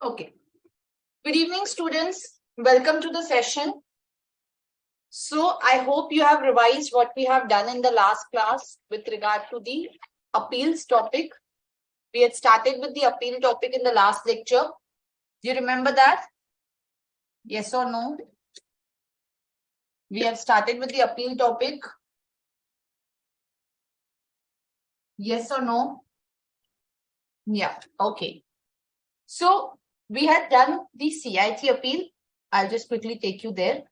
Okay. Good evening, students. Welcome to the session. So I hope you have revised what we have done in the last class with regard to the appeals topic. We had started with the appeal topic in the last lecture. Do you remember that? Yes or no? We have started with the appeal topic. Yes or no? Yeah. Okay. So we had done the CIT appeal. I'll just quickly take you there.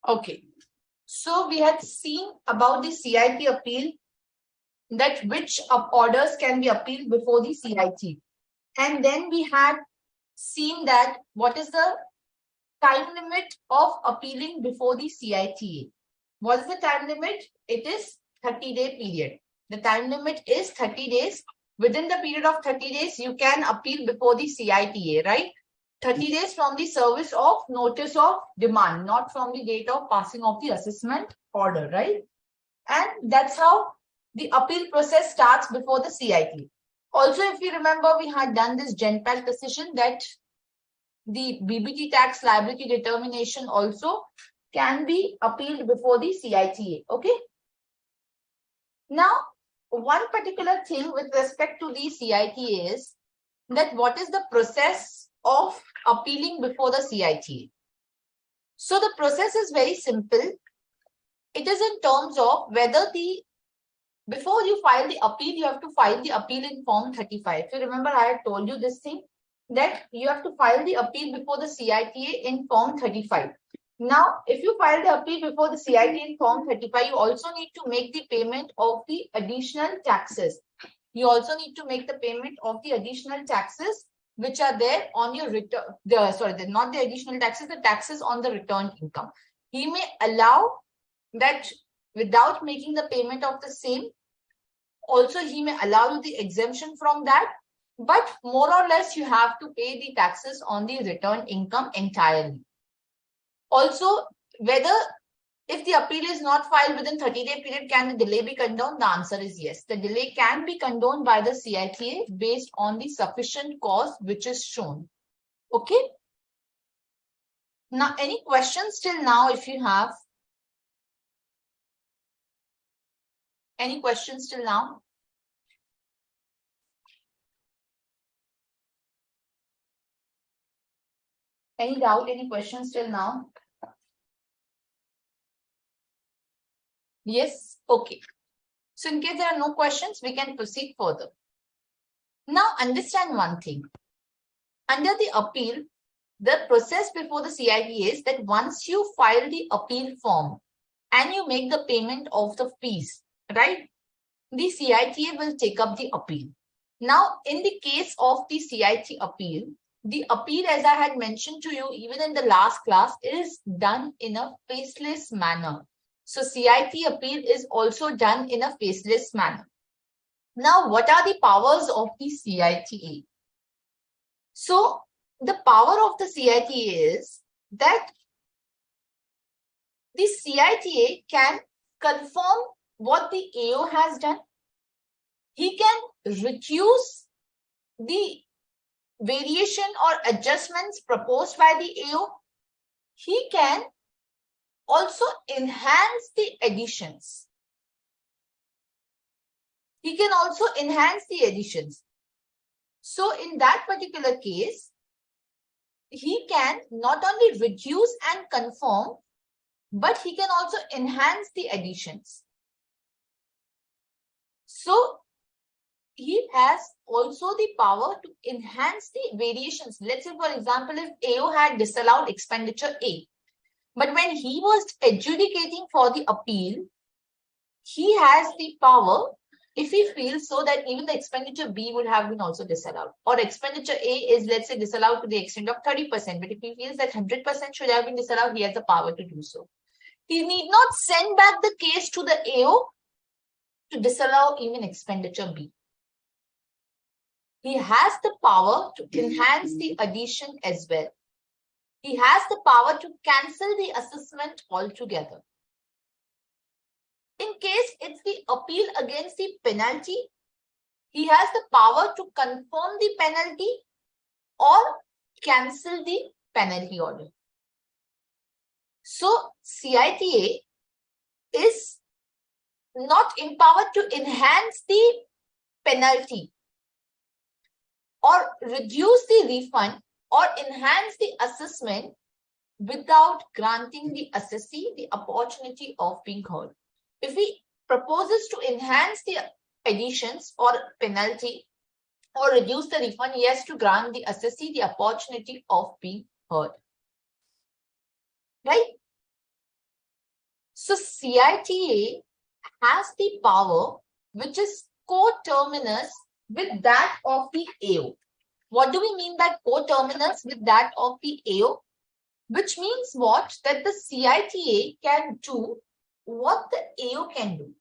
Okay. So we had seen about the CIT appeal, that which orders can be appealed before the CIT. And then we had seen that what is the time limit of appealing before the CITA. What is the time limit? It is 30-day period. The time limit is 30 days. Within the period of 30 days, you can appeal before the CITA, right? 30 days from the service of notice of demand, not from the date of passing of the assessment order, right? And that's how the appeal process starts before the CIT. Also, if you remember, we had done this GenPAC decision that the BBT tax liability determination also can be appealed before the CITA. Okay. Now, one particular thing with respect to the CITA is that what is the process of appealing before the CITA? So the process is very simple. It is in terms of whether before you file the appeal, you have to file the appeal in Form 35. If you remember, I had told you this thing, that you have to file the appeal before the CITA in Form 35. Now, if you file the appeal before the CITA in Form 35, you also need to make the payment of the additional taxes. You also need to make the payment of the additional taxes which are there on your return. Not the additional taxes, the taxes on the returned income. He may allow that without making the payment of the same. Also, he may allow you the exemption from that, but more or less you have to pay the taxes on the returned income entirely. Also, whether if the appeal is not filed within 30-day period, can the delay be condoned? The answer is yes. The delay can be condoned by the CITA based on the sufficient cause which is shown. Okay. Now, any questions till now if you have? Any questions till now? Any doubt, any questions till now? Yes? Okay. So in case there are no questions, we can proceed further. Now understand one thing. Under the appeal, the process before the CIT is that once you file the appeal form and you make the payment of the fees, right? The CITA will take up the appeal. Now, in the case of the CIT appeal, the appeal, as I had mentioned to you even in the last class, is done in a faceless manner. So CIT appeal is also done in a faceless manner. Now, what are the powers of the CITA? So the power of the CITA is that the CITA can confirm what the AO has done. He can reduce the variation or adjustments proposed by the AO. He can also enhance the additions. He can also enhance the additions. So in that particular case, he can not only reduce and confirm, but he can also enhance the additions. So he has also the power to enhance the variations. Let's say, for example, if AO had disallowed expenditure A, but when he was adjudicating for the appeal, he has the power, if he feels so, that even the expenditure B would have been also disallowed, or expenditure A is, let's say, disallowed to the extent of 30%, but if he feels that 100% should have been disallowed, he has the power to do so. He need not send back the case to the AO to disallow even expenditure B. he has the power to enhance the addition as well. He has the power to cancel the assessment altogether. In case it's the appeal against the penalty, he has the power to confirm the penalty or cancel the penalty order. So CITA is not empowered to enhance the penalty or reduce the refund or enhance the assessment without granting the assessee the opportunity of being heard. If he proposes to enhance the additions or penalty or reduce the refund, he has to grant the assessee the opportunity of being heard. Right? So CITA has the power which is coterminous with that of the AO. What do we mean by coterminous with that of the AO? Which means what? That the CITA can do what the AO can do.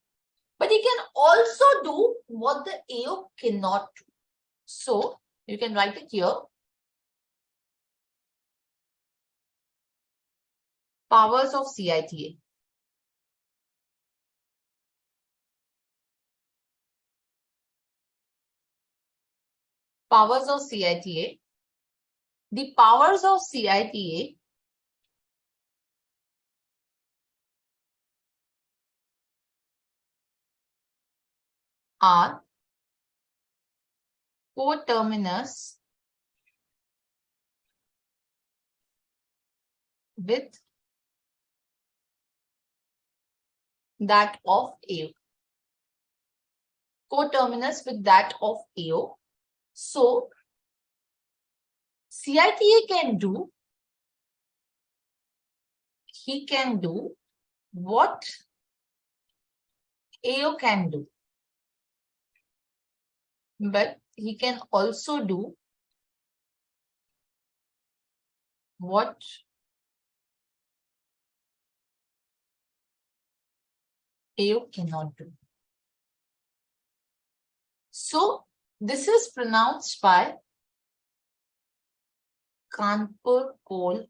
But he can also do what the AO cannot do. So you can write it here. Powers of CITA. Powers of CITA. The powers of CITA are coterminous with that of AO. Coterminous with that of AO. So CITA can do, he can do what AO can do. But he can also do what AO cannot do. So this is pronounced by Kanpur Coal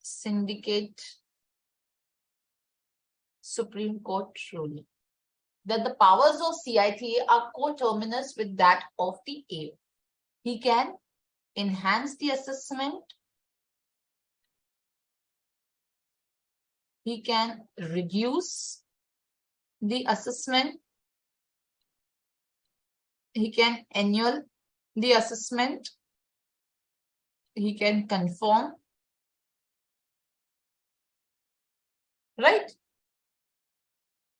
Syndicate Supreme Court ruling that the powers of CITA are coterminous with that of the AO. He can enhance the assessment. He can reduce the assessment. He can annul the assessment. He can confirm. Right?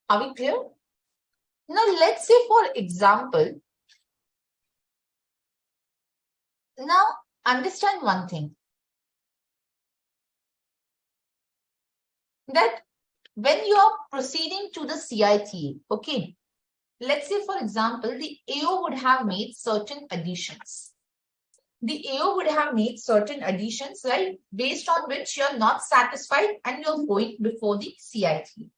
Are we clear? Now, let's say, for example, now understand one thing. That when you are proceeding to the CITA, okay, let's say, for example, the AO would have made certain additions. The AO would have made certain additions, right, based on which you are not satisfied and you're going before the CITA.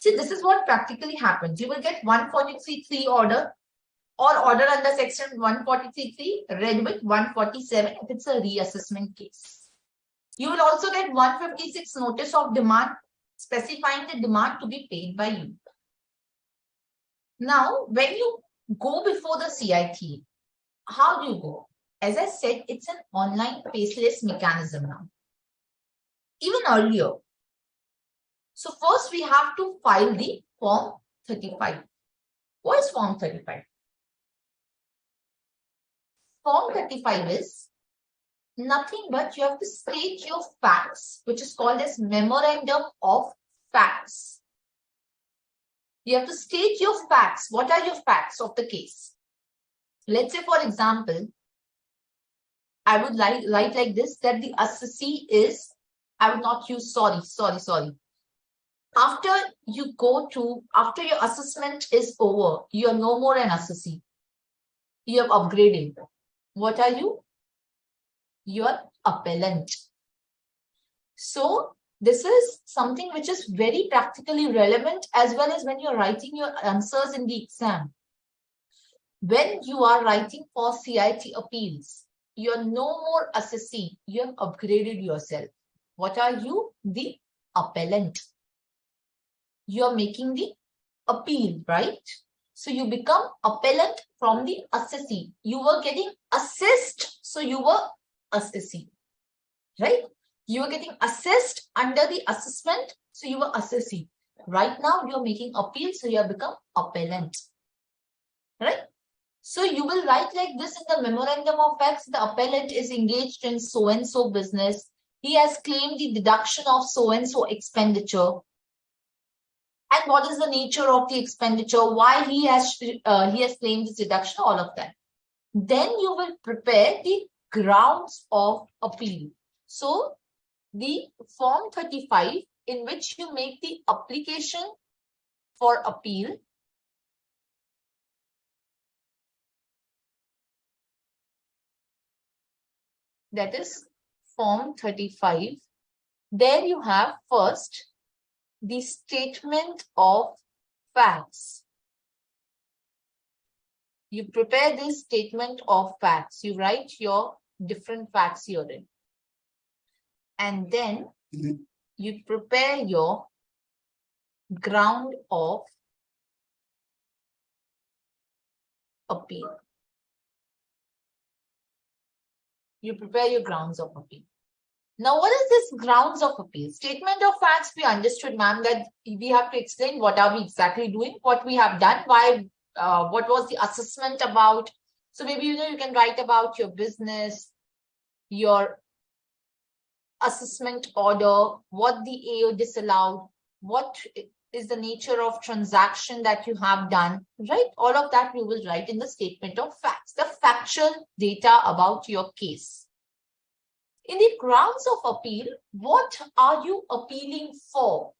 See, this is what practically happens. You will get 143.3 order or order under section 143.3 read with 147 if it's a reassessment case. You will also get 156 notice of demand specifying the demand to be paid by you. Now, when you go before the CITA, how do you go? As I said, it's an online faceless mechanism now. Even earlier. So first we have to file the Form 35. What is Form 35? Form 35 is nothing but you have to state your facts, which is called as Memorandum of Facts. You have to state your facts. What are your facts of the case? Let's say, for example, I would write like this, that the assessee is, I would not use sorry. After your assessment is over, you are no more an assessee. You have upgraded. What are you? You are appellant. So this is something which is very practically relevant as well as when you're writing your answers in the exam. when you are writing for CIT appeals, you're no more assessee. You have upgraded yourself. What are you? The appellant. You're making the appeal, right? So you become appellant from the assessee. You were getting assessed, so you were assessee, right? You were getting assessed under the assessment, so you were assessee. Right now, you're making appeal, so you have become appellant, right? So you will write like this in the memorandum of facts. The appellant is engaged in so-and-so business. He has claimed the deduction of so-and-so expenditure. And what is the nature of the expenditure? Why he has claimed this deduction, all of that. Then you will prepare the grounds of appeal. So the form 35 in which you make the application for appeal. That is form 35. There you have first the statement of facts. You prepare this statement of facts. You write your different facts herein. And then you prepare your ground of appeal. You prepare your grounds of appeal. Now, what is this grounds of appeal? Statement of facts, we understood, ma'am, that we have to explain what are we exactly doing, what we have done, why, what was the assessment about. So maybe, you can write about your business, your assessment order, what the AO disallowed, what is the nature of transaction that you have done, right? All of that we will write in the statement of facts, the factual data about your case. In the grounds of appeal, what are you appealing for?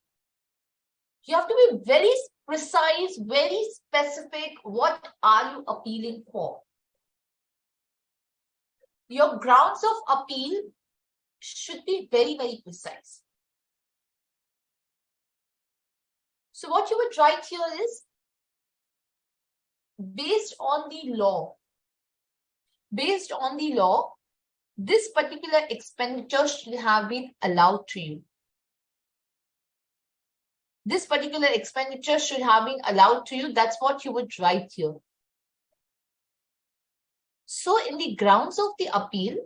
You have to be very precise, very specific. What are you appealing for? Your grounds of appeal should be very, very precise. So what you would write here is, based on the law, this particular expenditure should have been allowed to you. This particular expenditure should have been allowed to you. That's what you would write here. So in the grounds of the appeal,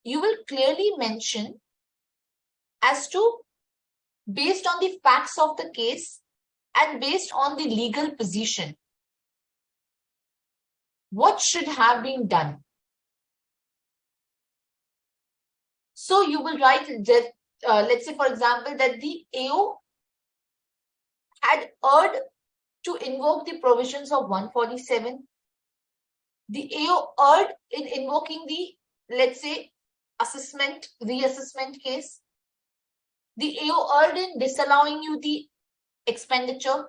you will clearly mention as to, based on the facts of the case and based on the legal position, what should have been done. So you will write that, let's say, for example, that the AO had erred to invoke the provisions of 147. The AO erred in invoking the, let's say, reassessment case. The AO erred in disallowing you the expenditure.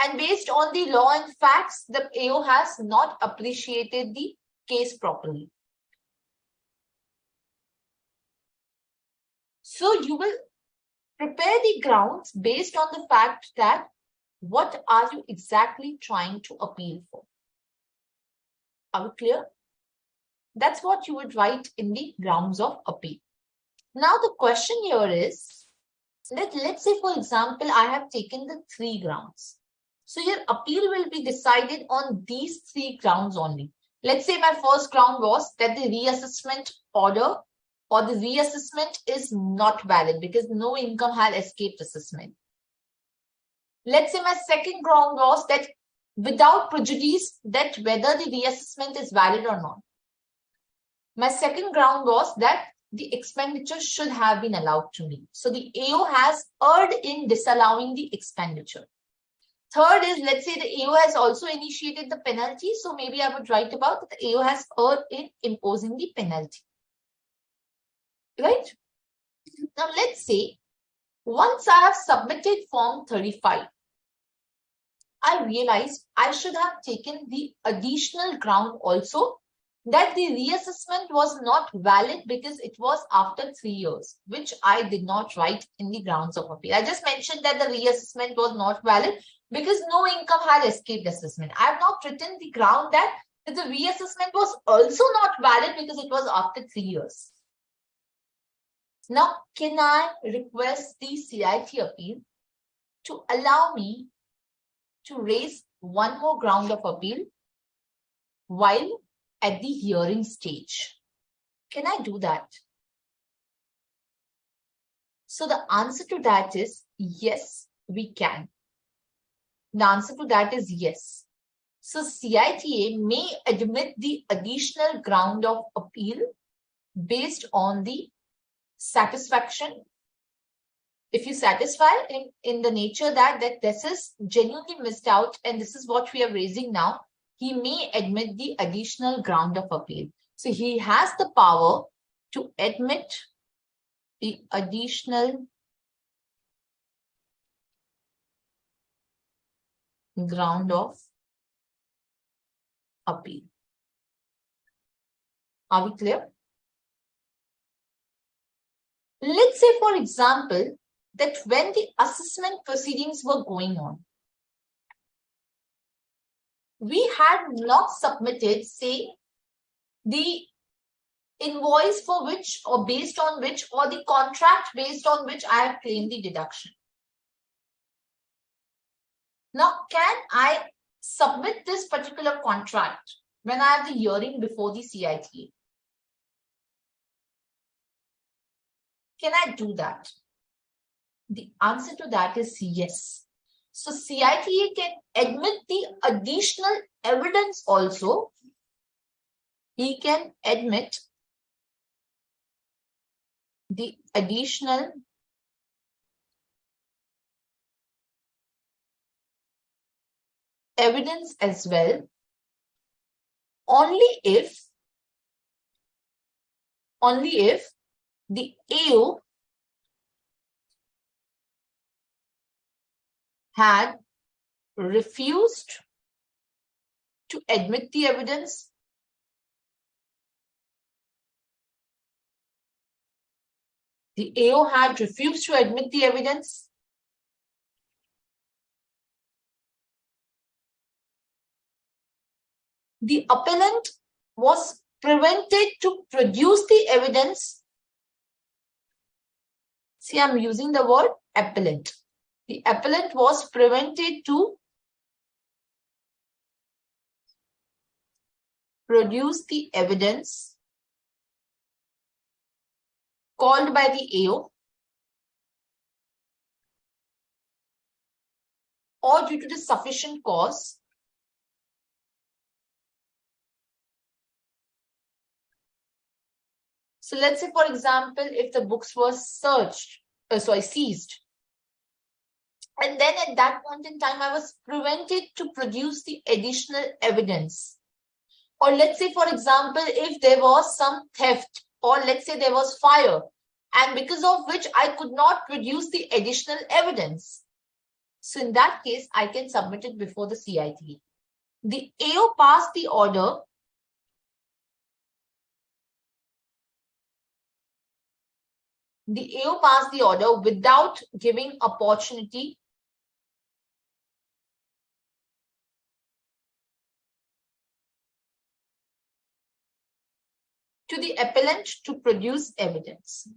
And based on the law and facts, the AO has not appreciated the case properly. So you will prepare the grounds based on the fact that what are you exactly trying to appeal for? Are we clear? That's what you would write in the grounds of appeal. Now the question here is that, let's say, for example, I have taken the 3 grounds. So your appeal will be decided on these 3 grounds only. Let's say my first ground was that the reassessment order or the reassessment is not valid because no income had escaped assessment. Let's say my second ground was that without prejudice, that whether the reassessment is valid or not. My second ground was that the expenditure should have been allowed to me. So the AO has erred in disallowing the expenditure. Third is, let's say the AO has also initiated the penalty. So maybe I would write about that the AO has erred in imposing the penalty. Right? Now let's say once I have submitted form 35, I realized I should have taken the additional ground also that the reassessment was not valid because it was after 3 years, which I did not write in the grounds of appeal. I just mentioned that the reassessment was not valid, because no income had escaped assessment. I have not written the ground that the reassessment was also not valid because it was after 3 years. Now, can I request the CIT appeal to allow me to raise one more ground of appeal while at the hearing stage? Can I do that? So the answer to that is yes, we can. The answer to that is yes. So CITA may admit the additional ground of appeal based on the satisfaction. If you satisfy in the nature that this is genuinely missed out and this is what we are raising now, he may admit the additional ground of appeal. So he has the power to admit the additional ground of appeal. Are we clear? Let's say, for example, that when the assessment proceedings were going on, we had not submitted, say, the invoice for which or based on which or the contract based on which I have claimed the deduction. Now, can I submit this particular contract when I have the hearing before the CITA? Can I do that? The answer to that is yes. So CITA can admit the additional evidence also. He can admit the additional evidence as well, only if the AO had refused to admit the evidence, the AO had refused to admit the evidence, the appellant was prevented to produce the evidence. See, I'm using the word appellant. The appellant was prevented to produce the evidence called by the AO or due to the sufficient cause So let's say, for example, if the books were seized, and then at that point in time, I was prevented to produce the additional evidence. Or let's say, for example, if there was some theft, or let's say there was fire, and because of which I could not produce the additional evidence. So in that case, I can submit it before the CIT. The AO passed the order without giving opportunity to the appellant to produce evidence.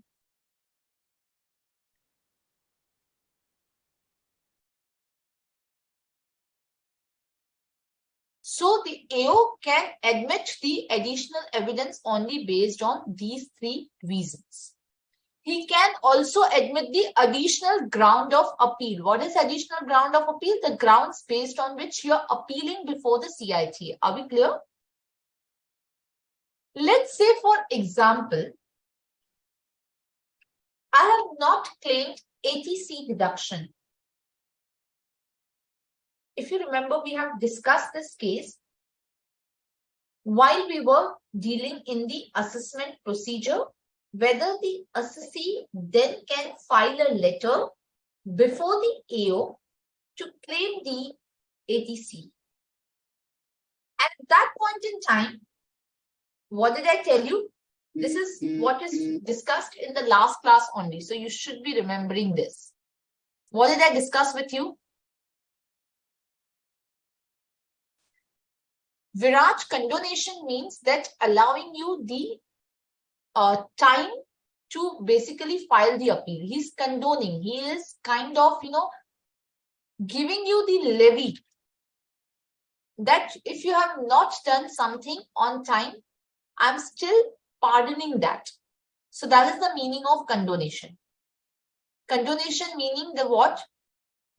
So the AO can admit the additional evidence only based on these three reasons. He can also admit the additional ground of appeal. What is additional ground of appeal? The grounds based on which you are appealing before the CIT. Are we clear? Let's say, for example, I have not claimed ATC deduction. If you remember, we have discussed this case while we were dealing in the assessment procedure, whether the assessee then can file a letter before the AO to claim the ATC. At that point in time, what did I tell you? This is what is discussed in the last class only. So you should be remembering this. What did I discuss with you? Viraj, condonation means that allowing you the time to basically file the appeal. He's condoning. He is kind of, giving you the levy that if you have not done something on time, I'm still pardoning that. So that is the meaning of condonation. Condonation meaning the what?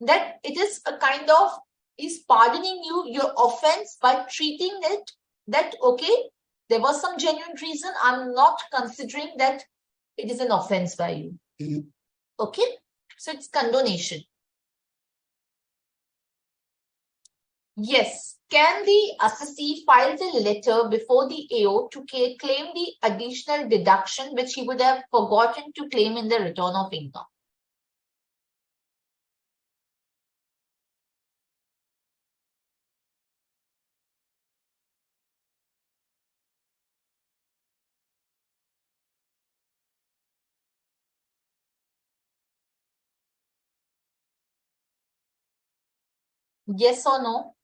That it is a kind of is pardoning you your offense by treating it that okay, there was some genuine reason. I'm not considering that it is an offense by you. Okay, so it's condonation. Yes, can the assessee file the letter before the AO to claim the additional deduction which he would have forgotten to claim in the return of income? Yes or no?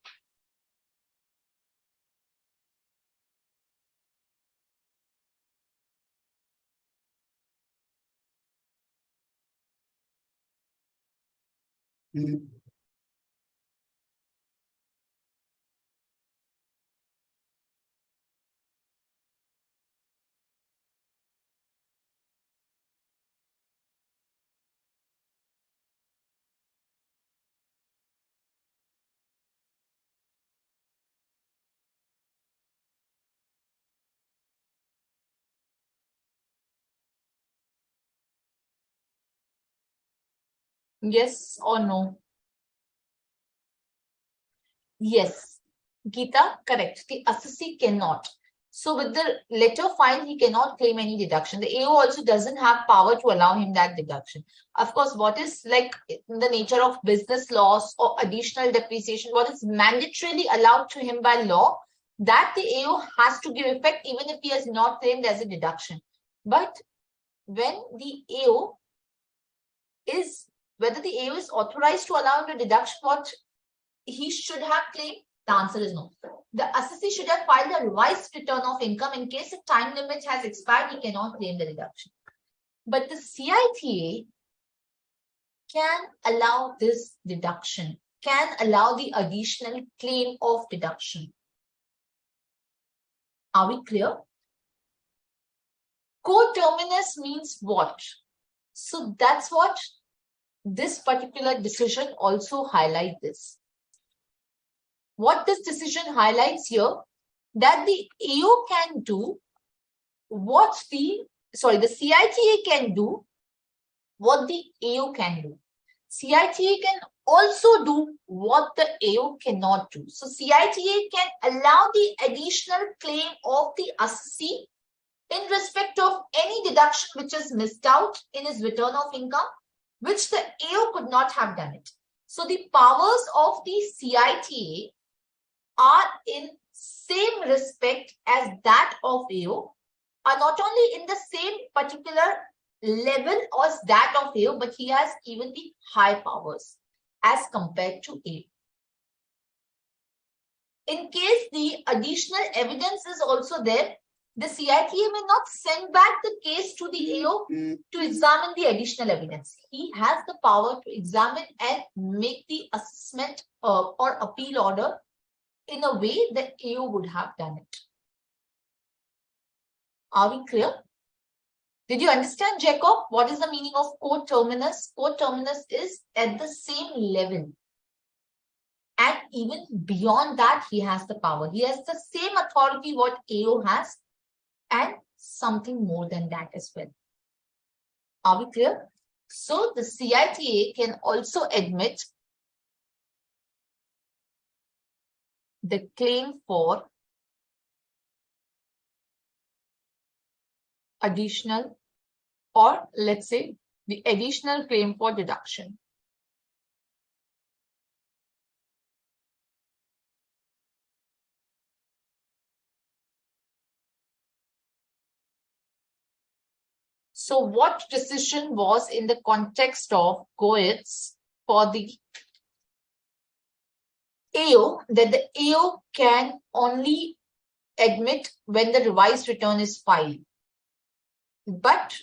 Yes or no? Yes. Geeta, correct. The assessee cannot. So with the letter filed, he cannot claim any deduction. The AO also doesn't have power to allow him that deduction. Of course, what is like in the nature of business loss or additional depreciation, what is mandatorily allowed to him by law, that the AO has to give effect even if he has not claimed as a deduction. But when the AO is, whether the AO is authorized to allow him the deduction, what he should have claimed? The answer is no. The assessee should have filed a revised return of income in case the time limit has expired, he cannot claim the deduction. But the CITA can allow this deduction, can allow the additional claim of deduction. Are we clear? Coterminous means what? So that's what this particular decision also highlights this. What this decision highlights here, that the AO can do what the CITA can do what the AO can do. CITA can also do what the AO cannot do. So CITA can allow the additional claim of the assessee in respect of any deduction which is missed out in his return of income, which the AO could not have done it. So the powers of the CITA are in same respect as that of AO, are not only in the same particular level as that of AO, but he has even the high powers as compared to AO. In case the additional evidence is also there, the CITA may not send back the case to the AO to examine the additional evidence. He has the power to examine and make the assessment or appeal order in a way that AO would have done it. Are we clear? Did you understand, Jacob? What is the meaning of coterminous? Coterminous is at the same level. And even beyond that, he has the power. He has the same authority what AO has and something more than that as well. Are we clear? So the CITA can also admit the claim for additional, or let's say the additional claim for deduction. So what decision was in the context of Goetz for the AO, that the AO can only admit when the revised return is filed. But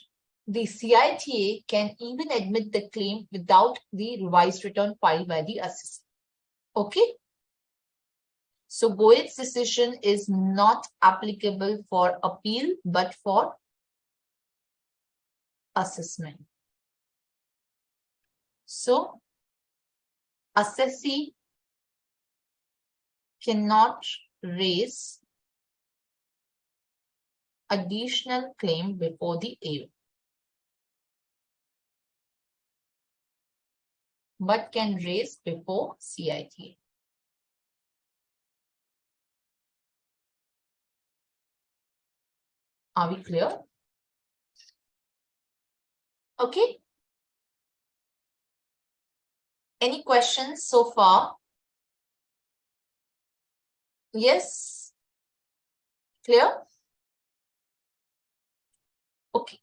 the CITA can even admit the claim without the revised return filed by the assessor. Okay? So Boyd's decision is not applicable for appeal, but for assessment. So assessee cannot raise additional claim before the AO, but can raise before CITA. Are we clear? Okay. Any questions so far? Yes? Clear? Okay.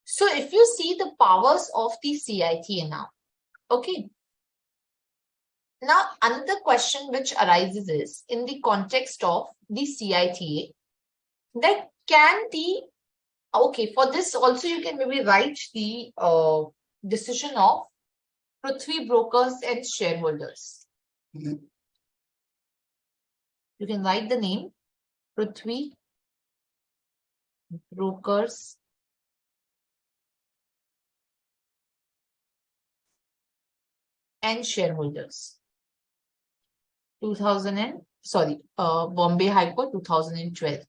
So if you see the powers of the CITA now, okay. Now, another question which arises is in the context of the CITA, that can the, okay, for this also you can maybe write the decision of Prithvi brokers and shareholders. You can write the name Prithvi brokers and shareholders. 2000 Bombay High Court 2012.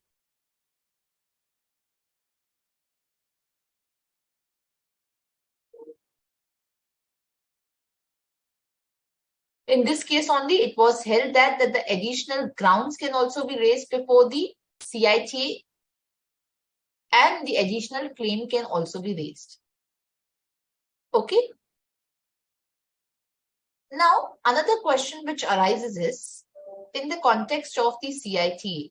In this case only, it was held that the additional grounds can also be raised before the CITA and the additional claim can also be raised. Okay. Now, another question which arises is, in the context of the CITA,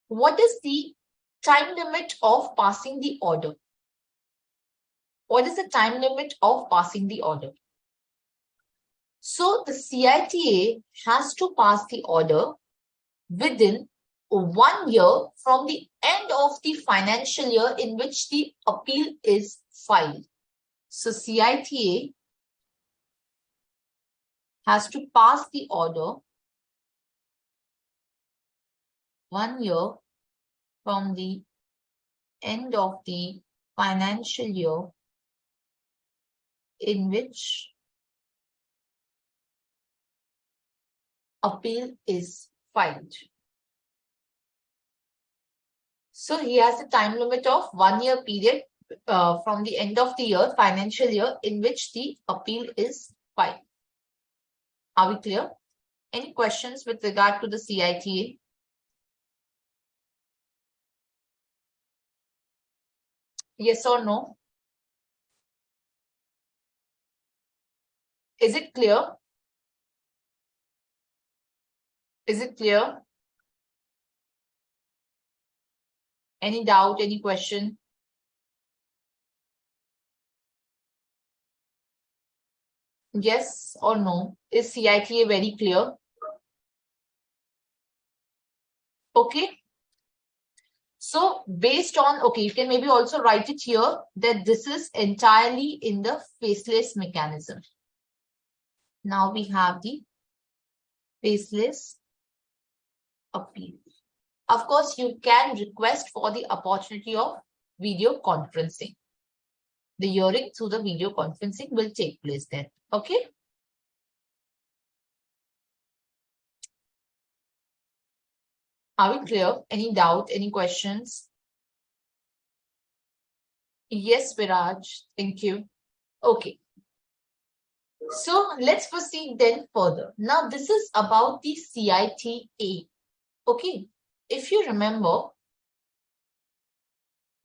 what is the time limit of passing the order? What is the time limit of passing the order? So the CITA has to pass the order within 1 year from the end of the financial year in which the appeal is filed. So CITA has to pass the order 1 year from the end of the financial year in which appeal is filed. So he has a time limit of 1 year period from the end of the year, financial year, in which the appeal is filed. Are we clear? Any questions with regard to the CITA? Yes or no? Is it clear? Is it clear? Any doubt, any question? Yes or no? Is CITA very clear? Okay. So based on, okay, you can maybe also write it here that this is entirely in the faceless mechanism. Now we have the faceless appeal. Of course, you can request for the opportunity of video conferencing. The hearing through the video conferencing will take place then. Okay. Are we clear? Any doubt? Any questions? Yes, Viraj. Thank you. Okay. So let's proceed then further. Now this is about the CITA. Okay. If you remember,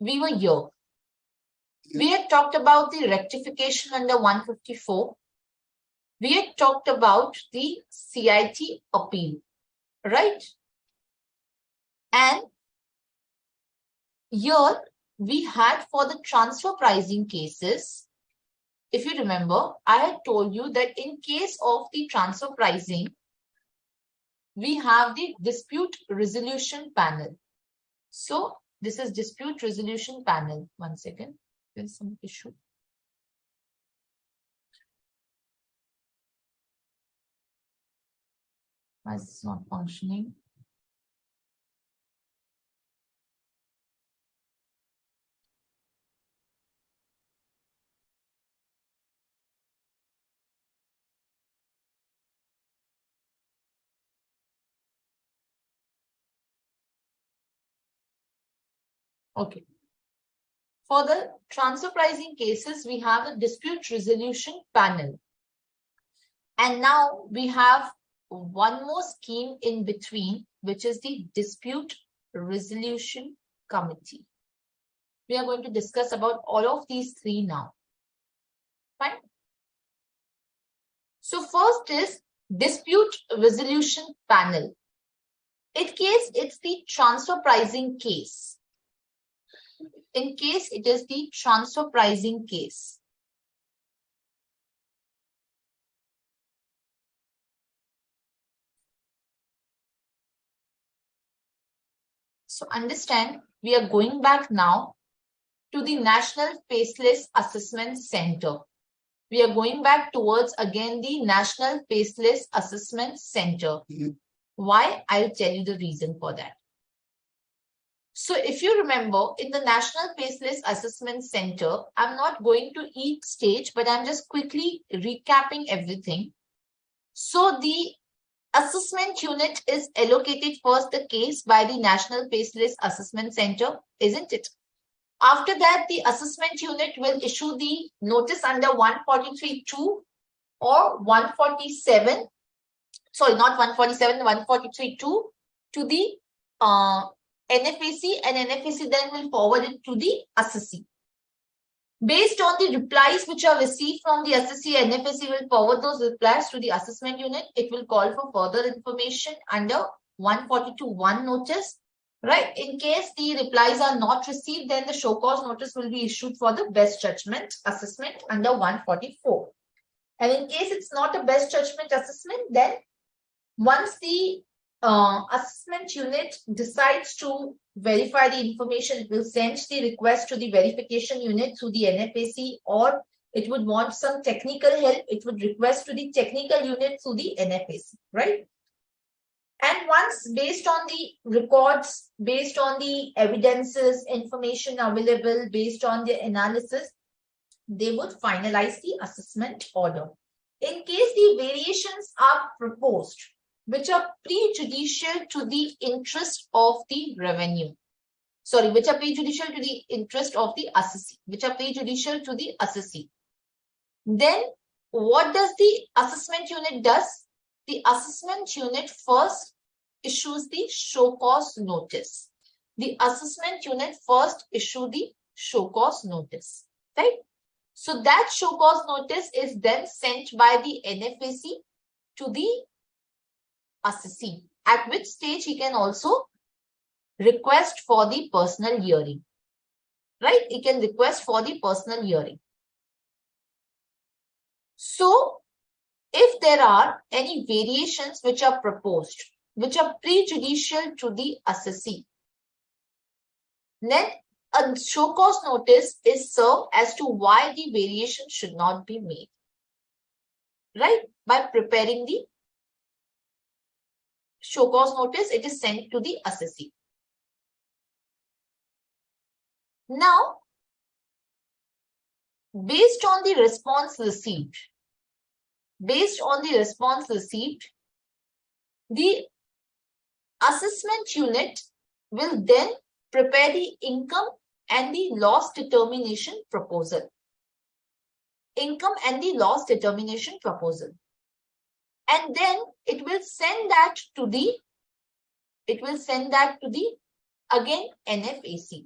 we were here. We had talked about the rectification under 154. We had talked about the CIT appeal, right? And here we had for the transfer pricing cases, if you remember, I had told you that in case of the transfer pricing, we have the dispute resolution panel. So this is dispute resolution panel. One second, there's some issue. Why is this not functioning? Okay. For the transfer pricing cases, we have a dispute resolution panel. And now we have one more scheme in between, which is the dispute resolution committee. We are going to discuss about all of these three now. Fine. So first is dispute resolution panel. In case it's the transfer pricing case. In case it is the transfer pricing case. So understand, we are going back now to the National Faceless Assessment Center. We are going back towards again the National Faceless Assessment Center. Why? I'll tell you the reason for that. So if you remember, in the National Faceless Assessment Center, I'm not going to each stage, but I'm just quickly recapping everything. So the assessment unit is allocated first the case by the National Faceless Assessment Center, isn't it? After that, the assessment unit will issue the notice under 143.2 or 147, sorry, not 147, 143.2 to the NFAC, and NFAC then will forward it to the assessee. Based on the replies which are received from the assessee, NFAC will forward those replies to the assessment unit. It will call for further information under 142.1 notice. Right. In case the replies are not received, then the show cause notice will be issued for the best judgment assessment under 144. And in case it's not a best judgment assessment, then once the assessment unit decides to verify the information, it will send the request to the verification unit through the NFAC, or it would want some technical help. It would request to the technical unit through the NFAC, right? And once, based on the records, based on the evidences, information available, based on the analysis, they would finalize the assessment order. In case the variations are proposed, which are prejudicial to the interest of the revenue, sorry, which are prejudicial to the interest of the assessee, which are prejudicial to the assessee, then what does the assessment unit does? The assessment unit first issues the show cause notice. The assessment unit first issue the show cause notice, right? So that show cause notice is then sent by the NFAC to the assessee, at which stage he can also request for the personal hearing, right? He can request for the personal hearing. So if there are any variations which are proposed, which are prejudicial to the assessee, then a show cause notice is served as to why the variation should not be made, right? By preparing the show cause notice, it is sent to the assessee. Now, based on the response received, the assessment unit will then prepare the income and the loss determination proposal. Income and the loss determination proposal. And then it will send that to the, again, NFAC.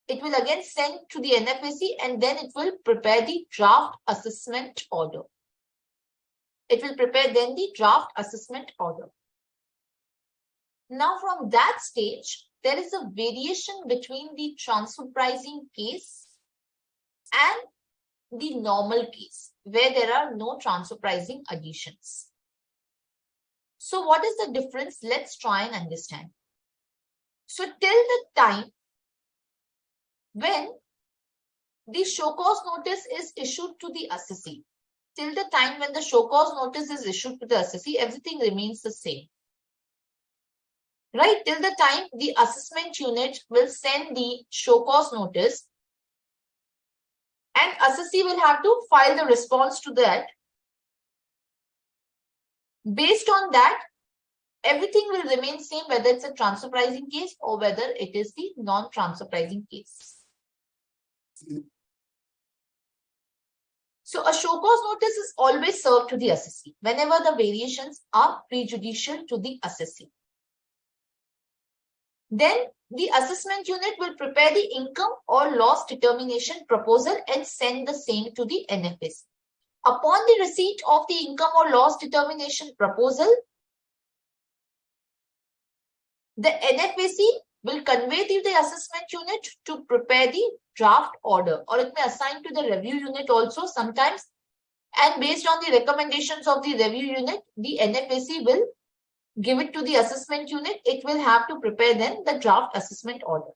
It will again send to the NFAC, and then it will prepare the draft assessment order. It will prepare then the draft assessment order. Now from that stage, there is a variation between the transfer pricing case and the normal case where there are no transfer pricing additions. So what is the difference? Let's try and understand. So till the time when the show cause notice is issued to the assessee, till the time when the show cause notice is issued to the assessee, everything remains the same. Right? Till the time the assessment unit will send the show cause notice, and assessee will have to file the response to that. Based on that, everything will remain same, whether it's a transfer pricing case or whether it is the non-transfer pricing case. So a show cause notice is always served to the assessee whenever the variations are prejudicial to the assessee. Then the assessment unit will prepare the income or loss determination proposal and send the same to the NFAC. Upon the receipt of the income or loss determination proposal, the NFAC will convey to the assessment unit to prepare the draft order, or it may assign to the review unit also sometimes. And based on the recommendations of the review unit, the NFAC will give it to the assessment unit. It will have to prepare then the draft assessment order.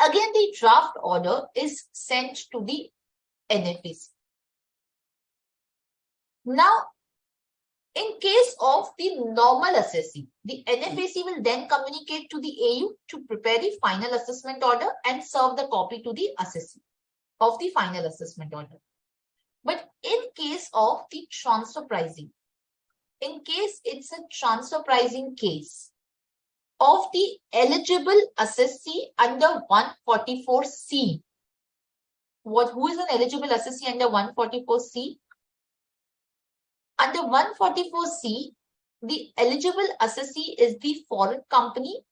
Again, the draft order is sent to the NFAC. Now, in case of the normal assessee, the NFAC will then communicate to the AU to prepare the final assessment order and serve the copy to the assessee of the final assessment order. But in case of the transfer pricing, in case it's a transfer pricing case of the eligible assessee under 144C, who is an eligible assessee under 144C? Under 144C, the eligible assessee is the foreign company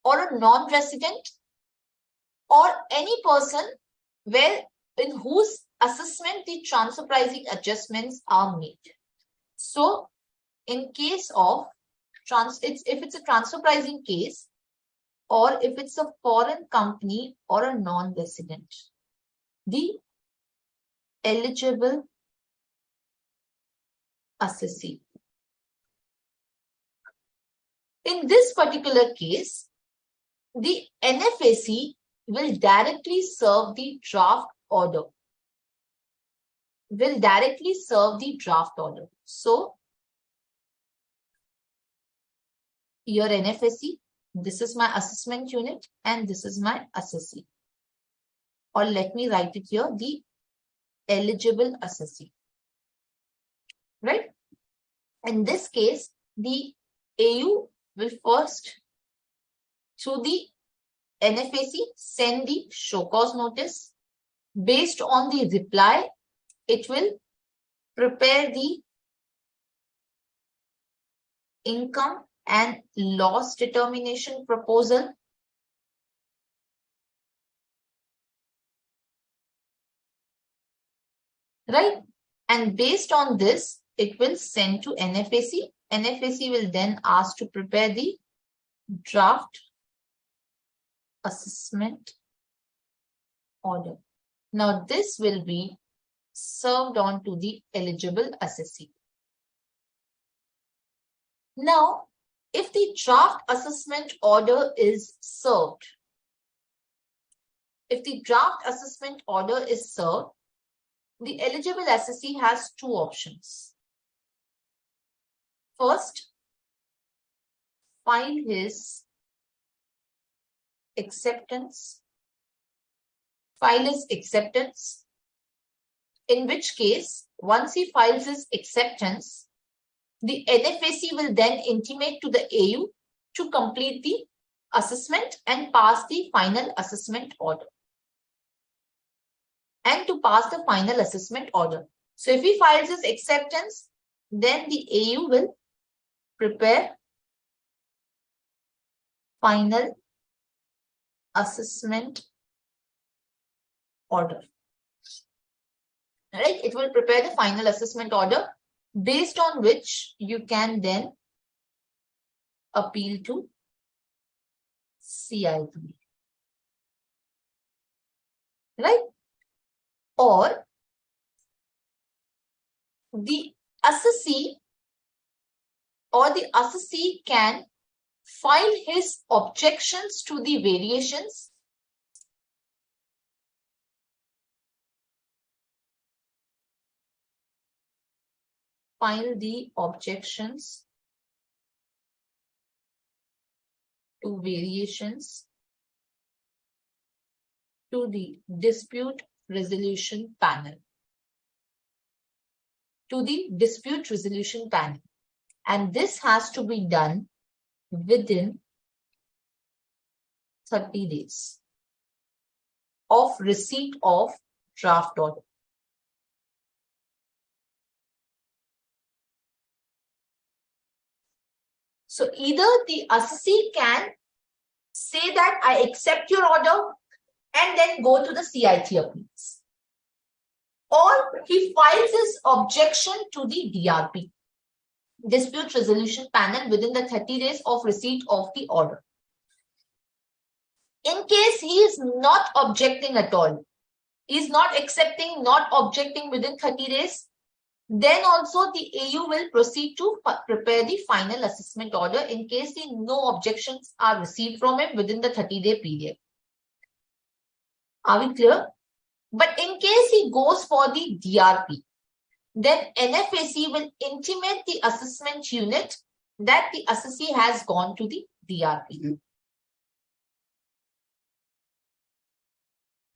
or a non-resident or any person in whose assessment the transfer pricing adjustments are made. So, in case of if it's a transfer pricing case, or if it's a foreign company or a non-resident, the eligible assessee. In this particular case, the NFAC will directly serve the draft order. So, your NFAC, this is my assessment unit and this is my assessee. Or let me write it here, the eligible assessee. Right? In this case, the AU will first, through the NFAC, send the show cause notice. Based on the reply, it will prepare the income and loss determination proposal. Right? And based on this, it will send to NFAC. NFAC will then ask to prepare the draft assessment order. Now, this will be served on to the eligible assessee. Now, if the draft assessment order is served, the eligible assessee has two options. First, file his acceptance. In which case, once he files his acceptance, the NFAC will then intimate to the AU to complete the assessment and pass the final assessment order. So if he files his acceptance, then the AU will prepare final assessment order. Right? It will prepare the final assessment order, based on which you can then appeal to CIT. Right? or the assessee can file his objections to the variations to the dispute resolution panel. And this has to be done within 30 days of receipt of draft order. So either the assessee can say that I accept your order and then go to the CIT appeals, or he files his objection to the DRP, dispute resolution panel, within the 30 days of receipt of the order. In case he is not objecting at all, he is not accepting, not objecting within 30 days, then also the AU will proceed to prepare the final assessment order in case no objections are received from him within the 30-day period. Are we clear? But in case he goes for the DRP, then NFAC will intimate the assessment unit that the assessee has gone to the DRP.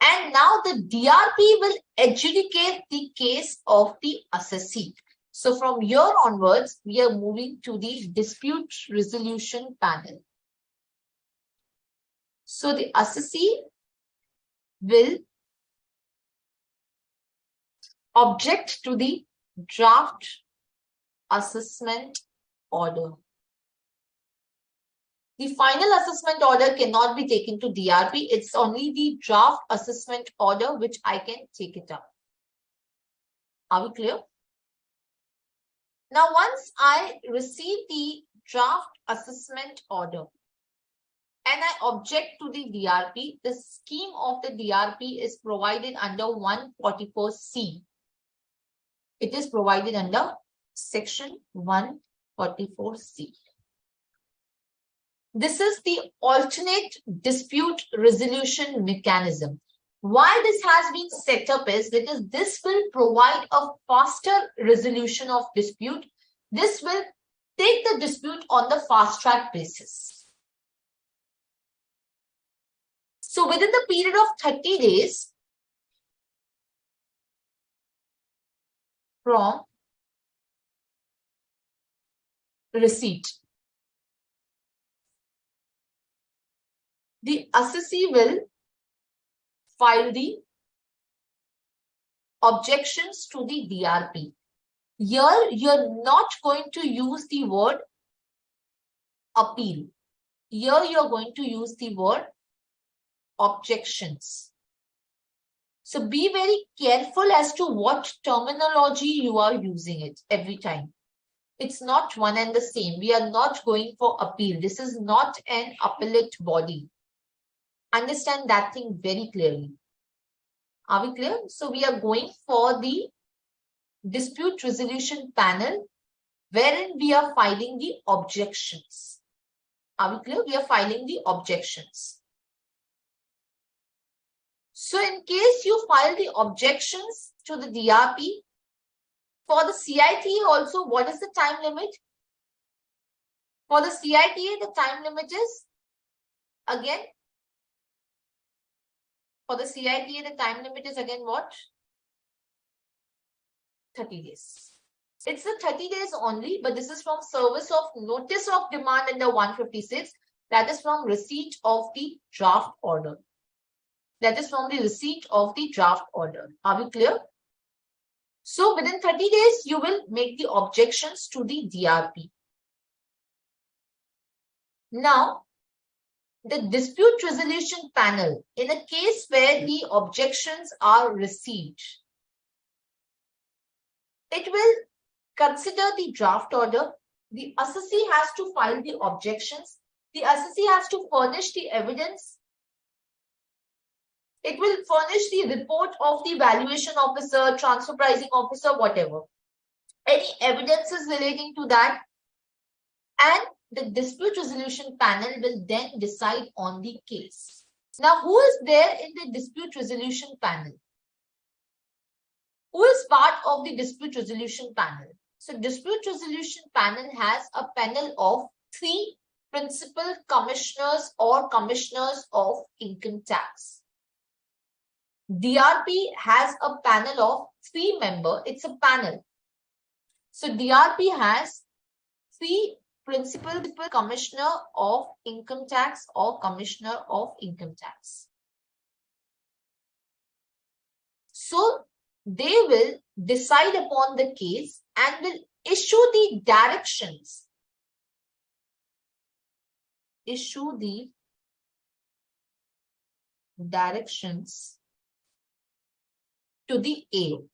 And now the DRP will adjudicate the case of the assessee. So from here onwards, we are moving to the dispute resolution panel. So the assessee will object to the draft assessment order. The final assessment order cannot be taken to DRP. It's only the draft assessment order which I can take it up. Are we clear? Now, once I receive the draft assessment order and I object to the DRP, the scheme of the DRP is provided under 144C. It is provided under section 144C. This is the alternate dispute resolution mechanism. Why this has been set up is because this will provide a faster resolution of dispute. This will take the dispute on the fast track basis. So within the period of 30 days from receipt, the assessee will file the objections to the DRP. Here, you're not going to use the word appeal. Here, you're going to use the word objections. So be very careful as to what terminology you are using it every time. It's not one and the same. We are not going for appeal. This is not an appellate body. Understand that thing very clearly. Are we clear? So we are going for the dispute resolution panel wherein we are filing the objections. Are we clear? We are filing the objections. So in case you file the objections to the DRP, for the CITA also, what is the time limit? For the CITA, the time limit is, again, for the CITA, the time limit is again what? 30 days. It's the 30 days only, but this is from service of notice of demand under 156. That is from receipt of the draft order. That is from the receipt of the draft order. Are we clear? So within 30 days, you will make the objections to the DRP. Now, the dispute resolution panel, in a case where the objections are received, it will consider the draft order. The assessee has to file the objections. The assessee has to furnish the evidence It will furnish the report of the valuation officer, transfer pricing officer, whatever. Any evidences relating to that, and the dispute resolution panel will then decide on the case. Now, who is there in the dispute resolution panel? Who is part of the dispute resolution panel? So, dispute resolution panel has a panel of 3 principal commissioners or commissioners of income tax. DRP has a panel of 3 members. It's a panel. So, DRP has 3 principal commissioner of income tax or commissioner of income tax. So, they will decide upon the case and will issue the directions. Issue the directions to the AO.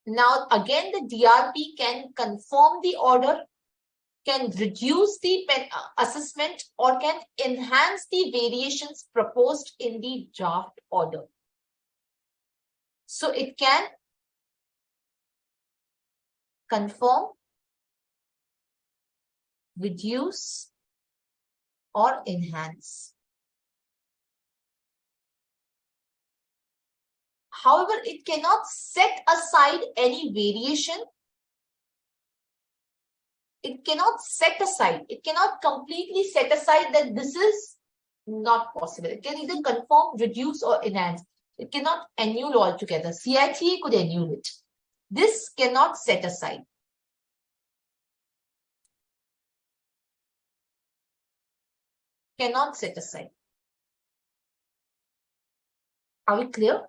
Now, again, the DRP can confirm the order, can reduce the assessment, or can enhance the variations proposed in the draft order. So it can confirm, reduce, or enhance. However, it cannot set aside any variation. It cannot set aside. It cannot completely set aside that this is not possible. It can either confirm, reduce, or enhance. It cannot annul altogether. CITA could annul it. This cannot set aside. Cannot set aside. Are we clear?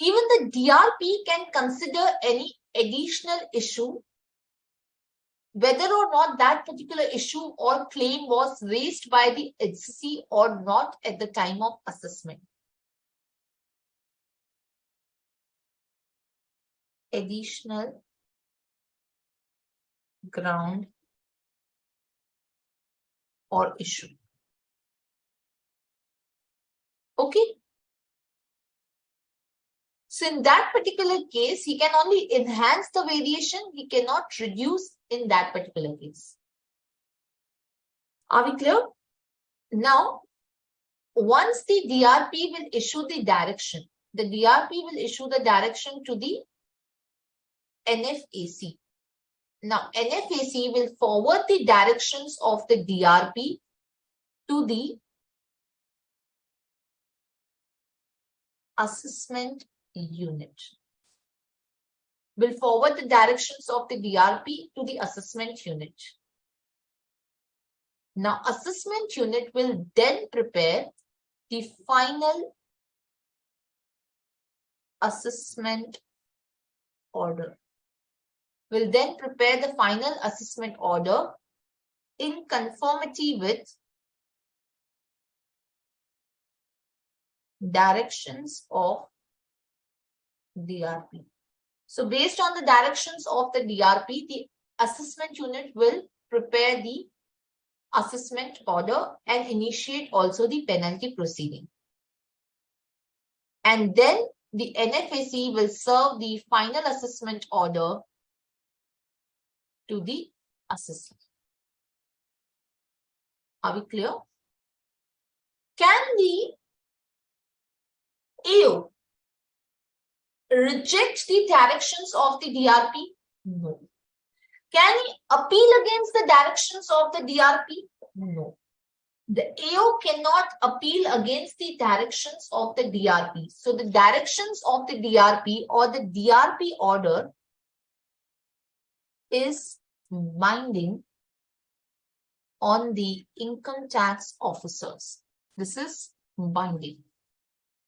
Even the DRP can consider any additional issue, whether or not that particular issue or claim was raised by the HCC or not at the time of assessment. Additional ground or issue. Okay. So in that particular case, he can only enhance the variation. He cannot reduce in that particular case. Are we clear? Now, once the DRP will issue the direction, the DRP will issue the direction to the NFAC. Now, NFAC will forward the directions of the DRP to the assessment unit. Will forward the directions of the DRP to the assessment unit. Now, assessment unit will then prepare the final assessment order. Will then prepare the final assessment order in conformity with directions of DRP. So based on the directions of the DRP, the assessment unit will prepare the assessment order and initiate also the penalty proceeding. And then the NFAC will serve the final assessment order to the assessor. Are we clear? Can the AO reject the directions of the DRP? No. Can he appeal against the directions of the DRP? No. The AO cannot appeal against the directions of the DRP. So the directions of the DRP or the DRP order is binding on the income tax officers. This is binding.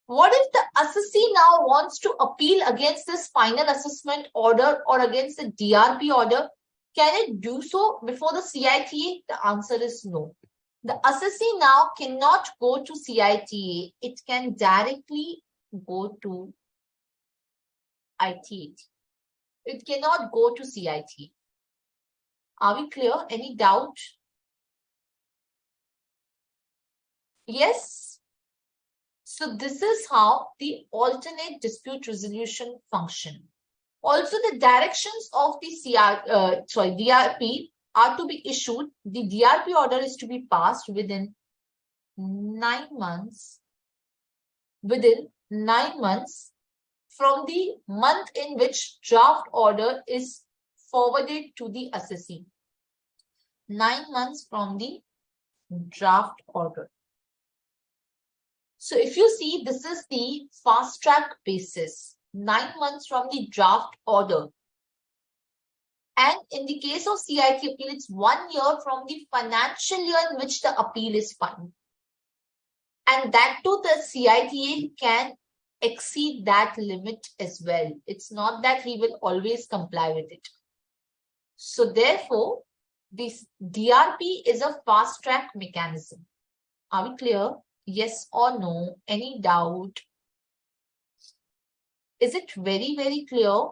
What if the assessee now wants to appeal against this final assessment order or against the DRP order? Can it do so before the CITA? The answer is no. The assessee now cannot go to CITA. It can directly go to ITAT. It cannot go to CITA. Are we clear? Any doubt? Yes? So this is how the alternate dispute resolution function. Also, the directions of the DRP are to be issued. The DRP order is to be passed within 9 months. Within 9 months from the month in which draft order is forwarded to the assessee. 9 months from the draft order. So if you see, this is the fast track basis. 9 months from the draft order. And in the case of CIT appeal, it's 1 year from the financial year in which the appeal is filed. And that too, the CITA can exceed that limit as well. It's not that he will always comply with it. So therefore, this DRP is a fast track mechanism. Are we clear? Yes or no? Any doubt? Is it very, very clear?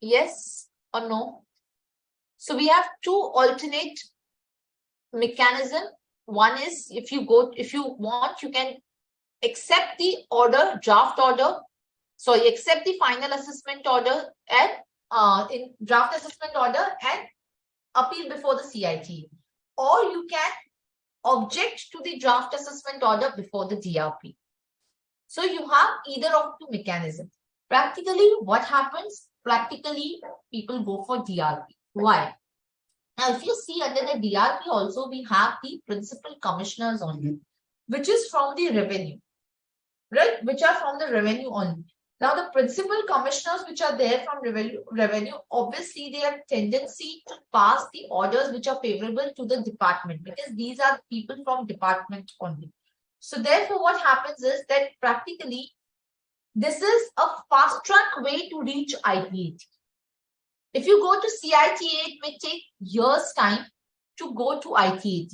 Yes or no? So we have two alternate mechanisms. One is if you want, you can accept the order, draft order. Sorry, accept the final assessment order and in draft assessment order and appeal before the CIT. Or you can object to the draft assessment order before the DRP. So you have either of two mechanisms. Practically, what happens? Practically, people go for DRP. Why? Now, if you see under the DRP also, we have the principal commissioners only, which is from the revenue, right? Which are from the revenue only. Now, the principal commissioners which are there from revenue, obviously they have tendency to pass the orders which are favorable to the department because these are people from department only. So therefore, what happens is that practically this is a fast track way to reach ITAT. If you go to CITA, it may take years' time to go to ITAT.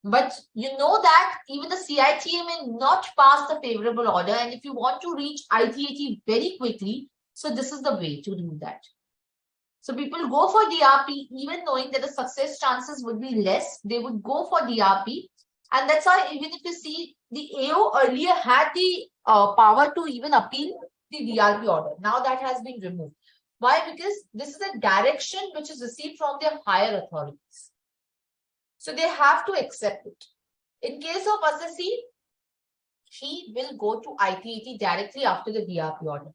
But you know that even the CITA may not pass the favorable order. And if you want to reach ITAT very quickly, so this is the way to do that. So people go for DRP, even knowing that the success chances would be less, they would go for DRP. And that's why even if you see, the AO earlier had the power to even appeal the DRP order. Now that has been removed. Why? Because this is a direction which is received from their higher authorities. So they have to accept it. In case of assessee, he will go to ITAT directly after the DRP order.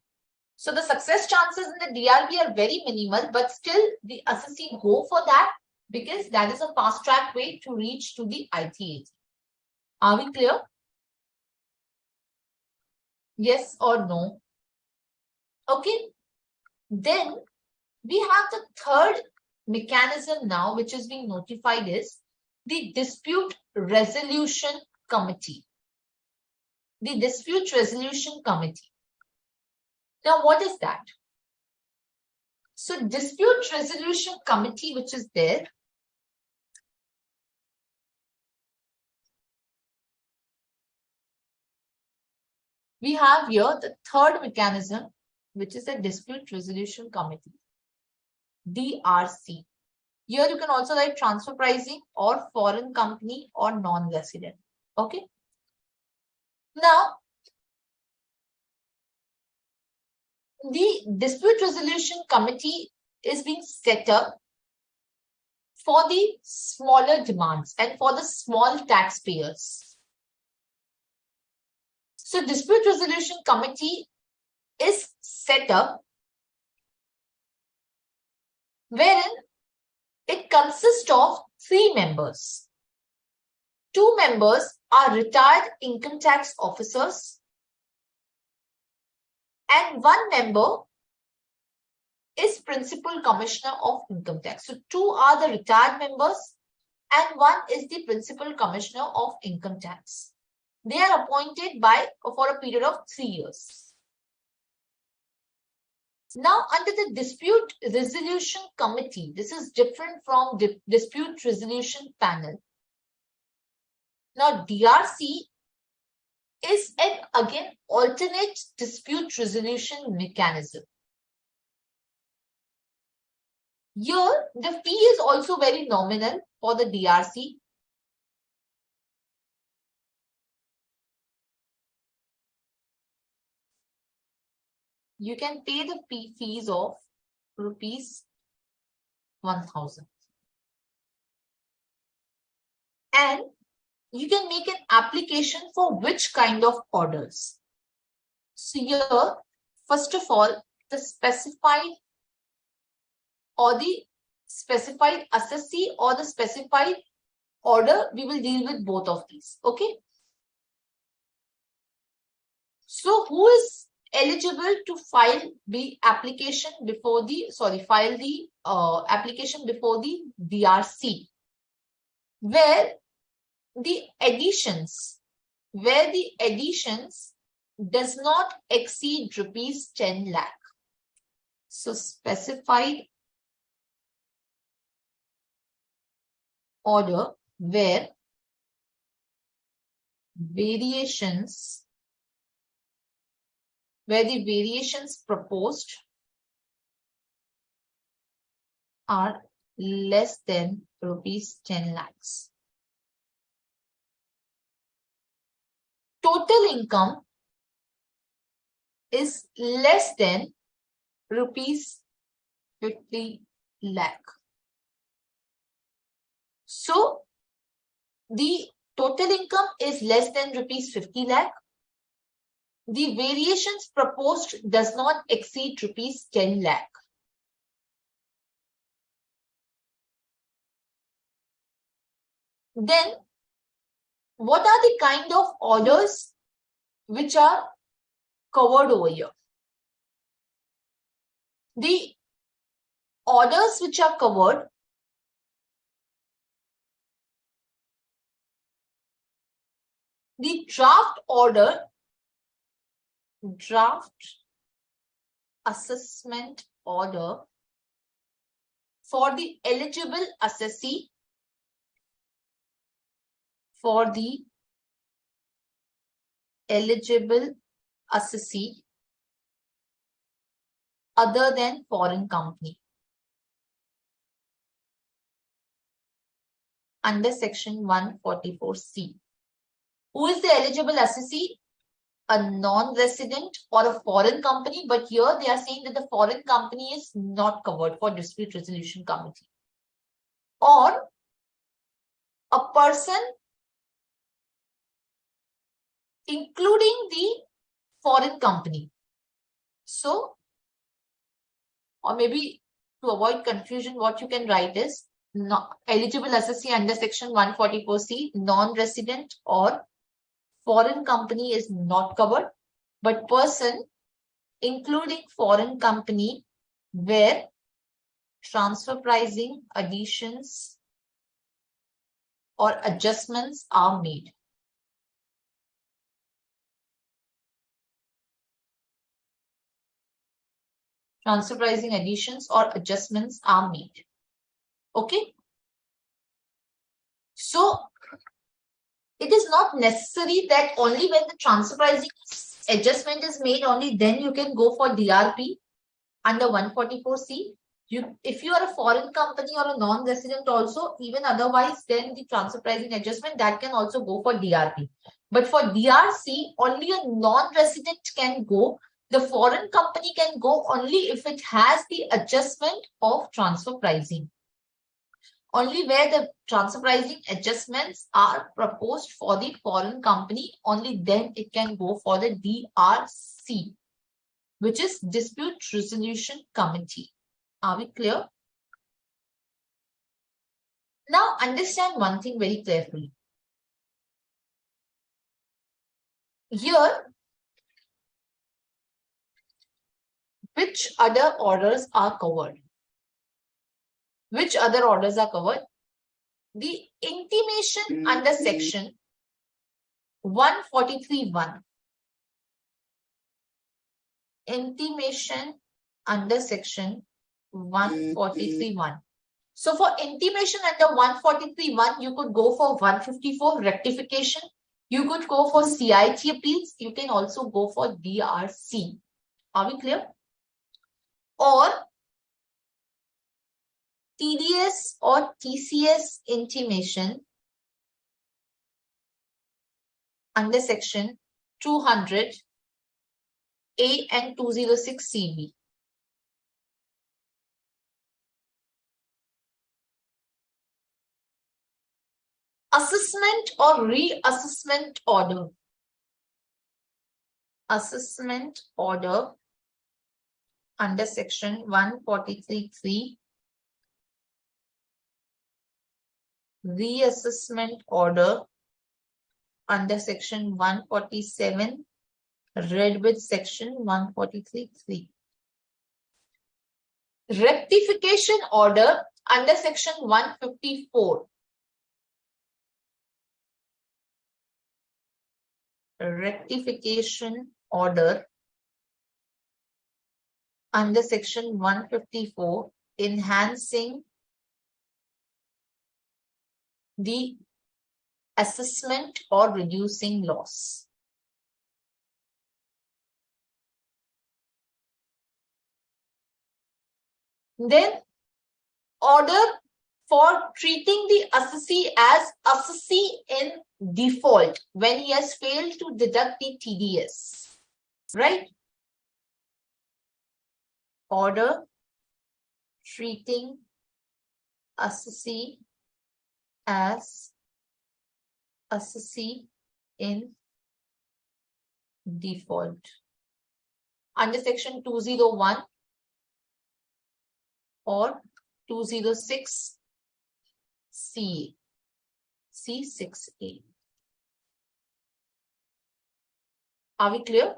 So the success chances in the DRP are very minimal, but still the assessee go for that because that is a fast track way to reach to the ITAT. Are we clear? Yes or no? Okay. Then we have the third mechanism now, which is being notified is the Dispute Resolution Committee. The Dispute Resolution Committee. Now, what is that? So, Dispute Resolution Committee, which is there, we have here the third mechanism, which is the Dispute Resolution Committee, DRC. Here you can also write transfer pricing or foreign company or non-resident. Okay. Now, the Dispute Resolution Committee is being set up for the smaller demands and for the small taxpayers. So, Dispute Resolution Committee is set up wherein it consists of 3 members. 2 members are retired income tax officers and 1 member is principal commissioner of income tax. So 2 are the retired members and 1 is the principal commissioner of income tax. They are appointed for a period of 3 years. Now, under the Dispute Resolution Committee, this is different from Dispute Resolution Panel. Now, DRC is an, again, alternate dispute resolution mechanism. Here, the fee is also very nominal for the DRC. you can pay the fees of rupees 1000. And you can make an application for which kind of orders. So here, first of all, the specified or the specified assessee or the specified order, we will deal with both of these. Okay. So who is eligible to file the application before the, file the application before the DRC? Where the additions does not exceed rupees 10 lakh. So specified order where the variations proposed are less than rupees 10 lakhs. Total income is less than rupees 50 lakh. So the total income is less than rupees 50 lakh. The variations proposed does not exceed rupees 10 lakh. Then what are the kind of orders which are covered over here? The orders which are covered the draft order, draft assessment order for the eligible assessee, other than foreign company under section 144C. Who is the eligible assessee? A non-resident or a foreign company, but here they are saying that the foreign company is not covered for dispute resolution committee. Or a person including the foreign company. So, or maybe to avoid confusion, what you can write is eligible assessee under section 144C, non-resident or foreign company is not covered, but person including foreign company where transfer pricing, additions or adjustments are made. Transfer pricing, additions or adjustments are made. Okay. So it is not necessary that only when the transfer pricing adjustment is made, only then you can go for DRP under 144C. If you are a foreign company or a non-resident also, even otherwise, then the transfer pricing adjustment that can also go for DRP. But for DRC, only a non-resident can go. The foreign company can go only if it has the adjustment of transfer pricing. Only where the transfer pricing adjustments are proposed for the foreign company, only then it can go for the DRC, which is Dispute Resolution Committee. Are we clear? Now understand one thing very carefully. Here, which other orders are covered? Which other orders are covered? The intimation under section 143(1). Intimation under section 143(1). So for intimation under 143(1), you could go for 154 rectification. You could go for CIT appeals. You can also go for DRC. Are we clear? Or TDS or TCS intimation under section 200 A and 206 CB. Assessment or reassessment order. Assessment order under section 143(3). Reassessment order under section 147, read with section 143(3). Rectification order under section 154. Rectification order under section 154, enhancing the assessment or reducing loss. Then order for treating the assessee as assessee in default when he has failed to deduct the TDS, right? Order treating assessee as assessee in default under section 201 or 206 C6A. Are we clear?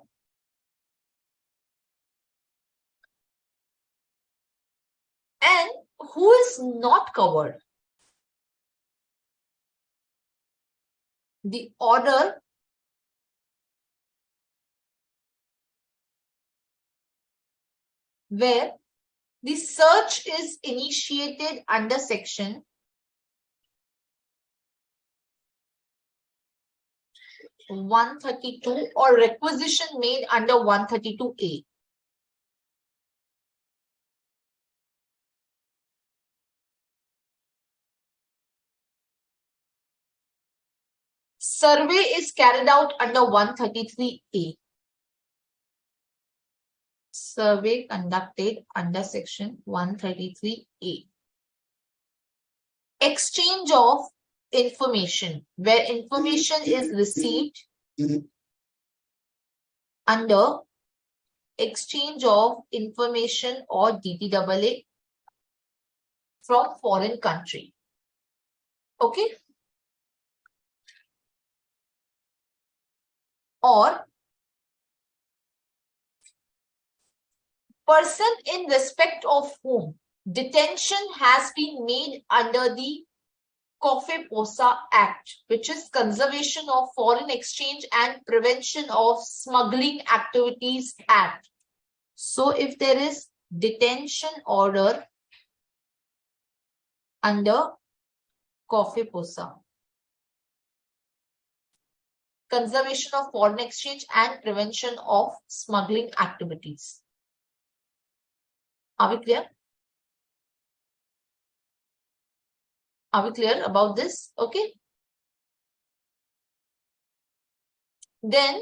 And who is not covered? The order where the search is initiated under section 132 or requisition made under 132A. Survey is carried out under 133A. Survey conducted under section 133A. Exchange of information, where information is received under exchange of information or DTAA from foreign country. Okay? Or person in respect of whom detention has been made under the COFEPOSA Act, which is Conservation of Foreign Exchange and Prevention of Smuggling Activities Act. So if there is detention order under COFEPOSA, Conservation of Foreign Exchange and Prevention of Smuggling Activities. Are we clear? Are we clear about this? Okay. Then,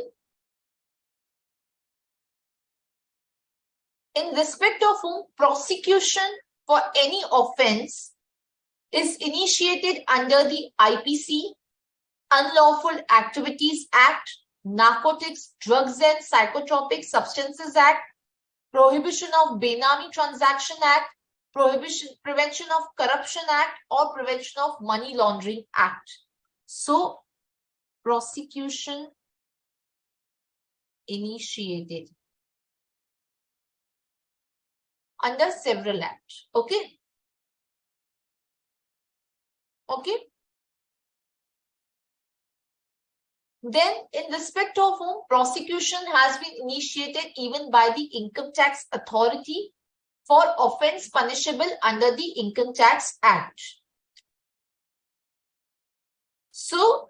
in respect of whom prosecution for any offense is initiated under the IPC, Unlawful Activities Act, Narcotics, Drugs and Psychotropic Substances Act, Prohibition of Benami Transaction Act, Prevention of Corruption Act, or Prevention of Money Laundering Act. So, prosecution initiated under several acts. Okay? Okay? Then, in respect of whom prosecution has been initiated even by the Income Tax Authority for offence punishable under the Income Tax Act. So,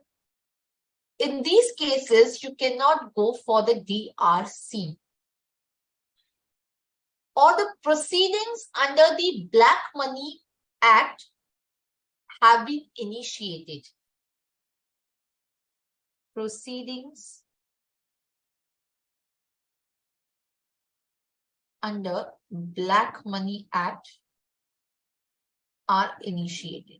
in these cases, you cannot go for the DRC. Or the proceedings under the Black Money Act have been initiated. Proceedings under Black Money Act are initiated.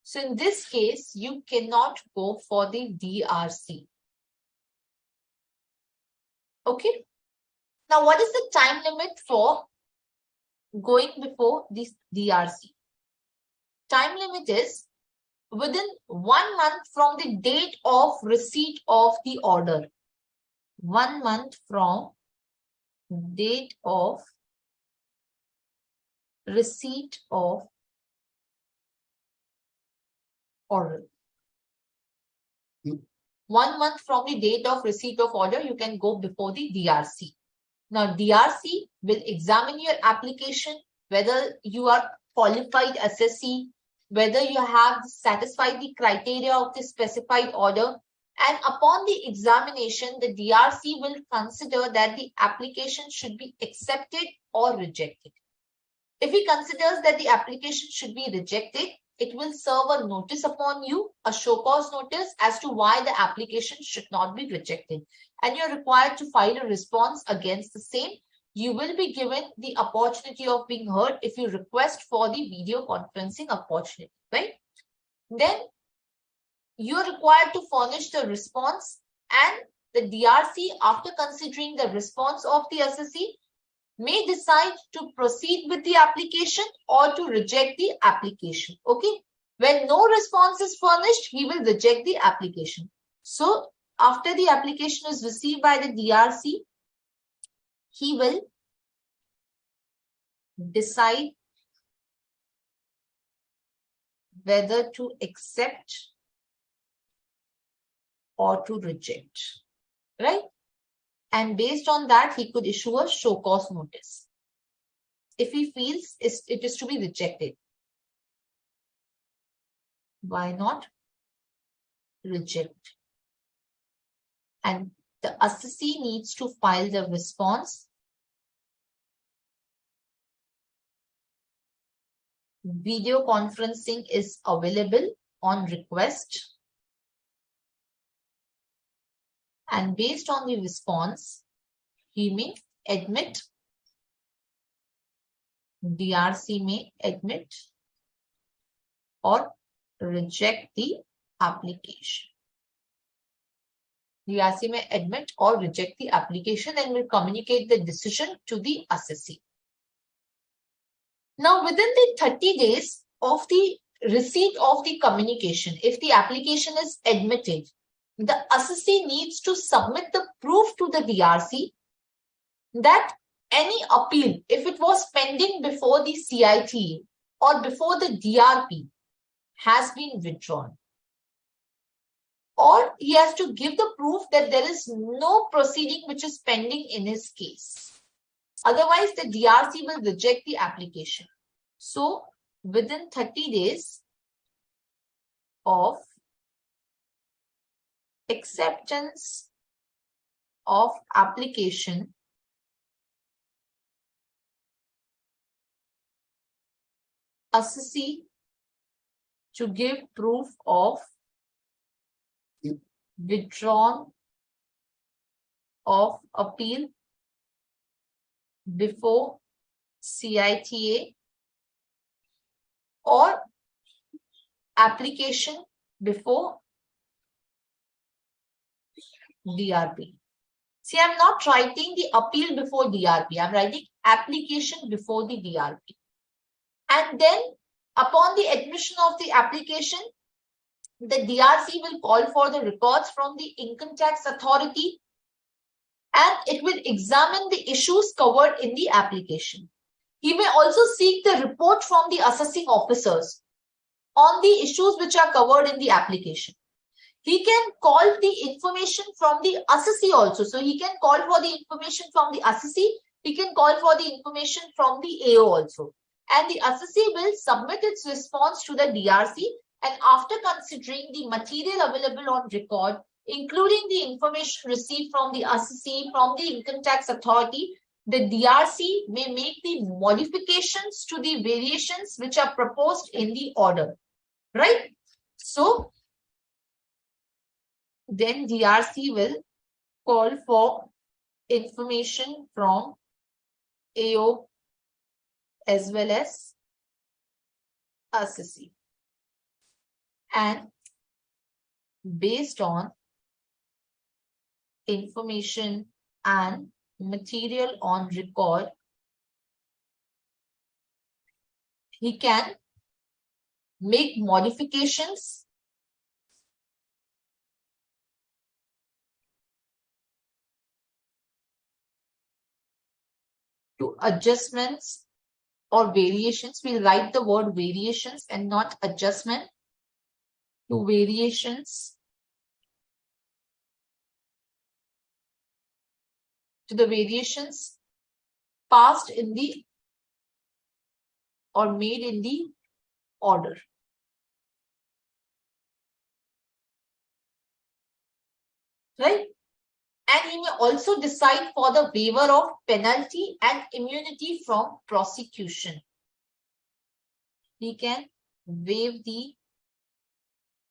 So in this case, you cannot go for the DRC. Okay. Now, what is the time limit for going before this DRC? Time limit is within 1 month from the date of receipt of the order. 1 month from date of receipt of order. 1 month from the date of receipt of order, you can go before the DRC. Now, DRC will examine your application, whether you are qualified assessee, whether you have satisfied the criteria of the specified order, and upon the examination, the DRC will consider that the application should be accepted or rejected. If he considers that the application should be rejected, it will serve a notice upon you, a show cause notice as to why the application should not be rejected. And you're required to file a response against the same. You will be given the opportunity of being heard if you request for the video conferencing opportunity, right? Then you're required to furnish the response, and the DRC, after considering the response of the assessee, may decide to proceed with the application or to reject the application. Okay. When no response is furnished, he will reject the application. So after the application is received by the DRC, he will decide whether to accept or to reject, right? And based on that, he could issue a show cause notice if he feels it is to be rejected. Why not reject? And the assessee needs to file the response. Video conferencing is available on request. And based on the response, he may admit, DRC may admit or reject the application. DRC may admit or reject the application and will communicate the decision to the assessee. Now, within the 30 days of the receipt of the communication, if the application is admitted, the assessee needs to submit the proof to the DRC that any appeal, if it was pending before the CIT or before the DRP, has been withdrawn. Or he has to give the proof that there is no proceeding which is pending in his case. Otherwise, the DRC will reject the application. So, within 30 days of acceptance of application, assessee to give proof of withdrawn of appeal before CITA or application before DRP. See, I'm not writing the appeal before DRP. I'm writing application before the DRP. And then upon the admission of the application, the DRC will call for the records from the income tax authority and it will examine the issues covered in the application. He may also seek the report from the assessing officers on the issues which are covered in the application. He can call the information from the assessee also. So he can call for the information from the assessee. He can call for the information from the AO also. And the assessee will submit its response to the DRC. And after considering the material available on record, including the information received from the assessee, from the income tax authority, the DRC may make the modifications to the variations which are proposed in the order, right? So, then DRC will call for information from AO as well as assessee, and based on information and material on record, he can make modifications to adjustments or variations. We'll write the word variations and not adjustment. To variations, to the variations passed in the or made in the order. Right? And he may also decide for the waiver of penalty and immunity from prosecution. He can waive the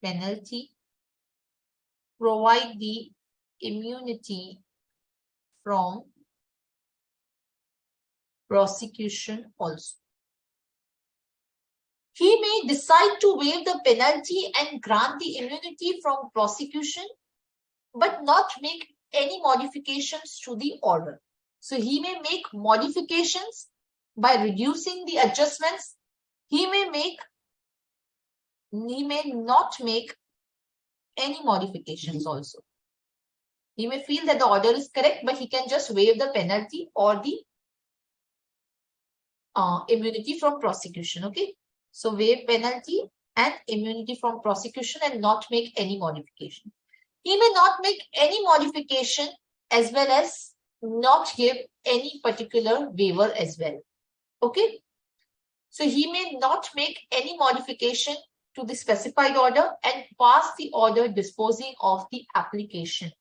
penalty, provide the immunity from prosecution also. He may decide to waive the penalty and grant the immunity from prosecution, but not make any modifications to the order. So he may make modifications by reducing the adjustments. He may not make any modifications also. He may feel that the order is correct, but he can just waive the penalty or the immunity from prosecution. Okay. So waive penalty and immunity from prosecution and not make any modification. He may not make any modification as well as not give any particular waiver as well. Okay. So he may not make any modification to the specified order and pass the order disposing of the application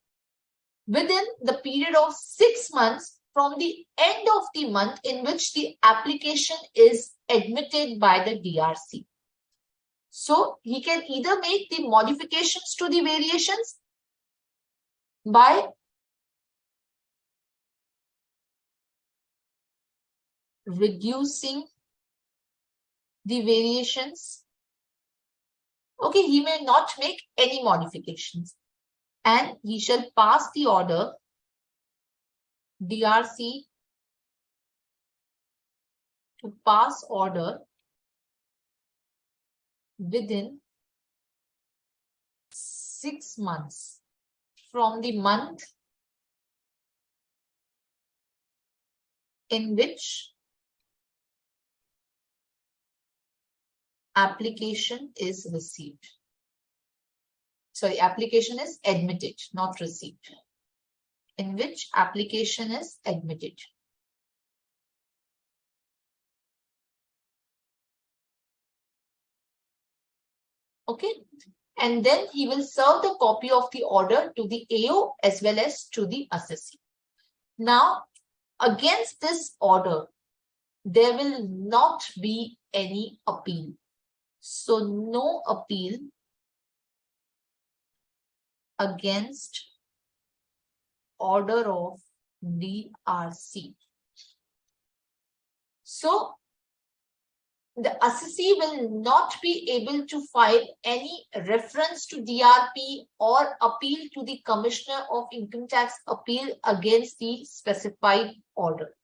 within the period of 6 months from the end of the month in which the application is admitted by the DRC. So he can either make the modifications to the variations by reducing the variations. Okay, he may not make any modifications and he shall pass the order DRC to pass order within 6 months from the month in which application is received. Sorry, application is admitted, not received. In which application is admitted. Okay. And then he will serve the copy of the order to the AO as well as to the assessee. Now, against this order, there will not be any appeal. So, no appeal against order of DRC. So, the assessee will not be able to file any reference to DRP or appeal to the Commissioner of Income Tax appeal against the specified order.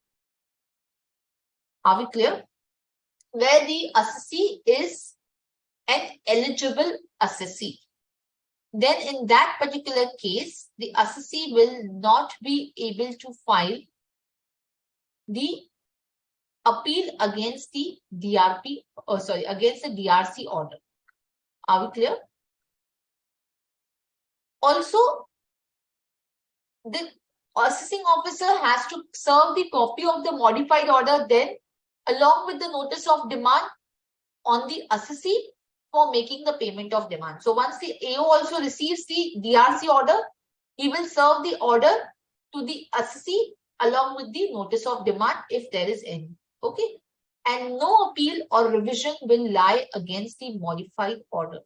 Are we clear? Where the assessee is an eligible assessee, then in that particular case, the assessee will not be able to file the appeal against the DRP, against the DRC order. Are we clear? Also, the assessing officer has to serve the copy of the modified order then along with the notice of demand on the assessee for making the payment of demand. So once the AO also receives the DRC order, he will serve the order to the assessee along with the notice of demand if there is any. Okay. And no appeal or revision will lie against the modified order.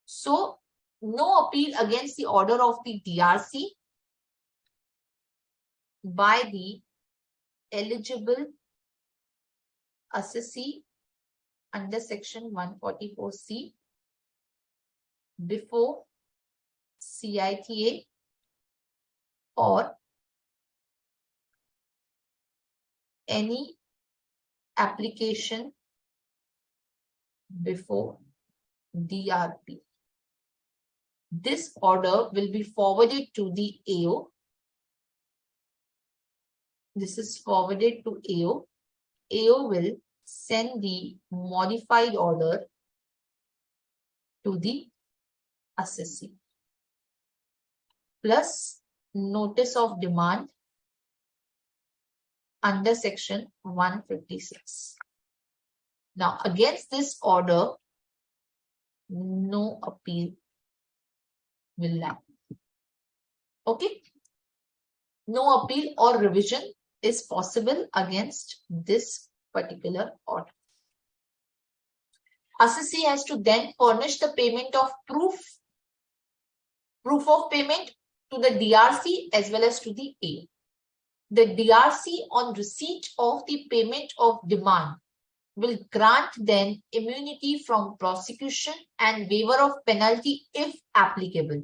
So no appeal against the order of the DRC. by the eligible assessee under section 144C before CITA or any application before DRP. This order will be forwarded to the AO. This is forwarded to AO. AO will send the modified order to the assessee plus notice of demand under section 156. Now, against this order, no appeal will lie. Okay? No appeal or revision is possible against this particular order. Assessee has to then furnish the payment of proof of payment to the DRC as well as to the A. The DRC on receipt of the payment of demand will grant then immunity from prosecution and waiver of penalty if applicable.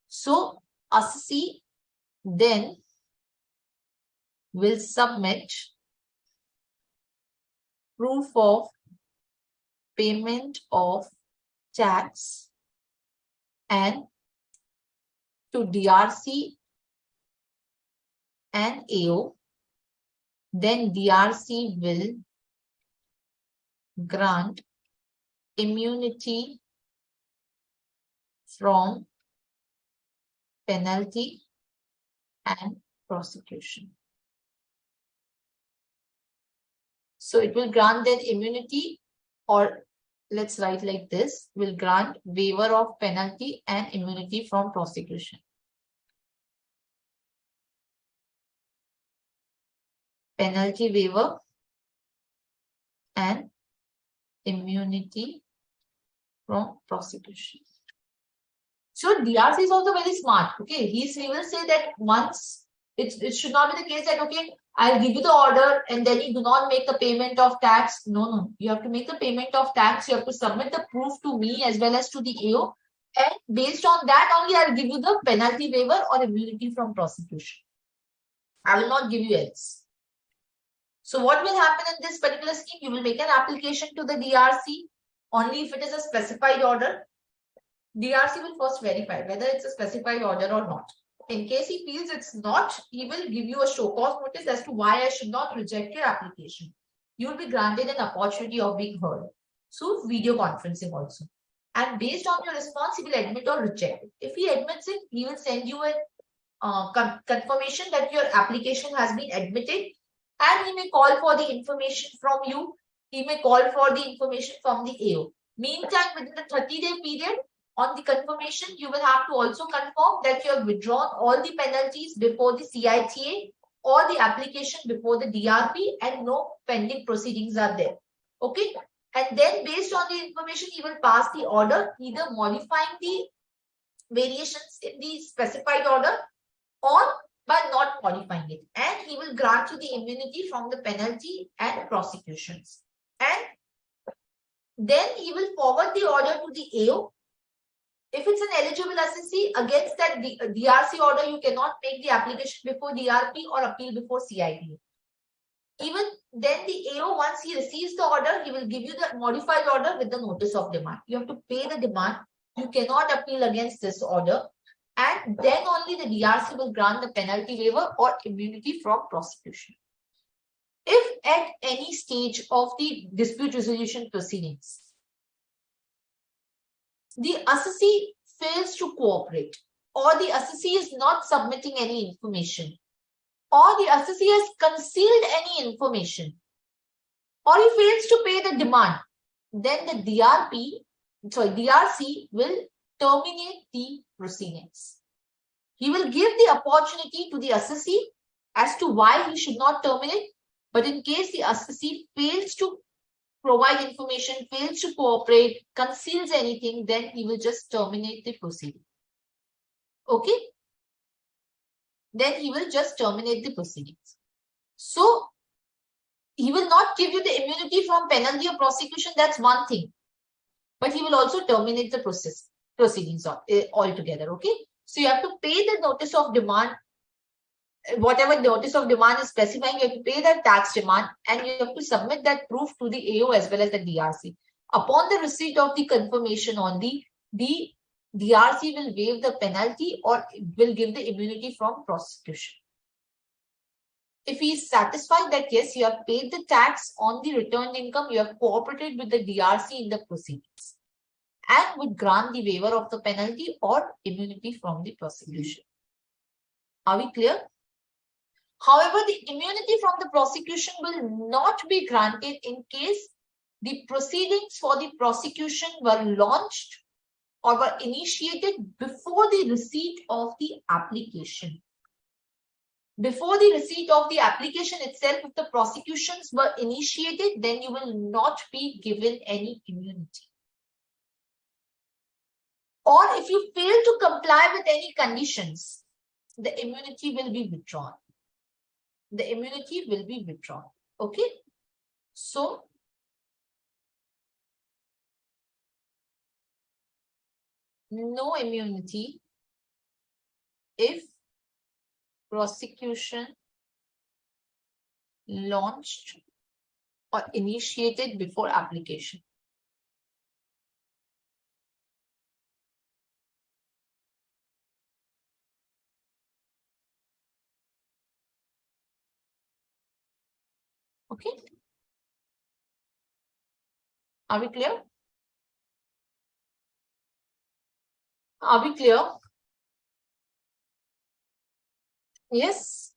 So, assessee then will submit proof of payment of tax and to DRC and AO, then DRC will grant immunity from penalty and prosecution. So it will grant that immunity, or let's write like this, will grant waiver of penalty and immunity from prosecution. Penalty waiver and immunity from prosecution. So DRC is also very smart. Okay, he will say that once it should not be the case that okay, I'll give you the order and then you do not make the payment of tax. No, you have to make the payment of tax. You have to submit the proof to me as well as to the AO, and based on that only I'll give you the penalty waiver or immunity from prosecution. I will not give you else. So what will happen in this particular scheme? You will make an application to the DRC only if it is a specified order. DRC will first verify whether it's a specified order or not. In case he feels it's not, he will give you a show cause notice as to why I should not reject your application. You will be granted an opportunity of being heard. So video conferencing also. And based on your response, he will admit or reject it. If he admits it, he will send you a confirmation that your application has been admitted, and he may call for the information from you. He may call for the information from the AO. Meantime, within the 30-day period, on the confirmation, you will have to also confirm that you have withdrawn all the penalties before the CITA or the application before the DRP and no pending proceedings are there. Okay. And then based on the information, he will pass the order, either modifying the variations in the specified order or by not modifying it. And he will grant you the immunity from the penalty and prosecutions. And then he will forward the order to the AO. If it's an eligible assessee, against that DRC order, you cannot make the application before DRP or appeal before CITA. Even then the AO, once he receives the order, he will give you the modified order with the notice of demand. You have to pay the demand. You cannot appeal against this order. And then only the DRC will grant the penalty waiver or immunity from prosecution. If at any stage of the dispute resolution proceedings, the assessee fails to cooperate, or the assessee is not submitting any information, or the assessee has concealed any information, or he fails to pay the demand, then the DRC will terminate the proceedings. He will give the opportunity to the assessee as to why he should not terminate, but in case the assessee fails to provide information, fails to cooperate, conceals anything, then he will just terminate the proceeding. Okay. then he will just terminate the proceedings. So he will not give you the immunity from penalty or prosecution. That's one thing. But he will also terminate the proceedings altogether. Okay. So you have to pay the notice of demand. Whatever notice of demand is specifying, you have to pay that tax demand and you have to submit that proof to the AO as well as the DRC. Upon the receipt of the confirmation on the DRC will waive the penalty or will give the immunity from prosecution. If he is satisfied that yes, you have paid the tax on the returned income, you have cooperated with the DRC in the proceedings and would grant the waiver of the penalty or immunity from the prosecution. Are we clear? However, the immunity from the prosecution will not be granted in case the proceedings for the prosecution were launched or were initiated before the receipt of the application. Before the receipt of the application itself, if the prosecutions were initiated, then you will not be given any immunity. Or if you fail to comply with any conditions, the immunity will be withdrawn. The immunity will be withdrawn. Okay. So, no immunity if prosecution launched or initiated before application. Okay. Are we clear? Are we clear? Yes.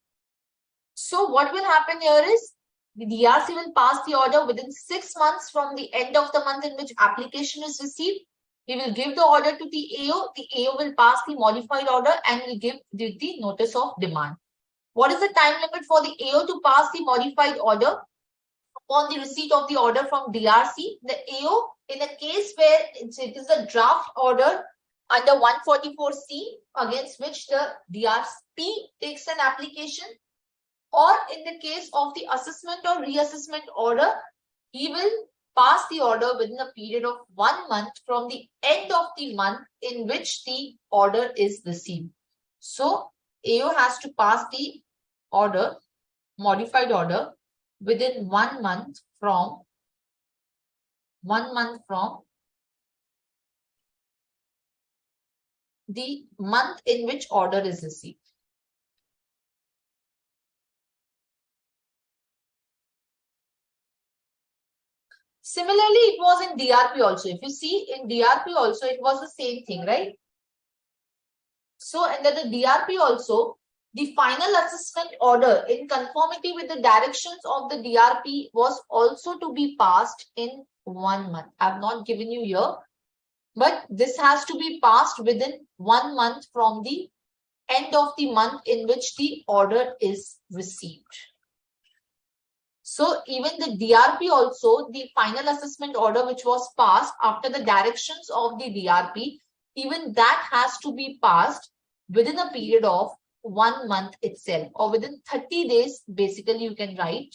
So what will happen here is the DRC will pass the order within 6 months from the end of the month in which application is received. He will give the order to the AO. The AO will pass the modified order and will give the notice of demand. What is the time limit for the AO to pass the modified order? Upon the receipt of the order from DRC, the AO, in a case where it is a draft order under 144C against which the DRC takes an application, or in the case of the assessment or reassessment order, he will pass the order within a period of 1 month from the end of the month in which the order is received. So, AO has to pass the order, modified order, within 1 month from the month in which order is received. Similarly, it was in DRP also. If you see in DRP also, it was the same thing, right? So under the DRP also, the final assessment order in conformity with the directions of the DRP was also to be passed in 1 month. I have not given you here, but this has to be passed within 1 month from the end of the month in which the order is received. So even the DRP also, the final assessment order which was passed after the directions of the DRP, even that has to be passed within a period of 1 month itself, or within 30 days, basically you can write.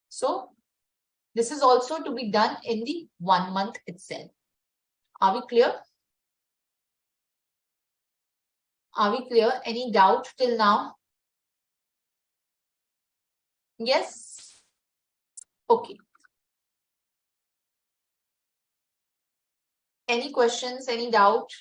So this is also to be done in the 1 month itself. Are we clear? Are we clear? Any doubt till now? Yes? Okay. Any questions? Any doubt?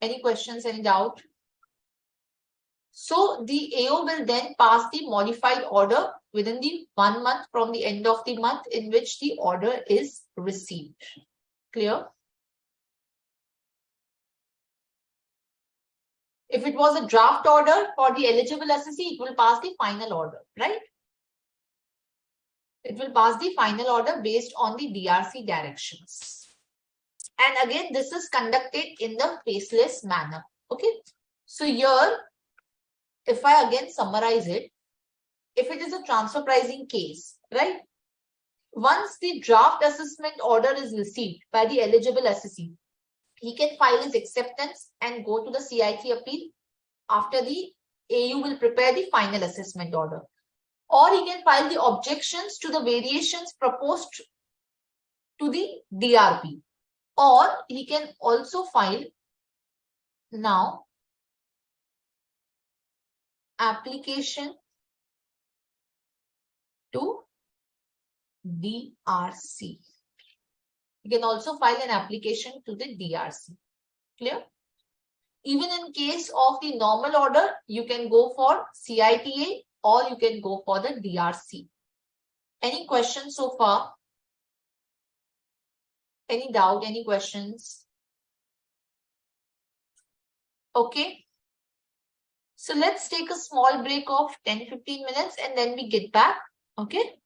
Any questions? Any doubt? So the AO will then pass the modified order within the 1 month from the end of the month in which the order is received. Clear? If it was a draft order for the eligible assessee, it will pass the final order, right? It will pass the final order based on the DRC directions. And again, this is conducted in the faceless manner. Okay. So here, if I again summarize it, if it is a transfer pricing case, right? Once the draft assessment order is received by the eligible assessee, he can file his acceptance and go to the CIT appeal. After the AU will prepare the final assessment order. Or he can file the objections to the variations proposed to the DRP. Or he can also file now application to DRC. You can also file an application to the DRC. Clear? Even in case of the normal order, you can go for CITA or you can go for the DRC. Any questions so far? Any doubt? Any questions? Okay. So let's take a small break of 10-15 minutes and then we get back. Okay.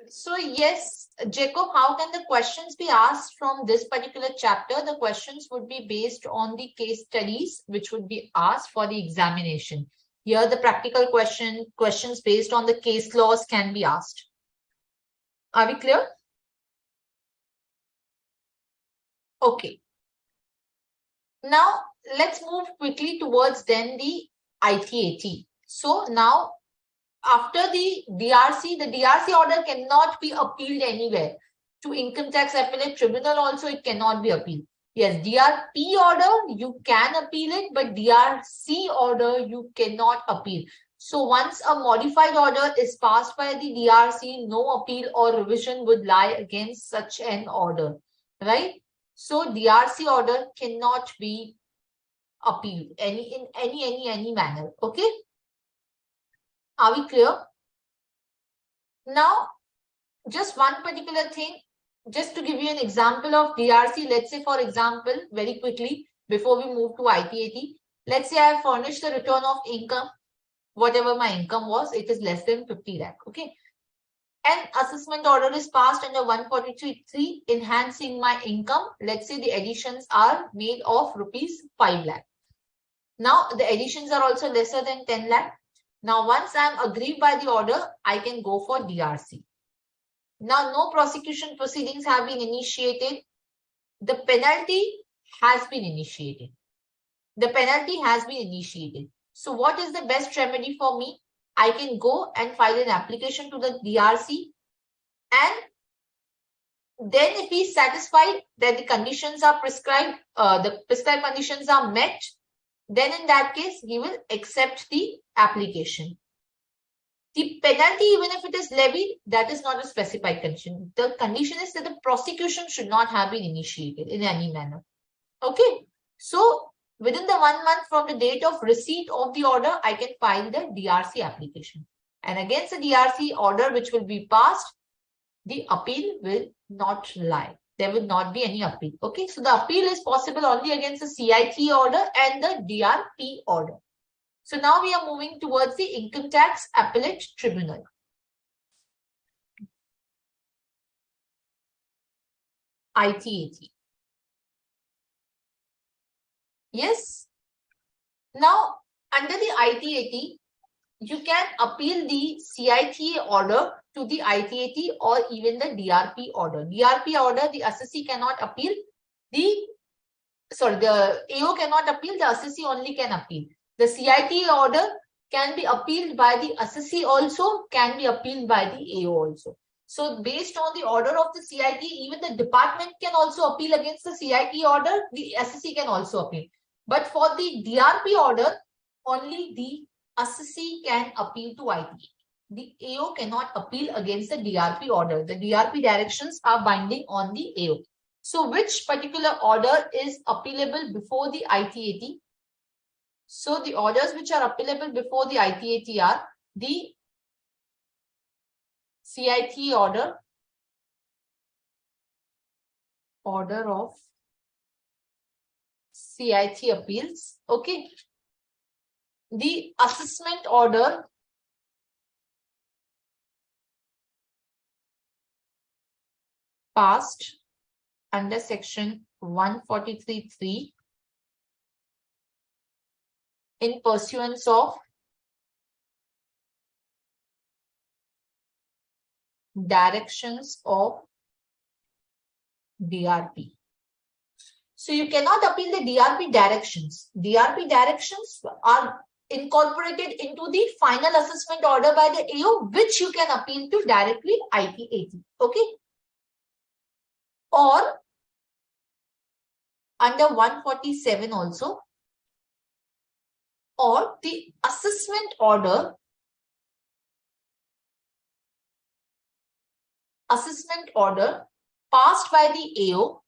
So yes, Jacob, how can the questions be asked from this particular chapter? The questions would be based on the case studies which would be asked for the examination. Here the practical questions based on the case laws can be asked. Are we clear? Okay. Now let's move quickly towards then the ITAT. So now after the DRC order cannot be appealed anywhere. To Income Tax Appellate Tribunal also it cannot be appealed. Yes, DRP order, you can appeal it, but DRC order, you cannot appeal. So once a modified order is passed by the DRC, no appeal or revision would lie against such an order, right? So DRC order cannot be appealed in any manner, okay? Are we clear? Now, just one particular thing, just to give you an example of DRC, let's say, for example, very quickly, before we move to ITAT, let's say I have furnished the return of income, whatever my income was, it is less than 50 lakh, okay? An assessment order is passed under 143.3, enhancing my income. Let's say the additions are made of rupees 5 lakh. Now, the additions are also lesser than 10 lakh. Now, once I am aggrieved by the order, I can go for DRC. Now, no prosecution proceedings have been initiated. The penalty has been initiated. The penalty has been initiated. So, what is the best remedy for me? I can go and file an application to the DRC, and then if he is satisfied that the conditions are prescribed, the prescribed conditions are met, then in that case, he will accept the application. The penalty, even if it is levied, that is not a specified condition. The condition is that the prosecution should not have been initiated in any manner. Okay. So, within the 1 month from the date of receipt of the order, I can file the DRC application. And against the DRC order which will be passed, the appeal will not lie. There will not be any appeal. Okay. So, the appeal is possible only against the CIT order and the DRP order. So now we are moving towards the Income Tax Appellate Tribunal. ITAT. Yes. Now, under the ITAT, you can appeal the CIT order to the ITAT or even the DRP order. DRP order, the assessee cannot appeal. The AO cannot appeal, the assessee only can appeal. The CIT order can be appealed by the assessee also, can be appealed by the AO also. So based on the order of the CIT, even the department can also appeal against the CIT order, the assessee can also appeal. But for the DRP order, only the assessee can appeal to ITAT. The AO cannot appeal against the DRP order. The DRP directions are binding on the AO. So which particular order is appealable before the ITAT? So the orders which are appealable before the ITAT are the CIT order, order of CIT appeals, okay. The assessment order, passed under section 143.3 in pursuance of directions of DRP. So you cannot appeal the DRP directions. DRP directions are incorporated into the final assessment order by the AO, which you can appeal to directly ITAT. Okay. Or under 147 also, or the assessment order passed by the AO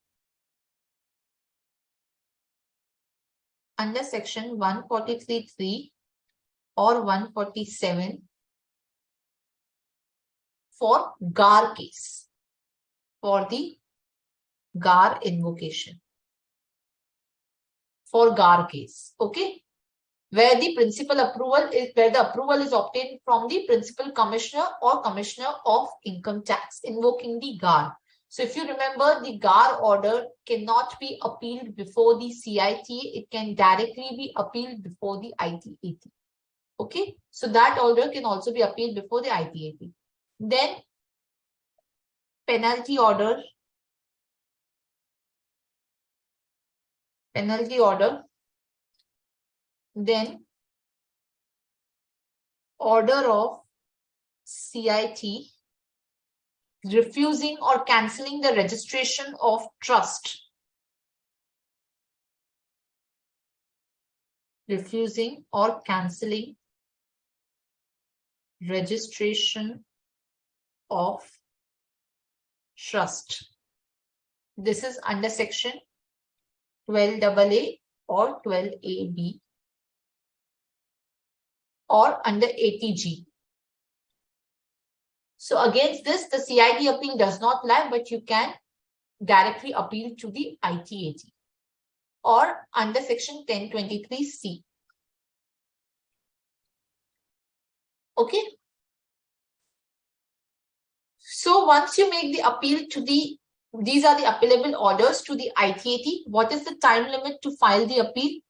under section 143.3 or 147 for GAR case, for the GAR invocation, for GAR case. Okay. where the approval is obtained from the principal commissioner or commissioner of income tax, invoking the GAR. So if you remember, the GAR order cannot be appealed before the CIT. It can directly be appealed before the ITAT. Okay, so that order can also be appealed before the ITAT. Then penalty order. Then order of CIT refusing or cancelling the registration of trust. Refusing or cancelling registration of trust. This is under section 12AA or 12AB or under ATG. So against this, the CIT appeal does not lie, but you can directly appeal to the ITAT or under section 1023C. Okay. So once you make the appeal to these are the appealable orders to the ITAT. What is the time limit to file the appeal?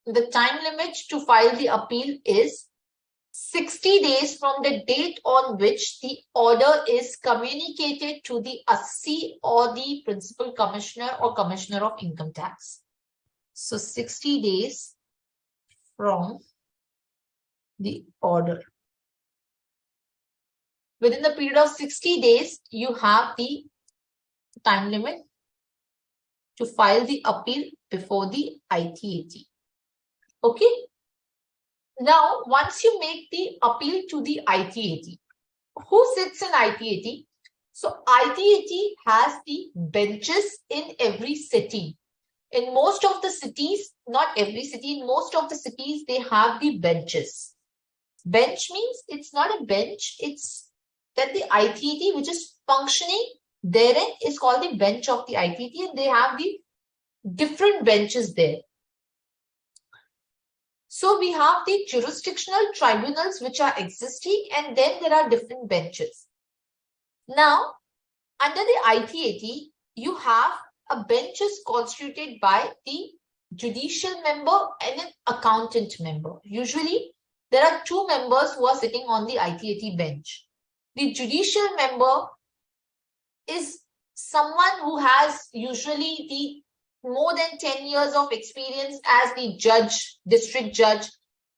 The time limit to file the appeal is 60 days from the date on which the order is communicated to the ASSI or the principal commissioner or commissioner of income tax. So 60 days from the order. Within the period of 60 days, you have the time limit to file the appeal before the ITAT. Okay. Now, once you make the appeal to the ITAT, who sits in ITAT? So, ITAT has the benches in every city. In most of the cities, not every city, in most of the cities, they have the benches. Bench means it's not a bench, it's that the ITAT, which is functioning therein, is called the bench of the ITAT, and they have the different benches there. So we have the jurisdictional tribunals which are existing, and then there are different benches. Now, under the ITAT, you have a bench is constituted by the judicial member and an accountant member. Usually, there are two members who are sitting on the ITAT bench. The judicial member is someone who has usually the more than 10 years of experience as the judge, district judge,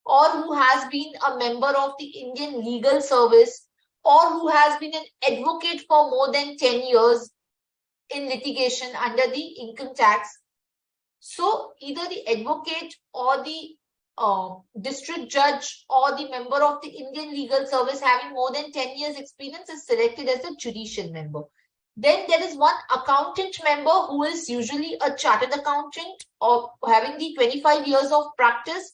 or who has been a member of the Indian legal service, or who has been an advocate for more than 10 years in litigation under the income tax. So either the advocate or the district judge or the member of the Indian legal service having more than 10 years experience is selected as a judicial member. Then there is one accountant member who is usually a chartered accountant or having the 25 years of practice,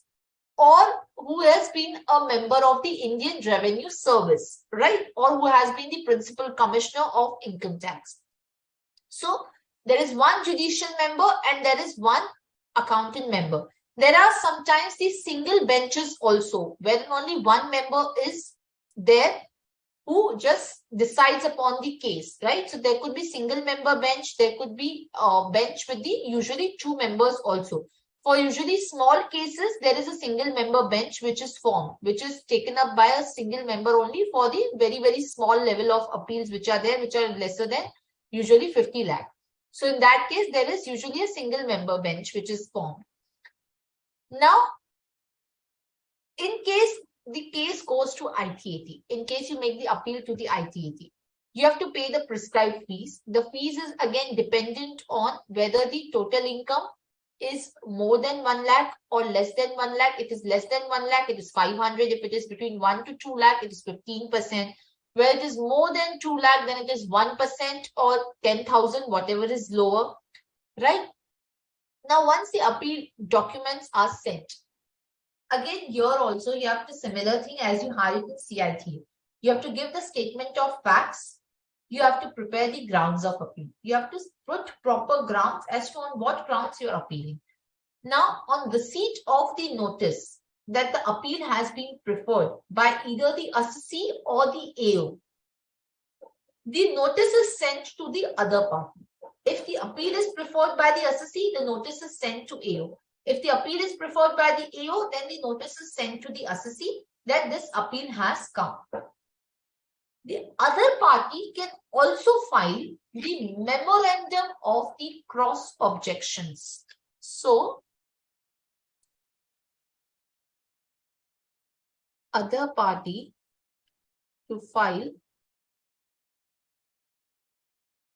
or who has been a member of the Indian Revenue Service, right? Or who has been the principal commissioner of income tax. So there is one judicial member and there is one accountant member. There are sometimes these single benches also, where only one member is there who just decides upon the case, right? So there could be single member bench, there could be a bench with the usually two members also. For usually small cases, there is a single member bench which is formed, which is taken up by a single member only for the very, very small level of appeals which are there, which are lesser than usually 50 lakh. So in that case, there is usually a single member bench which is formed. Now, in case the case goes to ITAT, in case you make the appeal to the ITAT, you have to pay the prescribed fees. The fees is again dependent on whether the total income is more than 1 lakh or less than 1 lakh. If it is less than 1 lakh, it is 500. If it is between 1 to 2 lakh, it is 15%. Where it is more than 2 lakh, then it is 1% or 10,000, whatever is lower, right? Now, once the appeal documents are sent, again, here also you have the similar thing as you had it in CIT. You have to give the statement of facts. You have to prepare the grounds of appeal. You have to put proper grounds as to on what grounds you are appealing. Now, on receipt of the notice that the appeal has been preferred by either the assessee or the AO, the notice is sent to the other party. If the appeal is preferred by the assessee, the notice is sent to AO. If the appeal is preferred by the AO, then the notice is sent to the assessee that this appeal has come. The other party can also file the memorandum of the cross objections. So, other party to file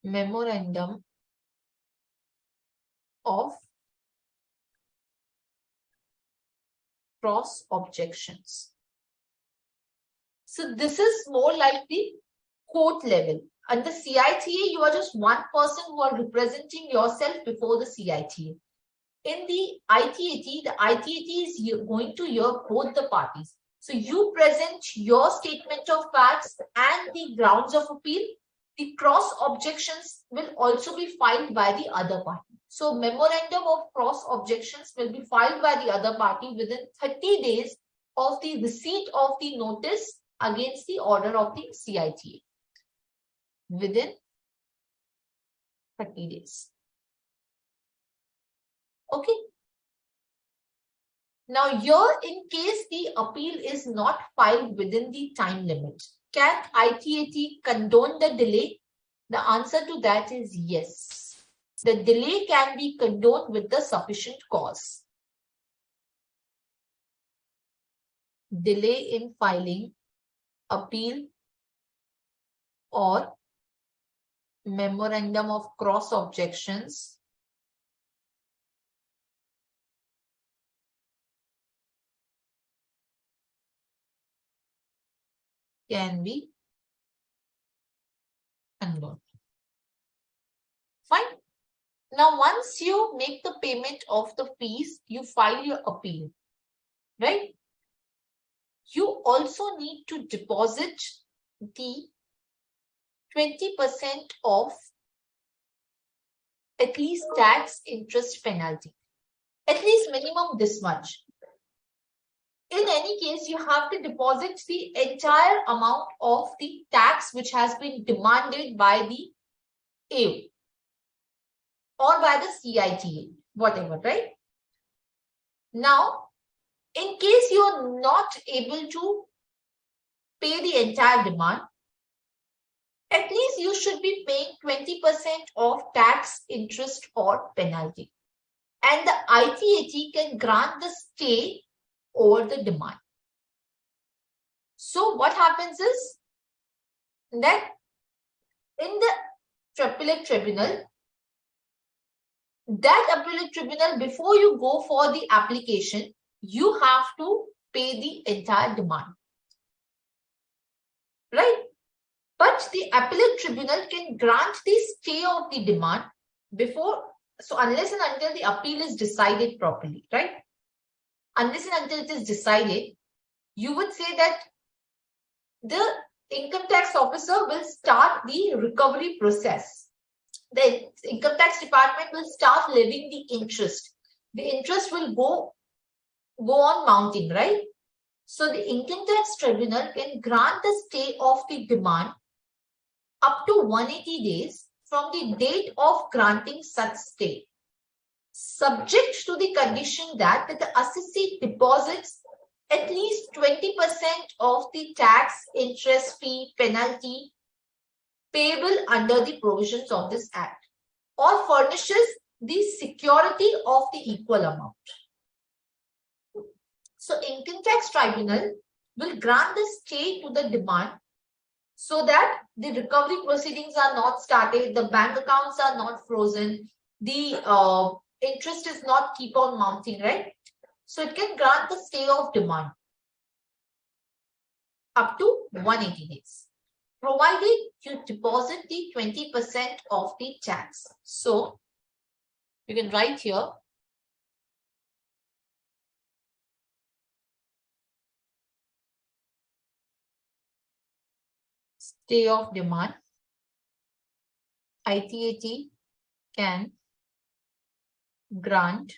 memorandum of cross objections. So this is more like the court level. At the CITA, you are just one person who are representing yourself before the CITA. In the ITAT is going to hear both the parties. So you present your statement of facts and the grounds of appeal. The cross objections will also be filed by the other party. So memorandum of cross objections will be filed by the other party within 30 days of the receipt of the notice against the order of the CITA. Within 30 days. Okay. Now here, in case the appeal is not filed within the time limit, can ITAT condone the delay? The answer to that is yes. The delay can be condoned with the sufficient cause. Delay in filing appeal or memorandum of cross objections can be condoned. Fine. Now, once you make the payment of the fees, you file your appeal, right? You also need to deposit the 20% of at least tax, interest, penalty. At least minimum this much. In any case, you have to deposit the entire amount of the tax which has been demanded by the AO or by the CITA, whatever, right? Now, in case you are not able to pay the entire demand, at least you should be paying 20% of tax, interest, or penalty. And the ITAT can grant the stay over the demand. So what happens is that in the appellate tribunal, before you go for the application, you have to pay the entire demand, right? But the appellate tribunal can grant the stay of the demand before, so unless and until the appeal is decided properly, right? Unless and until it is decided, you would say that the income tax officer will start the recovery process. The income tax department will start levying the interest. The interest will go on mounting, right? So the income tax tribunal can grant the stay of the demand up to 180 days from the date of granting such stay, subject to the condition that the assessee deposits at least 20% of the tax, interest, fee, penalty payable under the provisions of this Act, or furnishes the security of the equal amount. So, income tax tribunal will grant the stay to the demand so that the recovery proceedings are not started, the bank accounts are not frozen, the interest is not keep on mounting, right? So it can grant the stay of demand up to 180 days, provided you deposit the 20% of the tax. So you can write here, stay of demand, ITAT can grant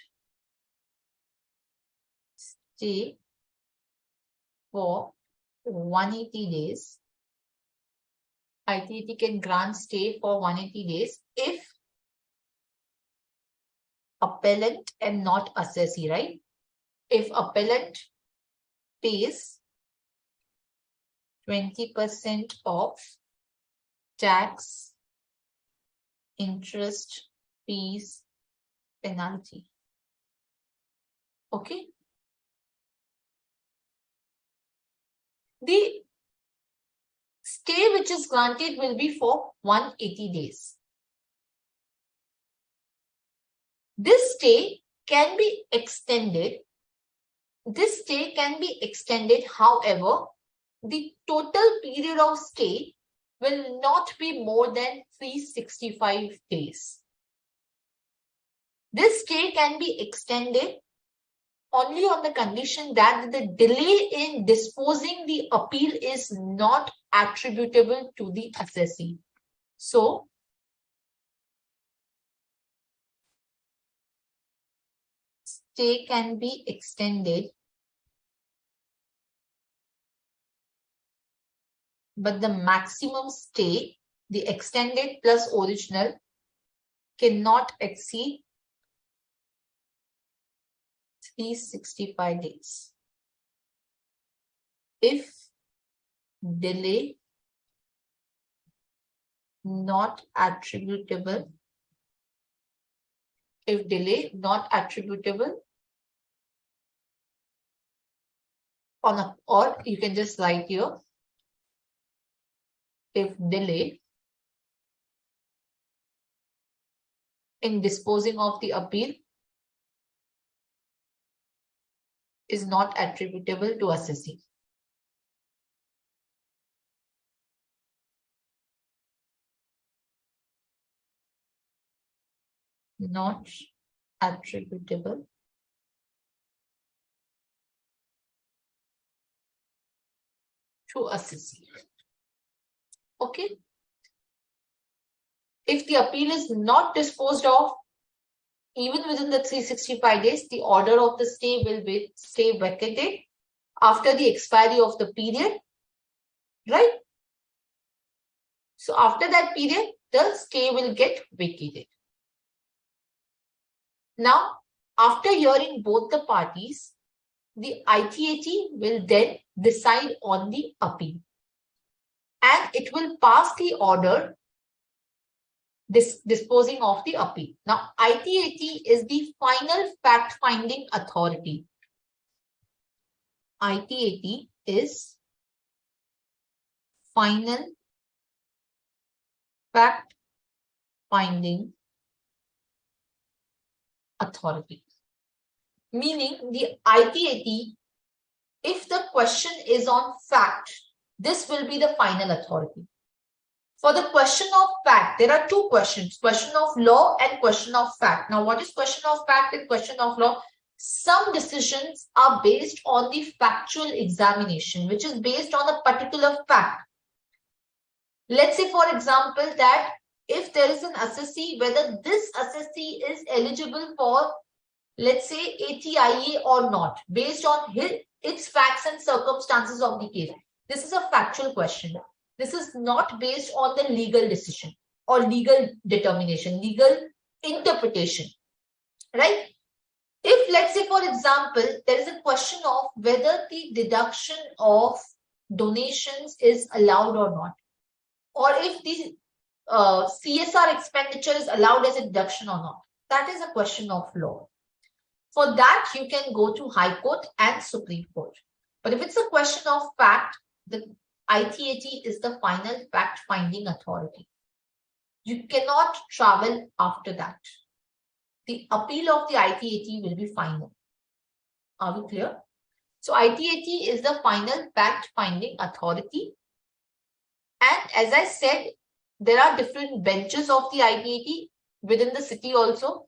stay for 180 days. ITAT can grant stay for 180 days if appellant and not assessee, right? If appellant pays 20% of tax, interest, fees, penalty. Okay. The stay which is granted will be for 180 days. This stay can be extended. This stay can be extended, however, the total period of stay will not be more than 365 days. This stay can be extended only on the condition that the delay in disposing the appeal is not attributable to the assessee. So, stay can be extended, but the maximum stay, the extended plus original, cannot exceed 365 days. If delay not attributable, or you can just write here, if delay in disposing of the appeal is not attributable to assessee. Not attributable to assessee. Okay. If the appeal is not disposed of even within the 365 days, the order of the stay will stay vacated after the expiry of the period, right? So after that period, the stay will get vacated. Now, after hearing both the parties, the ITAT will then decide on the appeal, and it will pass the order disposing of the appeal. Now, ITAT is the final fact-finding authority. ITAT is final fact-finding authority. Meaning the ITAT, if the question is on fact, this will be the final authority. For the question of fact, there are two questions, question of law and question of fact. Now, what is question of fact and question of law? Some decisions are based on the factual examination, which is based on a particular fact. Let's say, for example, that if there is an assessee, whether this assessee is eligible for, let's say, ATIA or not, based on its facts and circumstances of the case. This is a factual question. This is not based on the legal decision or legal determination, legal interpretation, right? If, let's say, for example, there is a question of whether the deduction of donations is allowed or not, or if the CSR expenditure is allowed as a deduction or not, that is a question of law. For that, you can go to High Court and Supreme Court. But if it's a question of fact, the ITAT is the final fact-finding authority. You cannot travel after that. The appeal of the ITAT will be final. Are we clear? So ITAT is the final fact-finding authority. And as I said, there are different benches of the ITAT within the city also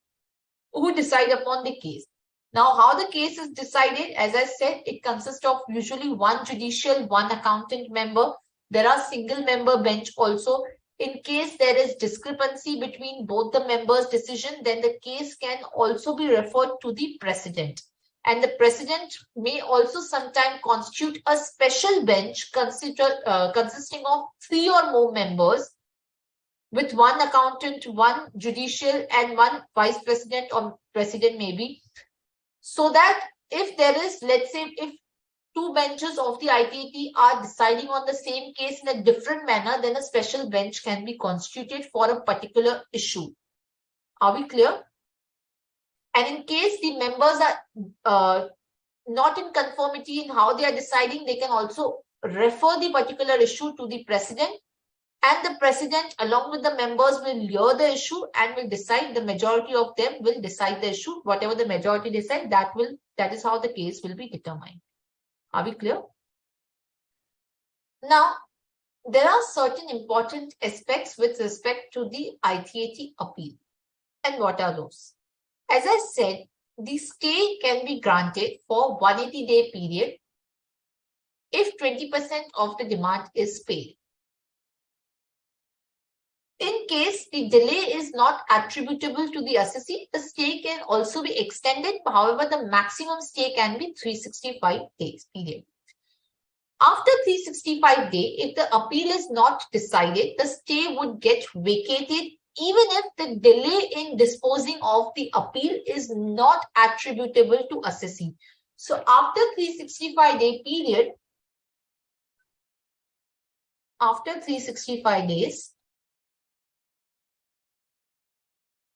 who decide upon the case. Now, how the case is decided, as I said, it consists of usually one judicial, one accountant member. There are single member bench also. In case there is discrepancy between both the members' decision, then the case can also be referred to the president. And the president may also sometimes constitute a special bench consisting of 3 or more members, with one accountant, one judicial, and one vice president or president maybe, so that if there is, let's say, if two benches of the ITAT are deciding on the same case in a different manner, then a special bench can be constituted for a particular issue. Are we clear? And in case the members are not in conformity in how they are deciding, they can also refer the particular issue to the president, and the president along with the members will hear the issue and will decide. The majority of them will decide the issue. Whatever the majority decide, that is how the case will be determined. Are we clear? Now, there are certain important aspects with respect to the ITAT appeal. And what are those? As I said, the stay can be granted for 180-day period if 20% of the demand is paid. In case the delay is not attributable to the assessee, the stay can also be extended. However, the maximum stay can be 365 days period. After 365 days, if the appeal is not decided, the stay would get vacated even if the delay in disposing of the appeal is not attributable to assessee. So after 365-day period, after 365 days,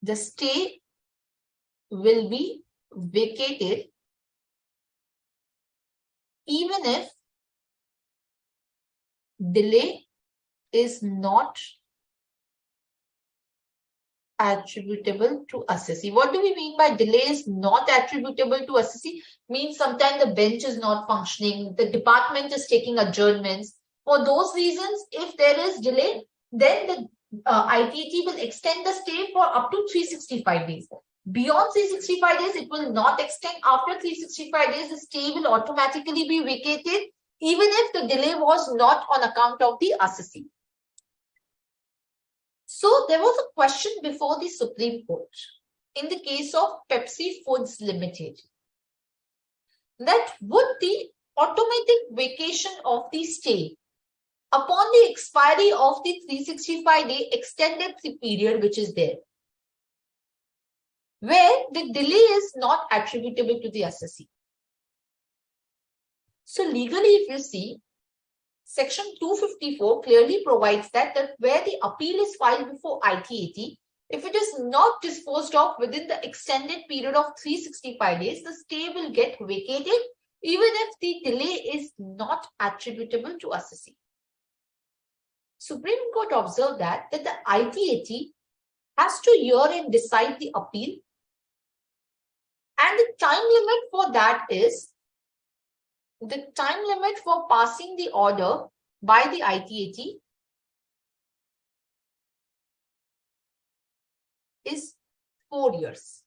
the stay will be vacated even if delay is not attributable to assessee. What do we mean by delay is not attributable to assessee? Means sometimes the bench is not functioning, the department is taking adjournments. For those reasons, if there is delay, then the ITAT will extend the stay for up to 365 days. Beyond 365 days, it will not extend. After 365 days, the stay will automatically be vacated, even if the delay was not on account of the assessee. So there was a question before the Supreme Court in the case of Pepsi Foods Limited, that would the automatic vacation of the stay upon the expiry of the 365-day extended period which is there, where the delay is not attributable to the assessee. So legally, if you see, Section 254 clearly provides that where the appeal is filed before ITAT, if it is not disposed of within the extended period of 365 days, the stay will get vacated even if the delay is not attributable to assessee. Supreme Court observed that the ITAT has to hear and decide the appeal, and the time limit for that is, the time limit for passing the order by the ITAT is 4 years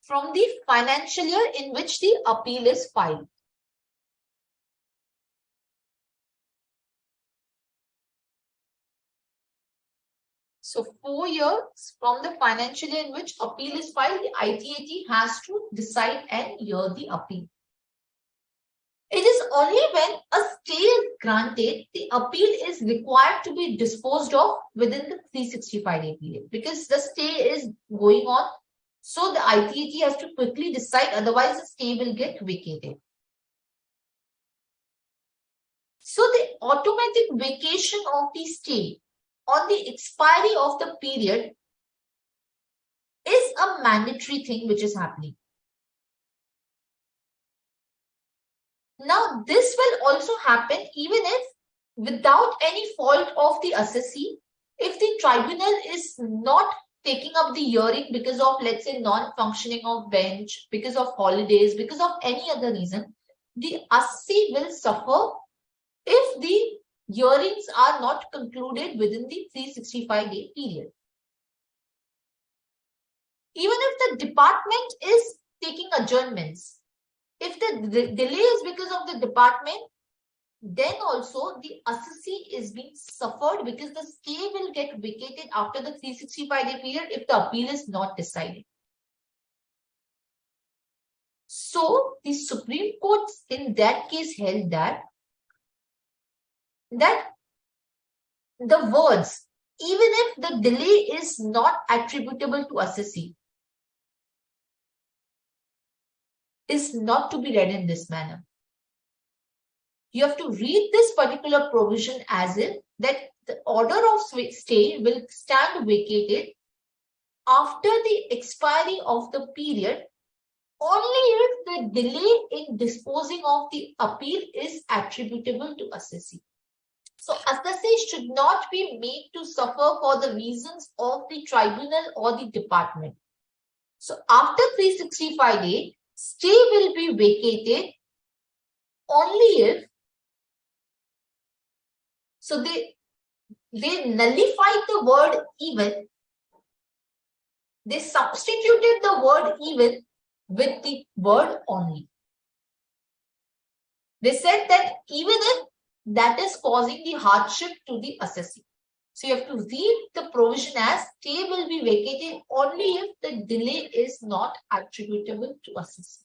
from the financial year in which the appeal is filed. So 4 years from the financial year in which appeal is filed, the ITAT has to decide and hear the appeal. It is only when a stay is granted, the appeal is required to be disposed of within the 365-day period, because the stay is going on. So the ITAT has to quickly decide, otherwise the stay will get vacated. So the automatic vacation of the stay on the expiry of the period is a mandatory thing which is happening. Now, this will also happen even if without any fault of the assessee, if the tribunal is not taking up the hearing because of, let's say, non-functioning of bench, because of holidays, because of any other reason, the assessee will suffer if the hearings are not concluded within the 365-day period. Even if the department is taking adjournments, if the delay is because of the department, then also the assessee is being suffered, because the stay will get vacated after the 365-day period if the appeal is not decided. So the Supreme Court in that case held that the words, even if the delay is not attributable to assessee, is not to be read in this manner. You have to read this particular provision as if that the order of stay will stand vacated after the expiry of the period only if the delay in disposing of the appeal is attributable to assessee. So assessee should not be made to suffer for the reasons of the tribunal or the department. So after 365 days, stay will be vacated only if, so they nullified the word even, they substituted the word even with the word only. They said that even if that is causing the hardship to the assessee. So you have to read the provision as stay will be vacated only if the delay is not attributable to assessee.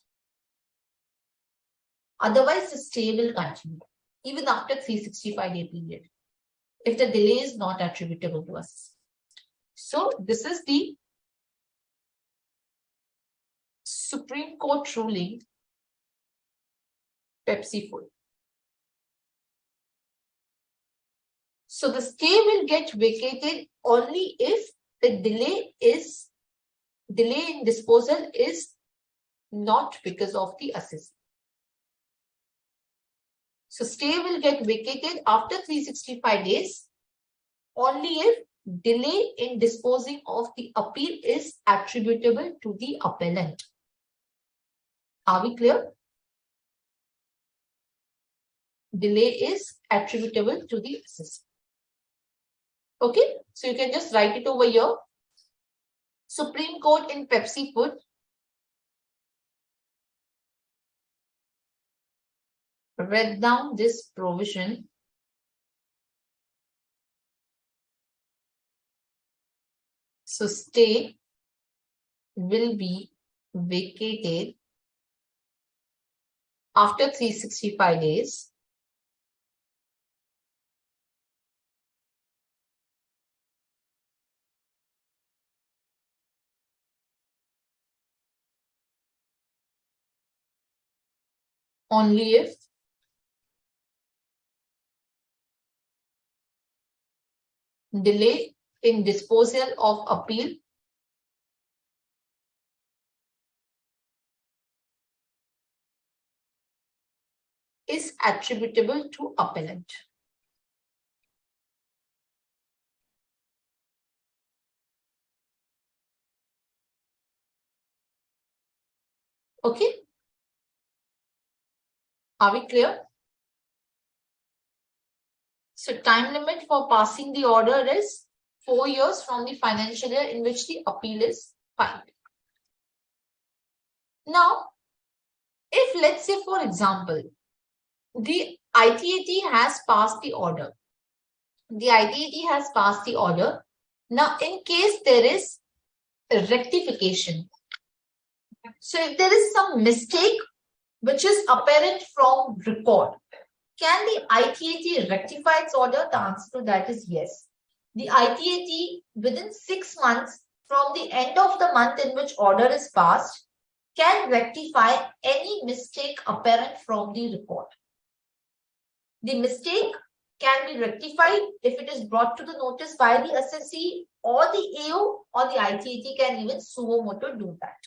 Otherwise, the stay will continue even after 365-day period if the delay is not attributable to assessee. So this is the Supreme Court ruling Pepsi Food. So the stay will get vacated only if the delay in disposal is not because of the assessee. So stay will get vacated after 365 days only if delay in disposing of the appeal is attributable to the appellant. Are we clear? Delay is attributable to the assessee. Okay, so you can just write it over here. Supreme Court in Pepsi Food read down this provision so stay will be vacated after 365 days only if delay in disposal of appeal is attributable to appellant. Okay, are we clear? So time limit for passing the order is 4 years from the financial year in which the appeal is filed. Now, if let's say, for example, the ITAT has passed the order. The ITAT has passed the order. Now, in case there is a rectification, so if there is some mistake which is apparent from record, can the ITAT rectify its order? The answer to that is yes. The ITAT within 6 months from the end of the month in which order is passed can rectify any mistake apparent from the record. The mistake can be rectified if it is brought to the notice by the assessee or the AO, or the ITAT can even suo motu do that.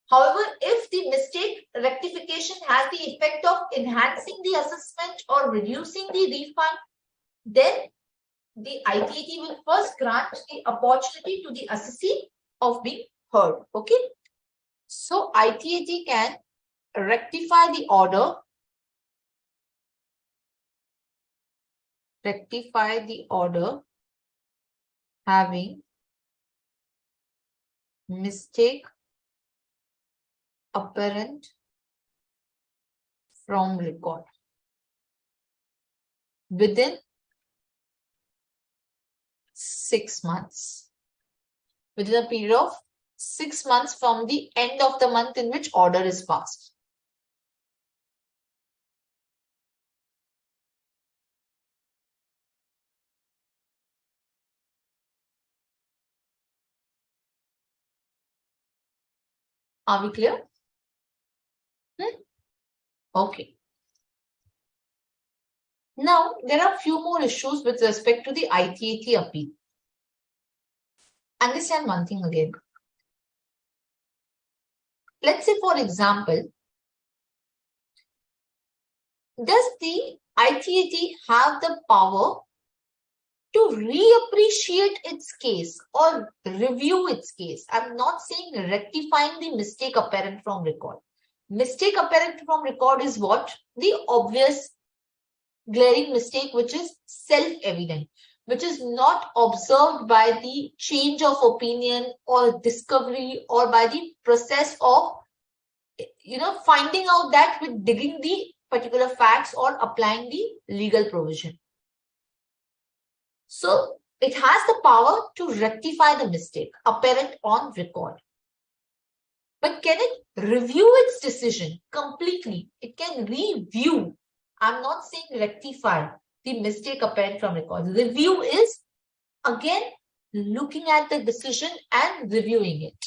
However, if the mistake rectification has the effect of enhancing the assessment or reducing the refund, then the ITAT will first grant the opportunity to the assessee of being heard. Okay. So ITAT can rectify the order, having mistake apparent from record within 6 months, within a period of 6 months from the end of the month in which order is passed. Are we clear? Okay. Now, there are a few more issues with respect to the ITAT appeal. Understand one thing again. Let's say, for example, does the ITAT have the power to reappreciate its case or review its case? I'm not saying rectifying the mistake apparent from record. Mistake apparent from record is what? The obvious glaring mistake which is self-evident, which is not observed by the change of opinion or discovery or by the process of finding out that with digging the particular facts or applying the legal provision. So it has the power to rectify the mistake apparent on record. But can it review its decision completely? It can review. I'm not saying rectify the mistake apparent from record. Review is, again, looking at the decision and reviewing it.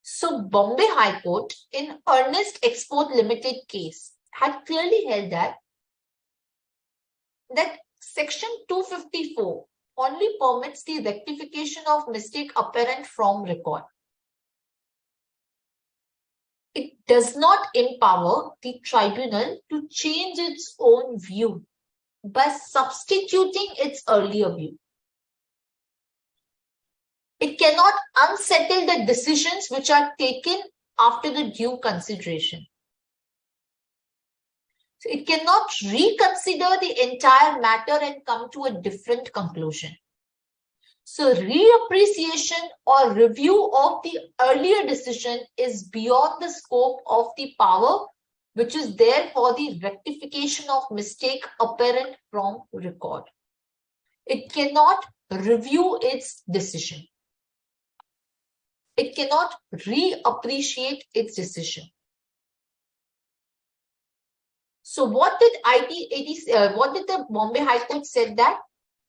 So Bombay High Court in Ernest Export Limited case had clearly held that Section 254 only permits the rectification of mistake apparent from record. It does not empower the tribunal to change its own view by substituting its earlier view. It cannot unsettle the decisions which are taken after the due consideration. So it cannot reconsider the entire matter and come to a different conclusion. So reappreciation or review of the earlier decision is beyond the scope of the power which is there for the rectification of mistake apparent from record. It cannot review its decision. It cannot reappreciate its decision. So what did what did the Bombay High Court said that?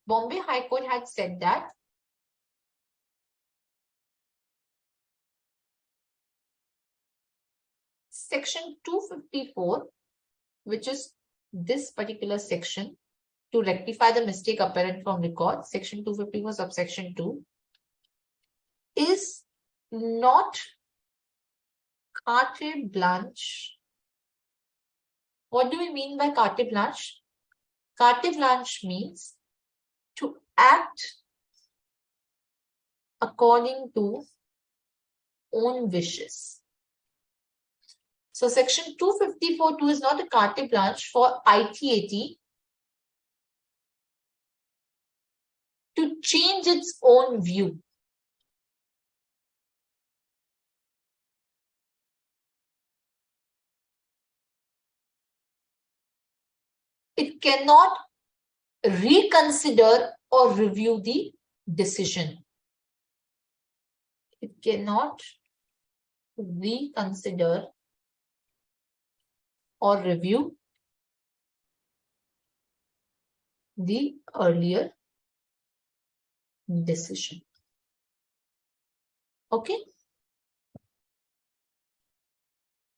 Bombay High Court had said that Section 254, which is this particular section to rectify the mistake apparent from record, Section 254 subsection 2, is not carte blanche. What do we mean by carte blanche? Carte blanche means to act according to own wishes. So Section 254.2 is not a carte blanche for ITAT to change its own view. It cannot reconsider or review the decision. It cannot reconsider or review the earlier decision. Okay.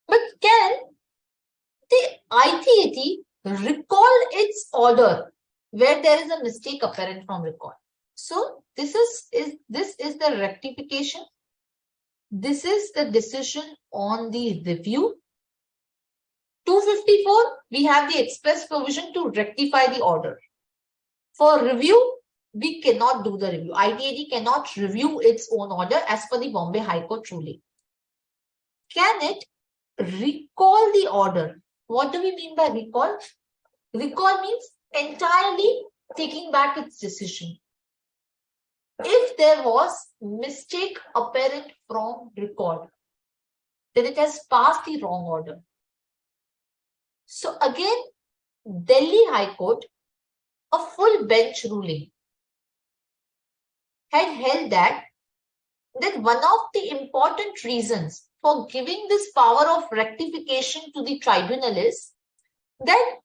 But can the ITAT recall its order where there is a mistake apparent from record? So this is the rectification. This is the decision on the review. 254, we have the express provision to rectify the order. For review, we cannot do the review. ITAT cannot review its own order as per the Bombay High Court ruling. Can it recall the order? What do we mean by recall? Recall means entirely taking back its decision. If there was mistake apparent from record, then it has passed the wrong order. So again, Delhi High Court, a full bench ruling, had held that that one of the important reasons for giving this power of rectification to the tribunal is that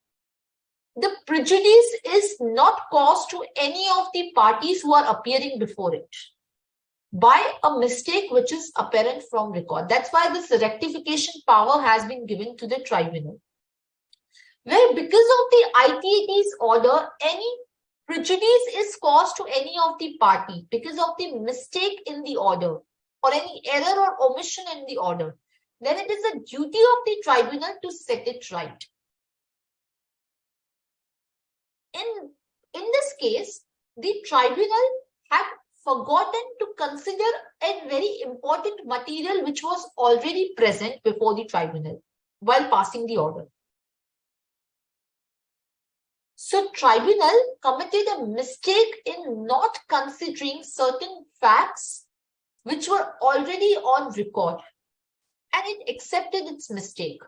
the prejudice is not caused to any of the parties who are appearing before it by a mistake which is apparent from record. That's why this rectification power has been given to the tribunal. Where because of the ITAT's order, any prejudice is caused to any of the party because of the mistake in the order or any error or omission in the order, then it is a duty of the tribunal to set it right. In this case, the tribunal had forgotten to consider a very important material which was already present before the tribunal while passing the order. So tribunal committed a mistake in not considering certain facts which were already on record, and it accepted its mistake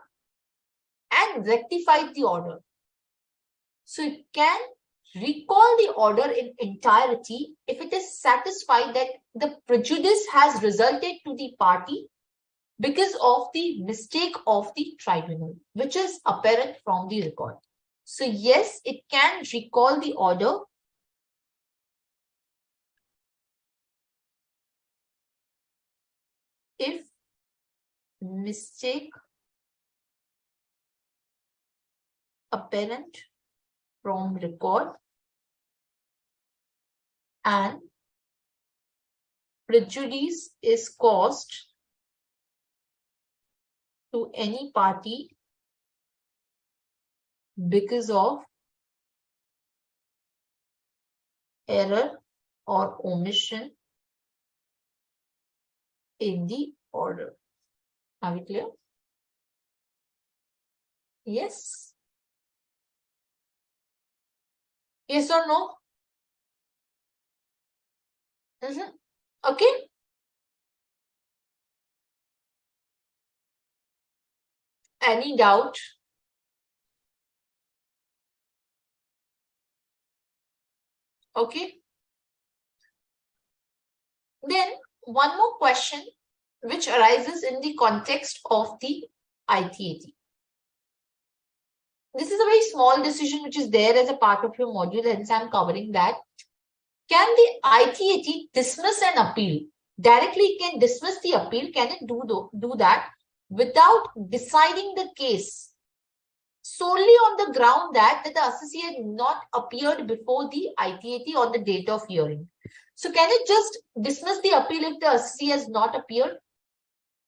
and rectified the order. So it can recall the order in entirety if it is satisfied that the prejudice has resulted to the party because of the mistake of the tribunal, which is apparent from the record. So yes, it can recall the order if mistake apparent from record and prejudice is caused to any party because of error or omission in the order. Are we clear? Yes? Yes or no? Okay. Any doubt? Okay. Then one more question which arises in the context of the ITAT. This is a very small decision which is there as a part of your module, hence I'm covering that. Can the ITAT dismiss an appeal? Directly it can dismiss the appeal. Can it do that without deciding the case solely on the ground that the assessee had not appeared before the ITAT on the date of hearing? So can it just dismiss the appeal if the assessee has not appeared?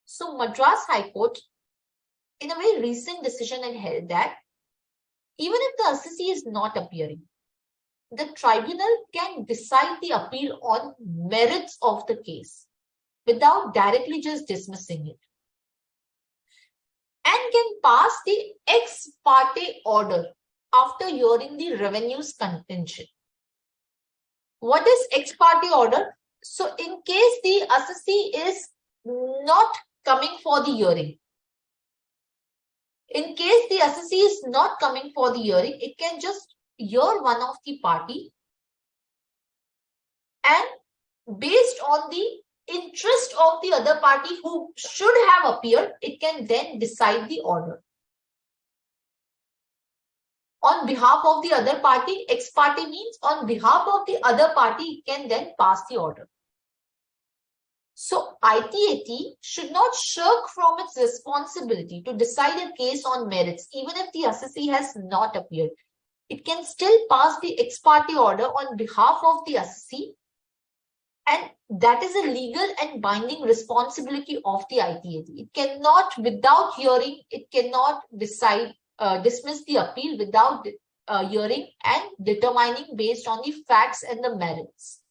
So Madras High Court, in a very recent decision, had held that even if the assessee is not appearing, the tribunal can decide the appeal on merits of the case without directly just dismissing it, and can pass the ex parte order after hearing the revenues contention. What is ex parte order? So in case the assessee is not coming for the hearing, in case the assessee is not coming for the hearing, it can just hear one of the party, and based on the interest of the other party who should have appeared, it can then decide the order. On behalf of the other party, ex parte means on behalf of the other party, it can then pass the order. So ITAT should not shirk from its responsibility to decide a case on merits, even if the assessee has not appeared. It can still pass the ex parte order on behalf of the assessee, and that is a legal and binding responsibility of the ITAT. It cannot, without hearing, it cannot decide, dismiss the appeal without hearing and determining based on the facts and the merits.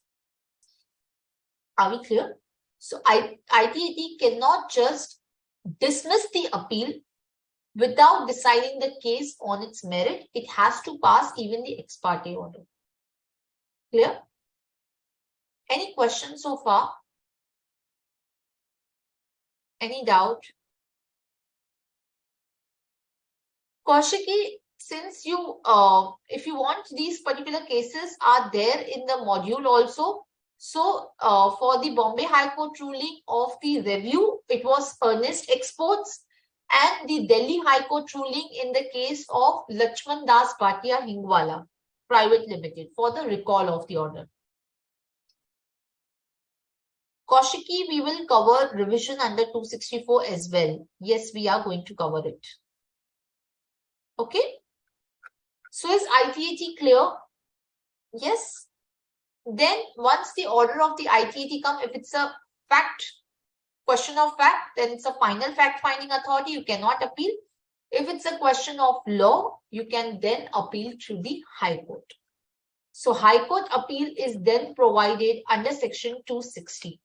Are we clear? So ITAT cannot just dismiss the appeal without deciding the case on its merit. It has to pass even the ex parte order. Clear? Any questions so far? Any doubt? Kaushiki, since you, if you want, these particular cases are there in the module also. So for the Bombay High Court ruling of the review, it was Ernest Exports, and the Delhi High Court ruling in the case of Lakshman Das Bhatia Hingwala Private Limited for the recall of the order. Kaushiki, we will cover revision under 264 as well. Yes, we are going to cover it. Okay. So is ITAT clear? Yes. Then once the order of the ITAT comes, if it's a question of fact, then it's a final fact-finding authority. You cannot appeal. If it's a question of law, you can then appeal to the High Court. So High Court appeal is then provided under section 260.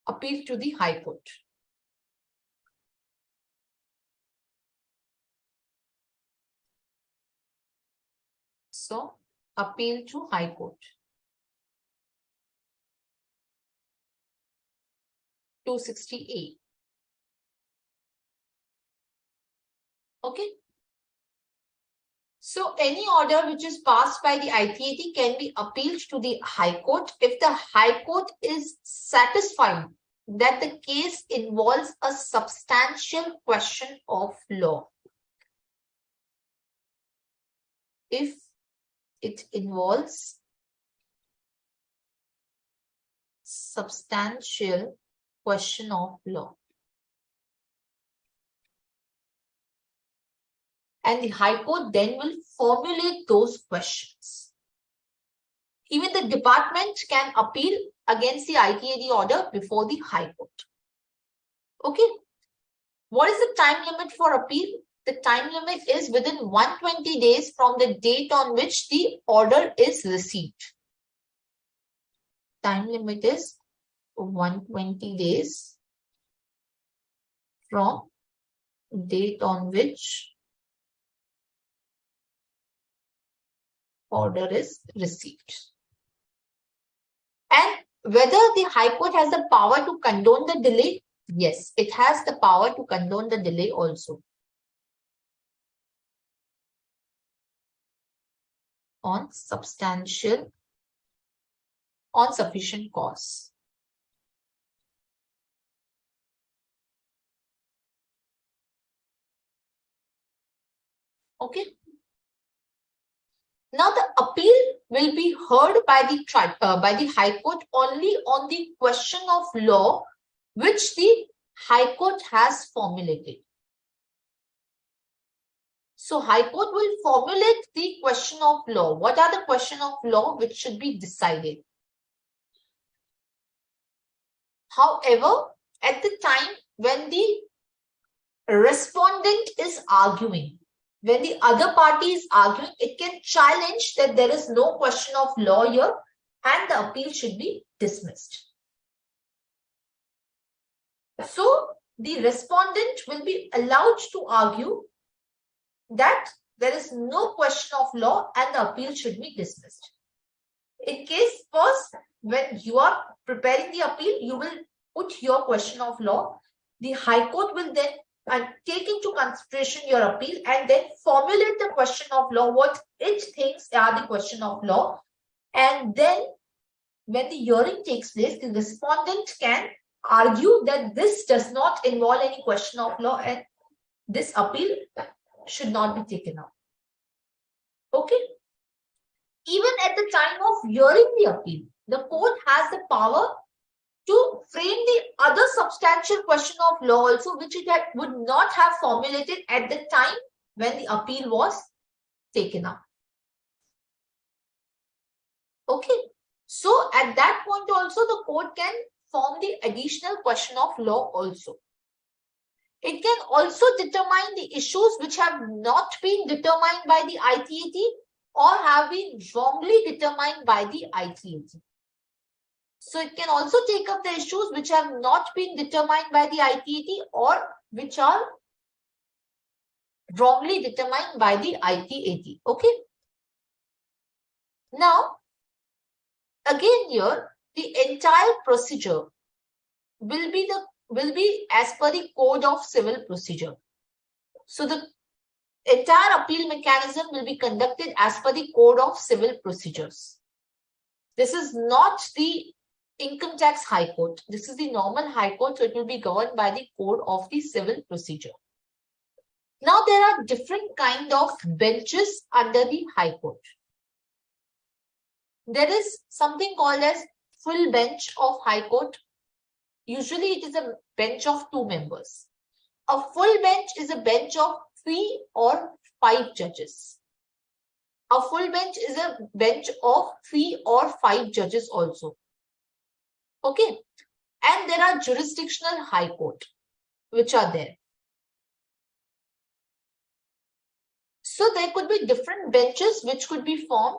Appeal to the High Court. So appeal to High Court. 260A. Okay. So any order which is passed by the ITAT can be appealed to the High Court if the High Court is satisfied that the case involves a substantial question of law. If it involves substantial question of law. And the High Court then will formulate those questions. Even the department can appeal against the ITAT order before the High Court. Okay. What is the time limit for appeal? The time limit is within 120 days from the date on which the order is received. Time limit is 120 days from date on which order is received. And whether the High Court has the power to condone the delay? Yes, it has the power to condone the delay also. On sufficient cause. Okay. Now the appeal will be heard by the High Court only on the question of law which the High Court has formulated. So High Court will formulate the question of law. What are the question of law which should be decided? However, at the time when the respondent is arguing, when the other party is arguing, it can challenge that there is no question of law here and the appeal should be dismissed. So the respondent will be allowed to argue that there is no question of law and the appeal should be dismissed. In case first, when you are preparing the appeal, you will put your question of law. The High Court will then take into consideration your appeal and then formulate the question of law, what it thinks are the question of law. And then when the hearing takes place, the respondent can argue that this does not involve any question of law and this appeal should not be taken up. Okay. Even at the time of hearing the appeal, the court has the power to frame the other substantial question of law also, which it would not have formulated at the time when the appeal was taken up. Okay. So at that point also, the court can form the additional question of law also. It can also determine the issues which have not been determined by the ITAT or have been wrongly determined by the ITAT. So it can also take up the issues which have not been determined by the ITAT or which are wrongly determined by the ITAT. Okay. Now, again here, the entire procedure will be as per the Code of Civil Procedure. So the entire appeal mechanism will be conducted as per the Code of Civil Procedures. This is not the income tax high court. This is the normal high court, so it will be governed by the code of the civil procedure. Now there are different kind of benches under the high court. There is something called as full bench of high court. Usually it is a bench of 2 members. A full bench is a bench of 3 or 5 judges. A full bench is a bench of 3 or 5 judges also. Okay. And there are jurisdictional high court, which are there. So there could be different benches which could be formed.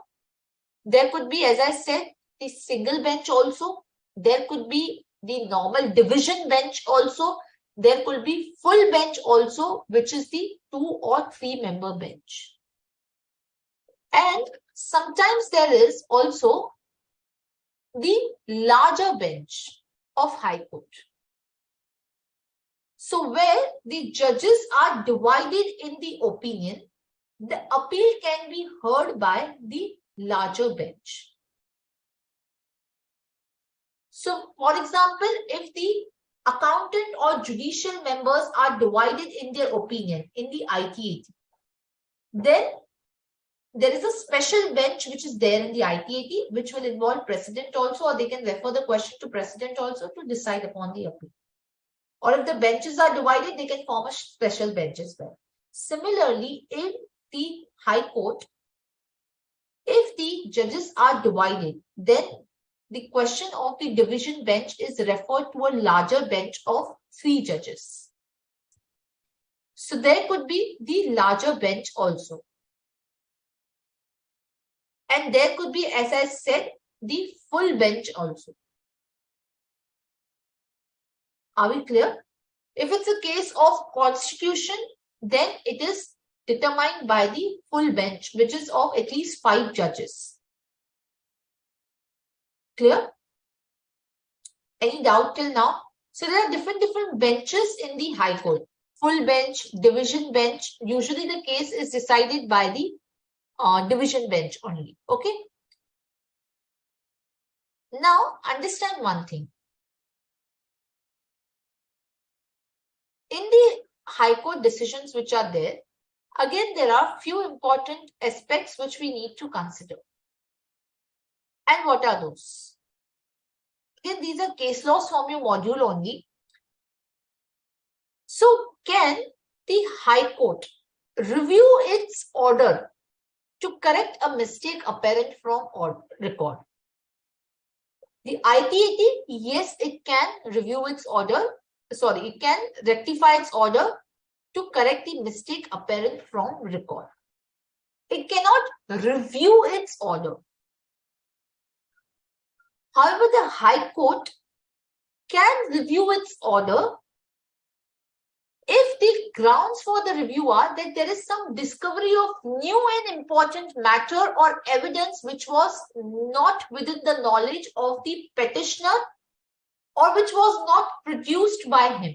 There could be, as I said, the single bench also. There could be the normal division bench also. There could be full bench also, which is the 2 or 3 member bench. And sometimes there is also the larger bench of high court. So where the judges are divided in the opinion, the appeal can be heard by the larger bench. So, for example, if the accountant or judicial members are divided in their opinion in the ITAT, then there is a special bench which is there in the ITAT, which will involve president also, or they can refer the question to president also to decide upon the appeal. Or if the benches are divided, they can form a special bench as well. Similarly, in the high court, if the judges are divided, then the question of the division bench is referred to a larger bench of 3 judges. So there could be the larger bench also. And there could be, as I said, the full bench also. Are we clear? If it's a case of constitution, then it is determined by the full bench, which is of at least 5 judges. Clear? Any doubt till now? So there are different benches in the high court. Full bench, division bench. Usually the case is decided by the division bench only. Okay. Now understand one thing. In the high court decisions which are there, again there are few important aspects which we need to consider. And what are those? Again, these are case laws from your module only. So can the high court review its order to correct a mistake apparent from record? The ITAT, yes, it can review its order. Sorry, it can rectify its order to correct the mistake apparent from record. It cannot review its order. However, the High Court can review its order if the grounds for the review are that there is some discovery of new and important matter or evidence which was not within the knowledge of the petitioner or which was not produced by him,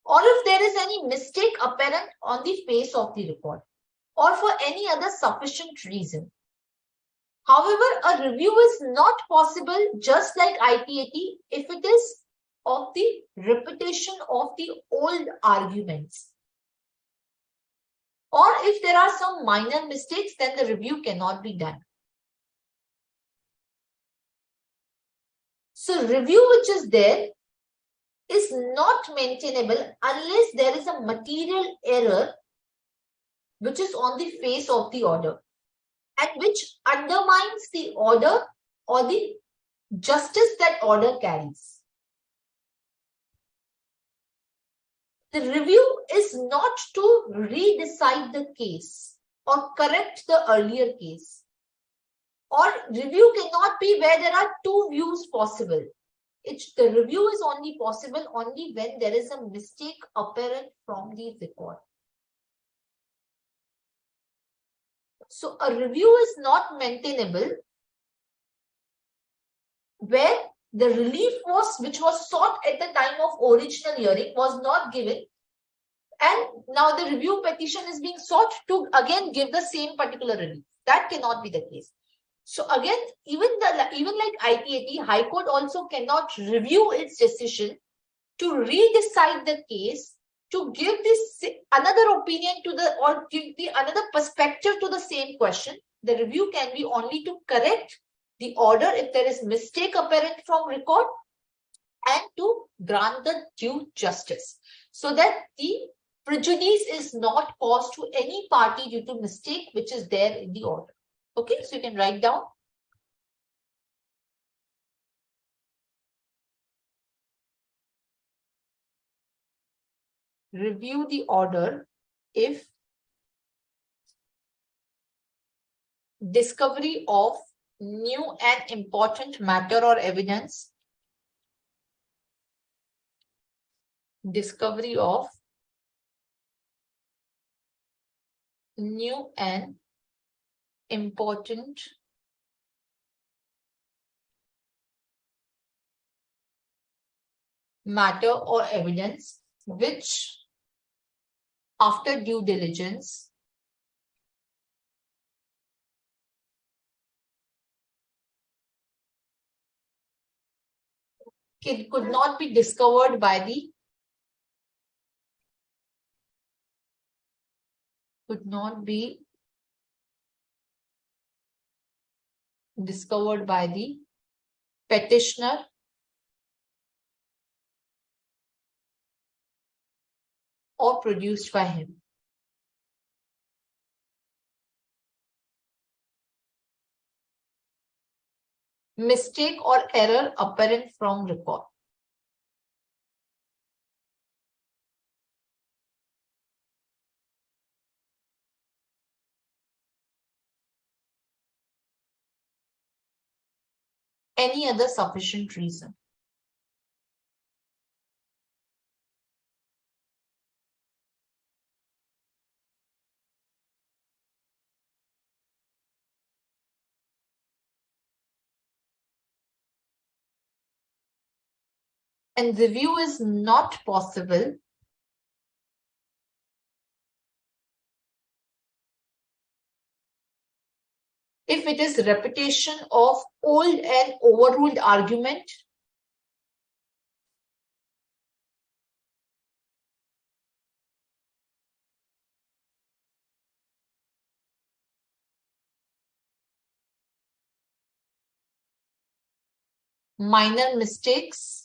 or if there is any mistake apparent on the face of the record, or for any other sufficient reason. However, a review is not possible, just like ITAT, if it is of the repetition of the old arguments, or if there are some minor mistakes, then the review cannot be done. So review which is there is not maintainable unless there is a material error which is on the face of the order and which undermines the order or the justice that order carries. The review is not to redecide the case or correct the earlier case. Or review cannot be where there are two views possible. The review is only possible only when there is a mistake apparent from the record. So a review is not maintainable where the relief which was sought at the time of original hearing was not given, and now the review petition is being sought to again give the same particular relief. That cannot be the case. So again, even like ITAT, High Court also cannot review its decision to redecide the case, to give this another opinion to the, or give the another perspective to the same question. The review can be only to correct the order if there is mistake apparent from record, and to grant the due justice, so that the prejudice is not caused to any party due to mistake which is there in the order. Okay, so you can write down. Review the order if discovery of new and important matter or evidence, discovery of new and important matter or evidence, which after due diligence could not be discovered by the petitioner or produced by him. Mistake or error apparent from record. Any other sufficient reason. And review is not possible if it is repetition of old and overruled argument, minor mistakes,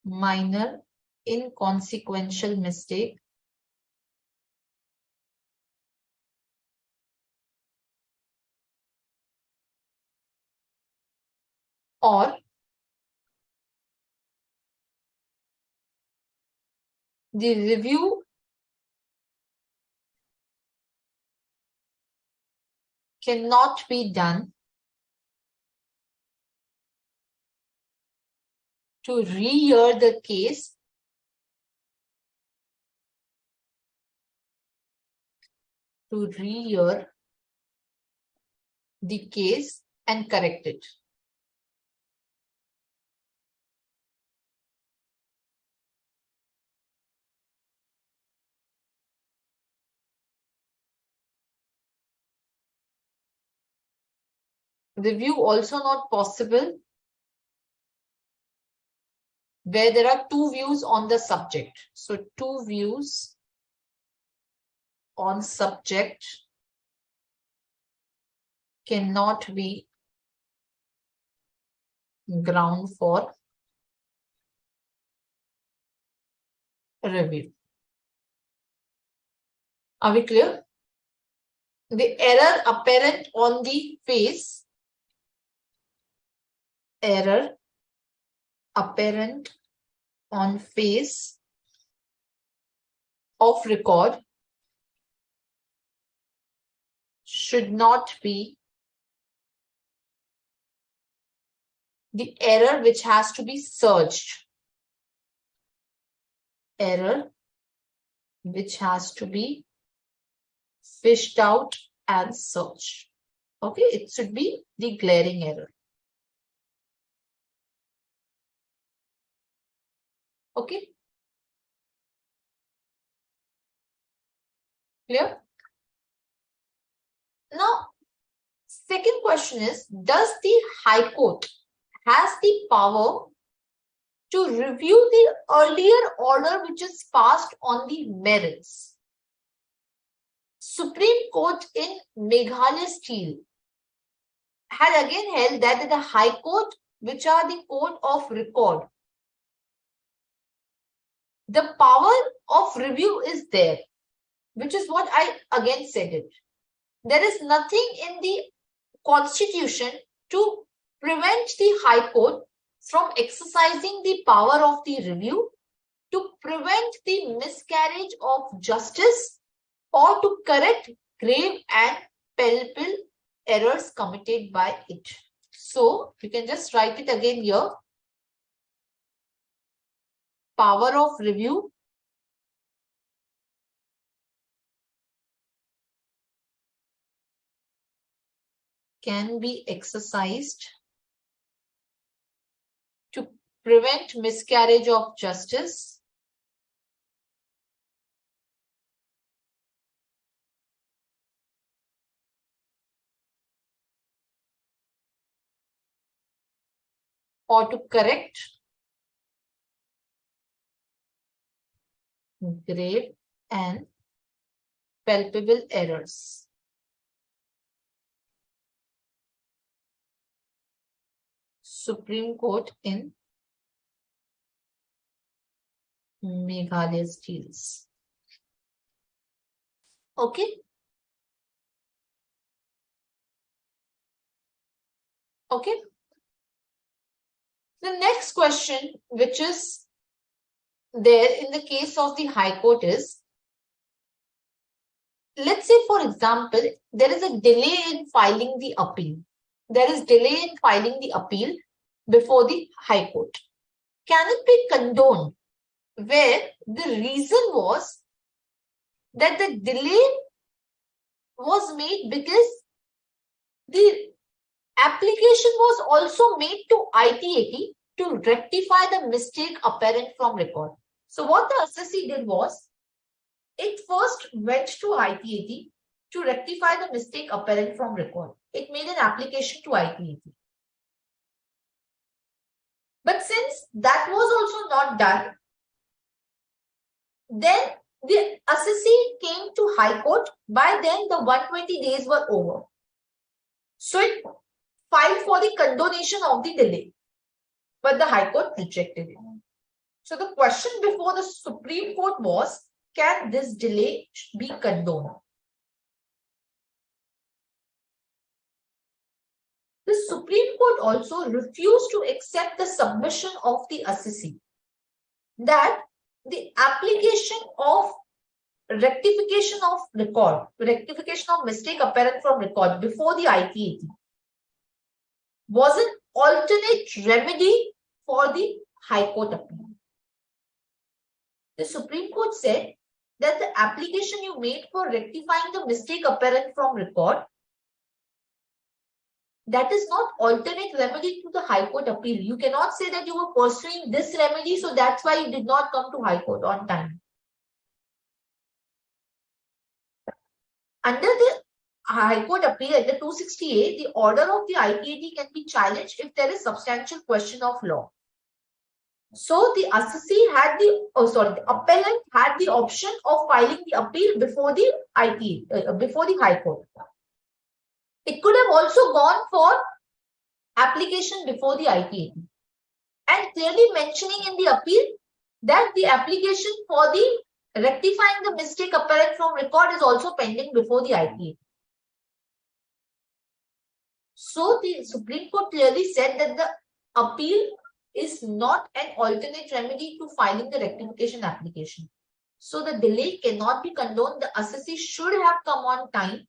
minor inconsequential mistake, or the review cannot be done to re-hear the case and correct it. Review also not possible where there are two views on the subject. So two views on subject cannot be ground for review. Are we clear? The error apparent on the face, error apparent on face of record should not be the error which has to be searched. Error which has to be fished out and searched. Okay, it should be the glaring error. Okay. Clear? Now, Second question is, does the High Court has the power to review the earlier order which is passed on the merits? Supreme Court in Meghalaya Steel had again held that the High Court, which are the court of record, the power of review is there, which is what I again said it. There is nothing in the Constitution to prevent the High Court from exercising the power of the review, to prevent the miscarriage of justice, or to correct grave and palpable errors committed by it. So you can just write it again here. Power of review can be exercised to prevent miscarriage of justice or to correct grave and palpable errors. Supreme Court in Meghalaya Steels. Okay. Okay. The next question, which is there in the case of the High Court, is, let's say, for example, there is a delay in filing the appeal. There is delay in filing the appeal before the High Court. Can it be condoned where the reason was that the delay was made because the application was also made to ITAT to rectify the mistake apparent from record? So what the assessee did was, it first went to ITAT to rectify the mistake apparent from record. It made an application to ITAT. But since that was also not done, then the assessee came to High Court. By then, the 120 days were over. So it filed for the condonation of the delay, but the High Court rejected it. So the question before the Supreme Court was, can this delay be condoned? The Supreme Court also refused to accept the submission of the assessee that the application of rectification of record, rectification of mistake apparent from record before the ITAT was an alternate remedy for the High Court appeal. The Supreme Court said that the application you made for rectifying the mistake apparent from record, that is not alternate remedy to the High Court appeal. You cannot say that you were pursuing this remedy, so that's why you did not come to High Court on time. Under the High Court appeal at the 260A, the order of the ITAT can be challenged if there is substantial question of law. So the assessee had the, the appellant had the option of filing the appeal before the before the High Court. It could have also gone for application before the ITAT, and clearly mentioning in the appeal that the application for the rectifying the mistake apparent from record is also pending before the ITAT. So the Supreme Court clearly said that the appeal is not an alternate remedy to filing the rectification application. So the delay cannot be condoned. The assessee should have come on time.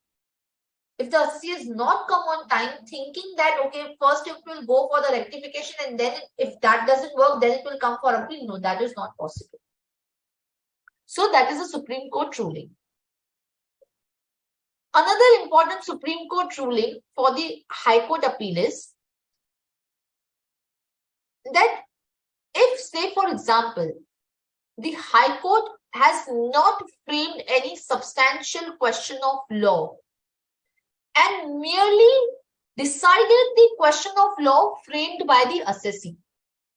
If the assessee has not come on time, thinking that, okay, first it will go for the rectification and then if that doesn't work, then it will come for appeal. No, that is not possible. So that is a Supreme Court ruling. Another important Supreme Court ruling for the High Court appeal is that if, say, for example, the High Court has not framed any substantial question of law and merely decided the question of law framed by the assessee.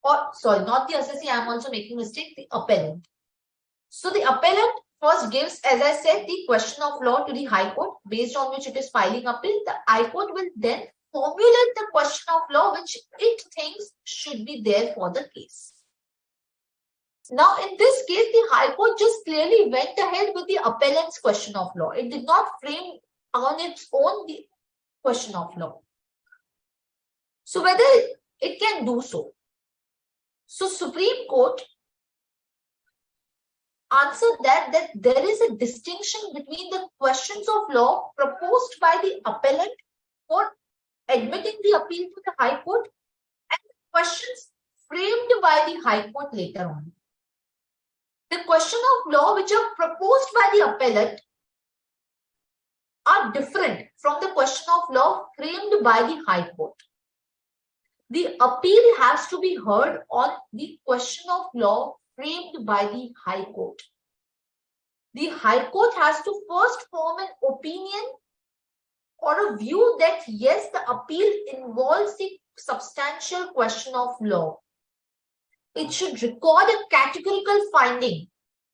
Or sorry, not the assessee, I am also making mistake, the appellant. So the appellant first gives, as I said, the question of law to the High Court, based on which it is filing appeal. The High Court will then formulate the question of law which it thinks should be there for the case. Now, in this case, the High Court just clearly went ahead with the appellant's question of law. It did not frame on its own the question of law. So whether it can do so. So Supreme Court answered that there is a distinction between the questions of law proposed by the appellant for admitting the appeal to the High Court and the questions framed by the High Court later on. The question of law which are proposed by the appellant are different from the question of law framed by the High Court. The appeal has to be heard on the question of law framed by the High Court. The High Court has to first form an opinion or a view that yes, the appeal involves the substantial question of law. It should record a categorical finding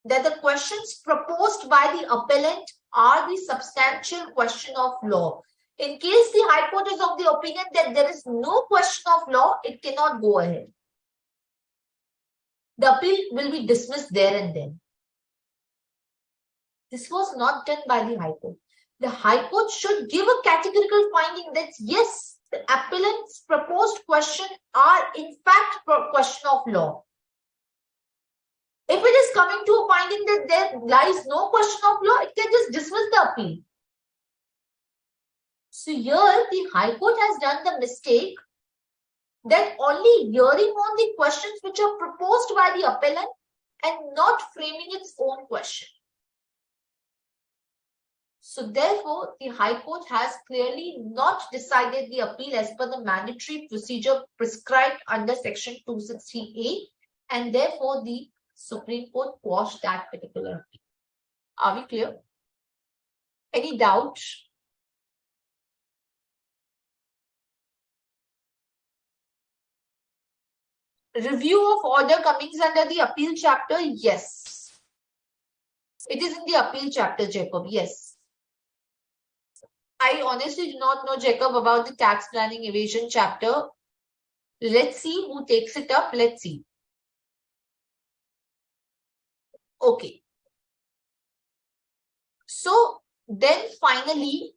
that the questions proposed by the appellant are the substantial question of law. In case the High Court is of the opinion that there is no question of law, it cannot go ahead. The appeal will be dismissed there and then. This was not done by the High Court. The High Court should give a categorical finding that yes, the appellant's proposed question are in fact a question of law. If it is coming to a finding that there lies no question of law, it can just dismiss the appeal. So here the High Court has done the mistake that only hearing on the questions which are proposed by the appellant and not framing its own question. So therefore, the High Court has clearly not decided the appeal as per the mandatory procedure prescribed under section 260A, and therefore the Supreme Court quashed that particular appeal. Are we clear? Any doubt? Review of order coming under the appeal chapter? Yes. It is in the appeal chapter, Jacob. Yes. I honestly do not know, Jacob, about the tax planning evasion chapter. Let's see who takes it up. Let's see. Okay. So then finally,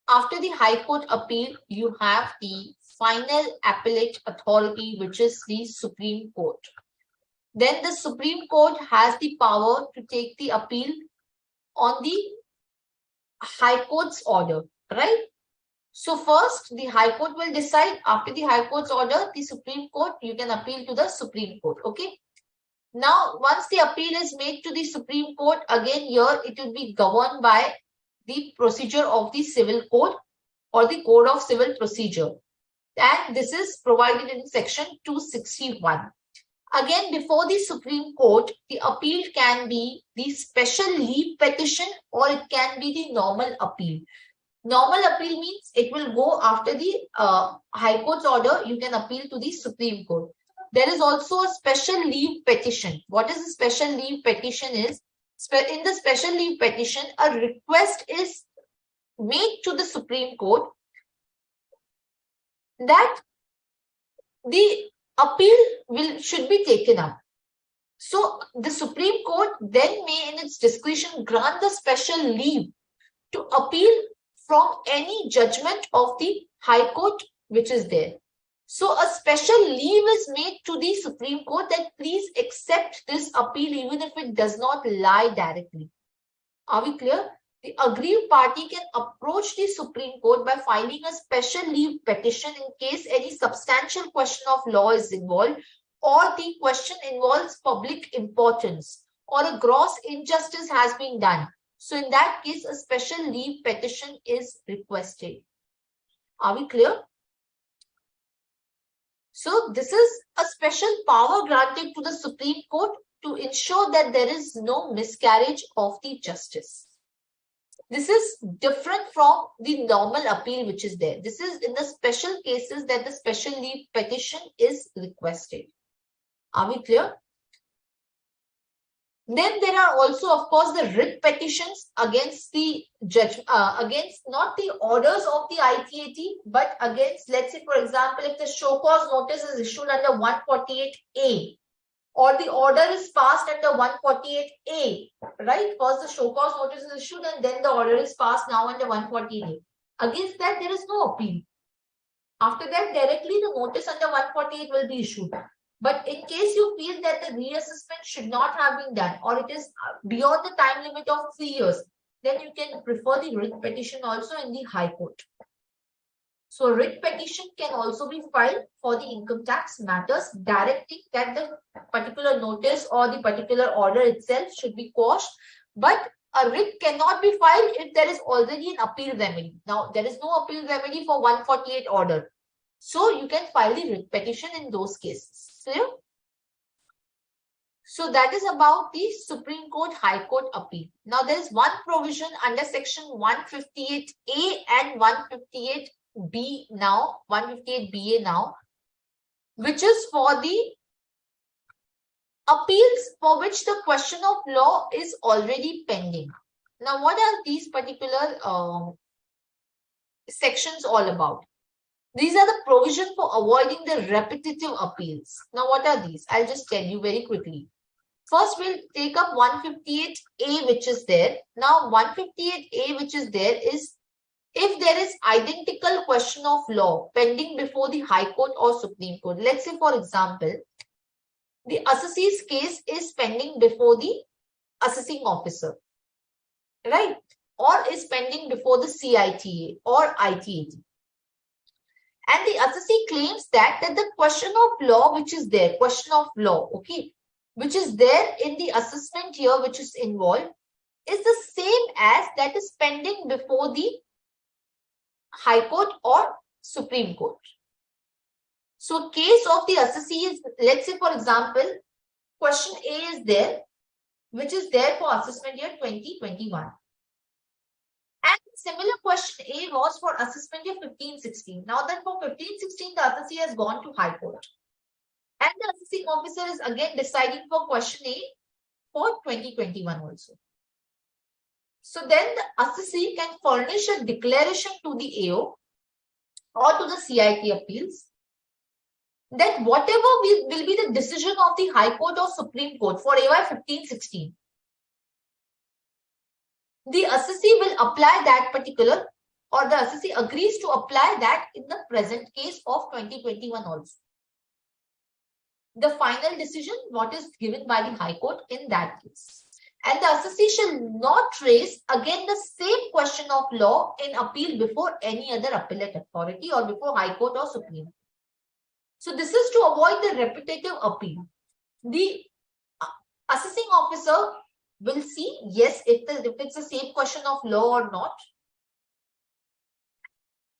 after the High Court appeal, you have the final appellate authority, which is the Supreme Court. Then the Supreme Court has the power to take the appeal on the High Court's order, right? So first, the High Court will decide. After the High Court's order, the Supreme Court, you can appeal to the Supreme Court, okay? Now, once the appeal is made to the Supreme Court, again here it will be governed by the procedure of the Civil Code or the Code of Civil Procedure. And this is provided in section 261. Again, before the Supreme Court, the appeal can be the special leave petition or it can be the normal appeal. Normal appeal means it will go after the High Court's order. You can appeal to the Supreme Court. There is also a special leave petition. What is a special leave petition is, in the special leave petition, a request is made to the Supreme Court that the appeal should be taken up. So the Supreme Court then may in its discretion grant the special leave to appeal from any judgment of the High Court which is there. So a special leave is made to the Supreme Court that please accept this appeal even if it does not lie directly. Are we clear? The aggrieved party can approach the Supreme Court by filing a special leave petition in case any substantial question of law is involved or the question involves public importance or a gross injustice has been done. So in that case, a special leave petition is requested. Are we clear? So this is a special power granted to the Supreme Court to ensure that there is no miscarriage of the justice. This is different from the normal appeal which is there. This is in the special cases that the special leave petition is requested. Are we clear? Then there are also, of course, the writ petitions against the judge, against not the orders of the ITAT, but against, let's say, for example, if the show cause notice is issued under 148A, or the order is passed under 148A, right? First the show cause notice is issued and then the order is passed now under 148A. Against that, there is no appeal. After that, directly the notice under 148 will be issued. But in case you feel that the reassessment should not have been done, or it is beyond the time limit of 3 years, then you can prefer the writ petition also in the High Court. So writ petition can also be filed for the income tax matters, directing that the particular notice or the particular order itself should be quashed. But a writ cannot be filed if there is already an appeal remedy. Now, there is no appeal remedy for 148 order. So you can file the writ petition in those cases. Clear? So that is about the Supreme Court High Court appeal. Now there is one provision under section 158A and 158B now, 158BA now, which is for the appeals for which the question of law is already pending. Now what are these particular sections all about? These are the provision for avoiding the repetitive appeals. Now what are these? I'll just tell you very quickly. First, we'll take up 158A, which is there. Now, 158A, which is there, is if there is identical question of law pending before the High Court or Supreme Court. Let's say, for example, the assessee's case is pending before the assessing officer, right? Or is pending before the CITA or ITAT. And the assessee claims that the question of law, which is there, question of law, okay, which is there in the assessment here, which is involved, is the same as that is pending before the High Court or Supreme Court. So case of the assessee is, let's say for example, question A is there, which is there for assessment year 2021. And similar question A was for assessment year 15-16. Now that for 15-16, the assessee has gone to High Court. And the assessing officer is again deciding for question A for 2021 also. So then the assessee can furnish a declaration to the AO or to the CIT appeals that whatever will be the decision of the High Court or Supreme Court for AY 15-16, the assessee will apply that particular, or the assessee agrees to apply that in the present case of 2021 also. The final decision, what is given by the High Court in that case. And the assessee shall not raise again the same question of law in appeal before any other appellate authority or before High Court or Supreme Court. So this is to avoid the repetitive appeal. The assessing officer will see, yes, if it's the same question of law or not.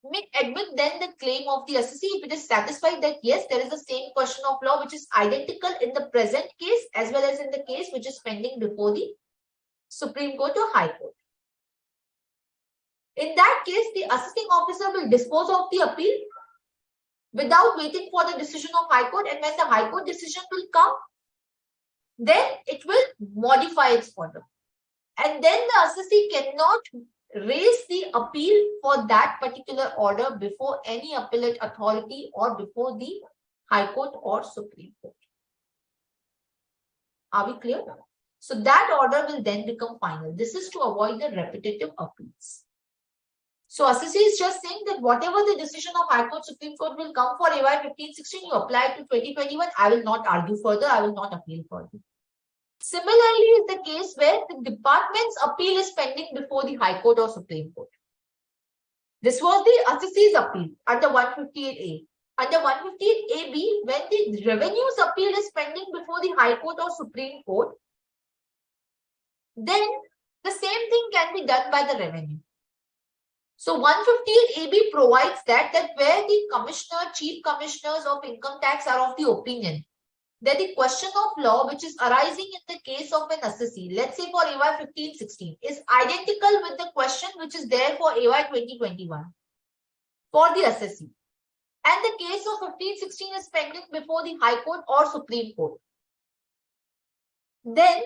May admit then the claim of the assessee if it is satisfied that yes, there is the same question of law which is identical in the present case as well as in the case which is pending before the Supreme Court or High Court. In that case, the assessing officer will dispose of the appeal without waiting for the decision of High Court, and when the High Court decision will come, then it will modify its order. And then the assessee cannot raise the appeal for that particular order before any appellate authority or before the High Court or Supreme Court. Are we clear? So that order will then become final. This is to avoid the repetitive appeals. So assessee is just saying that whatever the decision of High Court, Supreme Court will come for AY 15-16, you apply it to 2021. I will not argue further. I will not appeal further. Similarly is the case where the department's appeal is pending before the High Court or Supreme Court. This was the assessee's appeal under 158A. Under 158AB, when the revenue's appeal is pending before the High Court or Supreme Court, then the same thing can be done by the revenue. So 158AB provides that where the commissioner, chief commissioners of income tax are of the opinion that the question of law which is arising in the case of an assessee, let's say for AY 1516, is identical with the question which is there for AY 2021 for the assessee. And the case of 1516 is pending before the High Court or Supreme Court. Then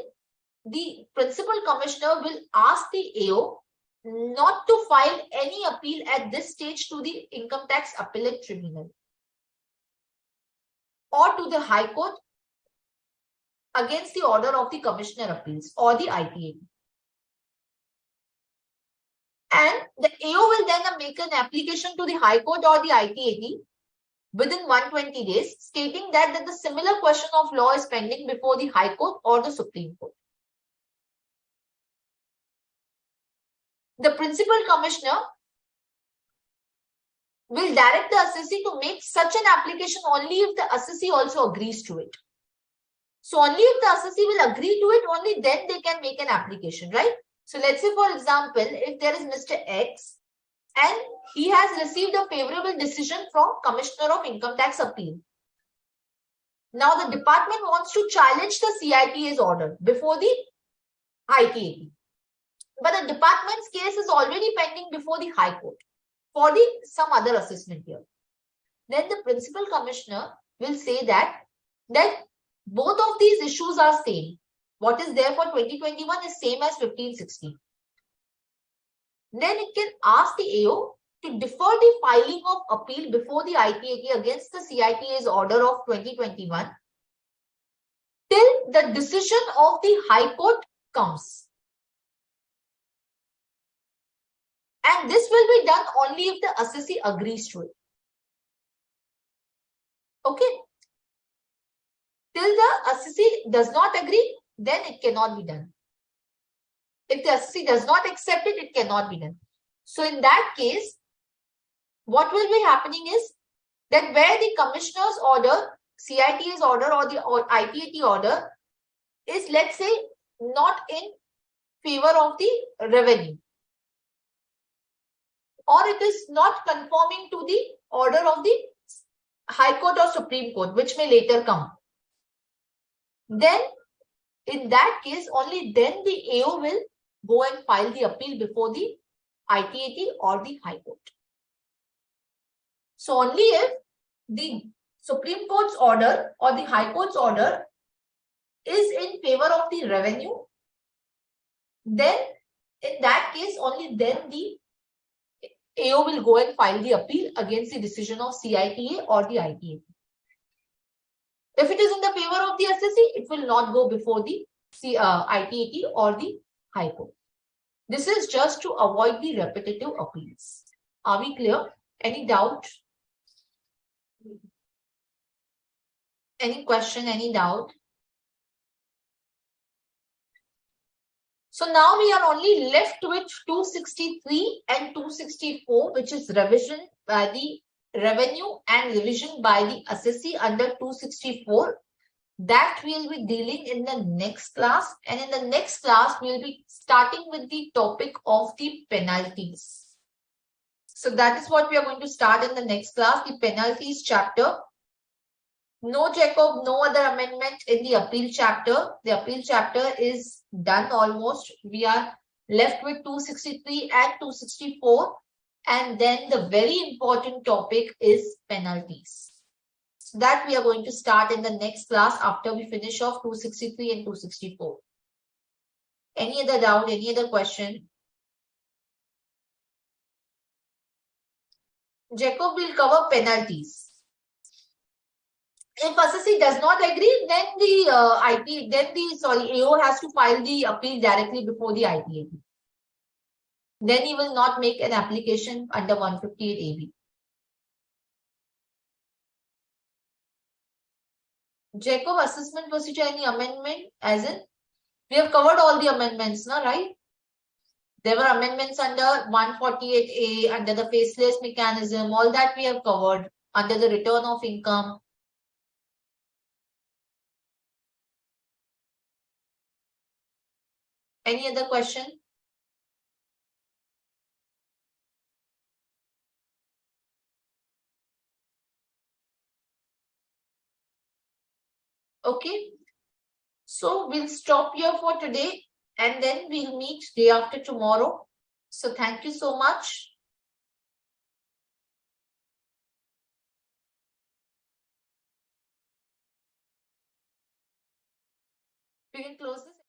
the Principal Commissioner will ask the AO not to file any appeal at this stage to the Income Tax Appellate Tribunal or to the High Court against the order of the Commissioner Appeals or the ITAT. And the AO will then make an application to the High Court or the ITAT within 120 days, stating that the similar question of law is pending before the High Court or the Supreme Court. The Principal Commissioner will direct the assessee to make such an application only if the assessee also agrees to it. So only if the assessee will agree to it, only then they can make an application, right? So let's say, for example, if there is Mr. X and he has received a favorable decision from Commissioner of Income Tax Appeal. Now the department wants to challenge the CITA's order before the ITAT. But the department's case is already pending before the High Court for some other assessment here. Then the Principal Commissioner will say that both of these issues are same. What is there for 2021 is same as 1516. Then it can ask the AO to defer the filing of appeal before the ITAT against the CITA's order of 2021 till the decision of the High Court comes. And this will be done only if the assessee agrees to it. Okay. Till the assessee does not agree, then it cannot be done. If the assessee does not accept it, it cannot be done. So in that case, what will be happening is that where the commissioner's order, CITA's order or the ITAT order is, let's say, not in favor of the revenue, or it is not conforming to the order of the High Court or Supreme Court, which may later come. Then, in that case, only then the AO will go and file the appeal before the ITAT or the High Court. So, only if the Supreme Court's order or the High Court's order is in favor of the revenue, then in that case, only then the AO will go and file the appeal against the decision of CITA or the ITAT. If it is in the favor of the assessee, it will not go before the ITAT or the High Court. This is just to avoid the repetitive appeals. Are we clear? Any doubt? Any question? Any doubt? So now we are only left with 263 and 264, which is revision by the revenue and revision by the assessee under 264. That we'll be dealing in the next class. And in the next class, we'll be starting with the topic of the penalties. So that is what we are going to start in the next class, the penalties chapter. No, Jacob, no other amendment in the appeal chapter. The appeal chapter is done almost. We are left with 263 and 264. And then the very important topic is penalties. So that we are going to start in the next class after we finish off 263 and 264. Any other doubt? Any other question? Jacob will cover penalties. If assessee does not agree, then the AO has to file the appeal directly before the ITAT. Then he will not make an application under 158 AB. Jacob, assessment procedure, any amendment? As in, we have covered all the amendments, no, right? There were amendments under 148A, under the faceless mechanism, all that we have covered, under the return of income. Any other question? Okay. So we'll stop here for today and then we'll meet day after tomorrow. So thank you so much. We can close this.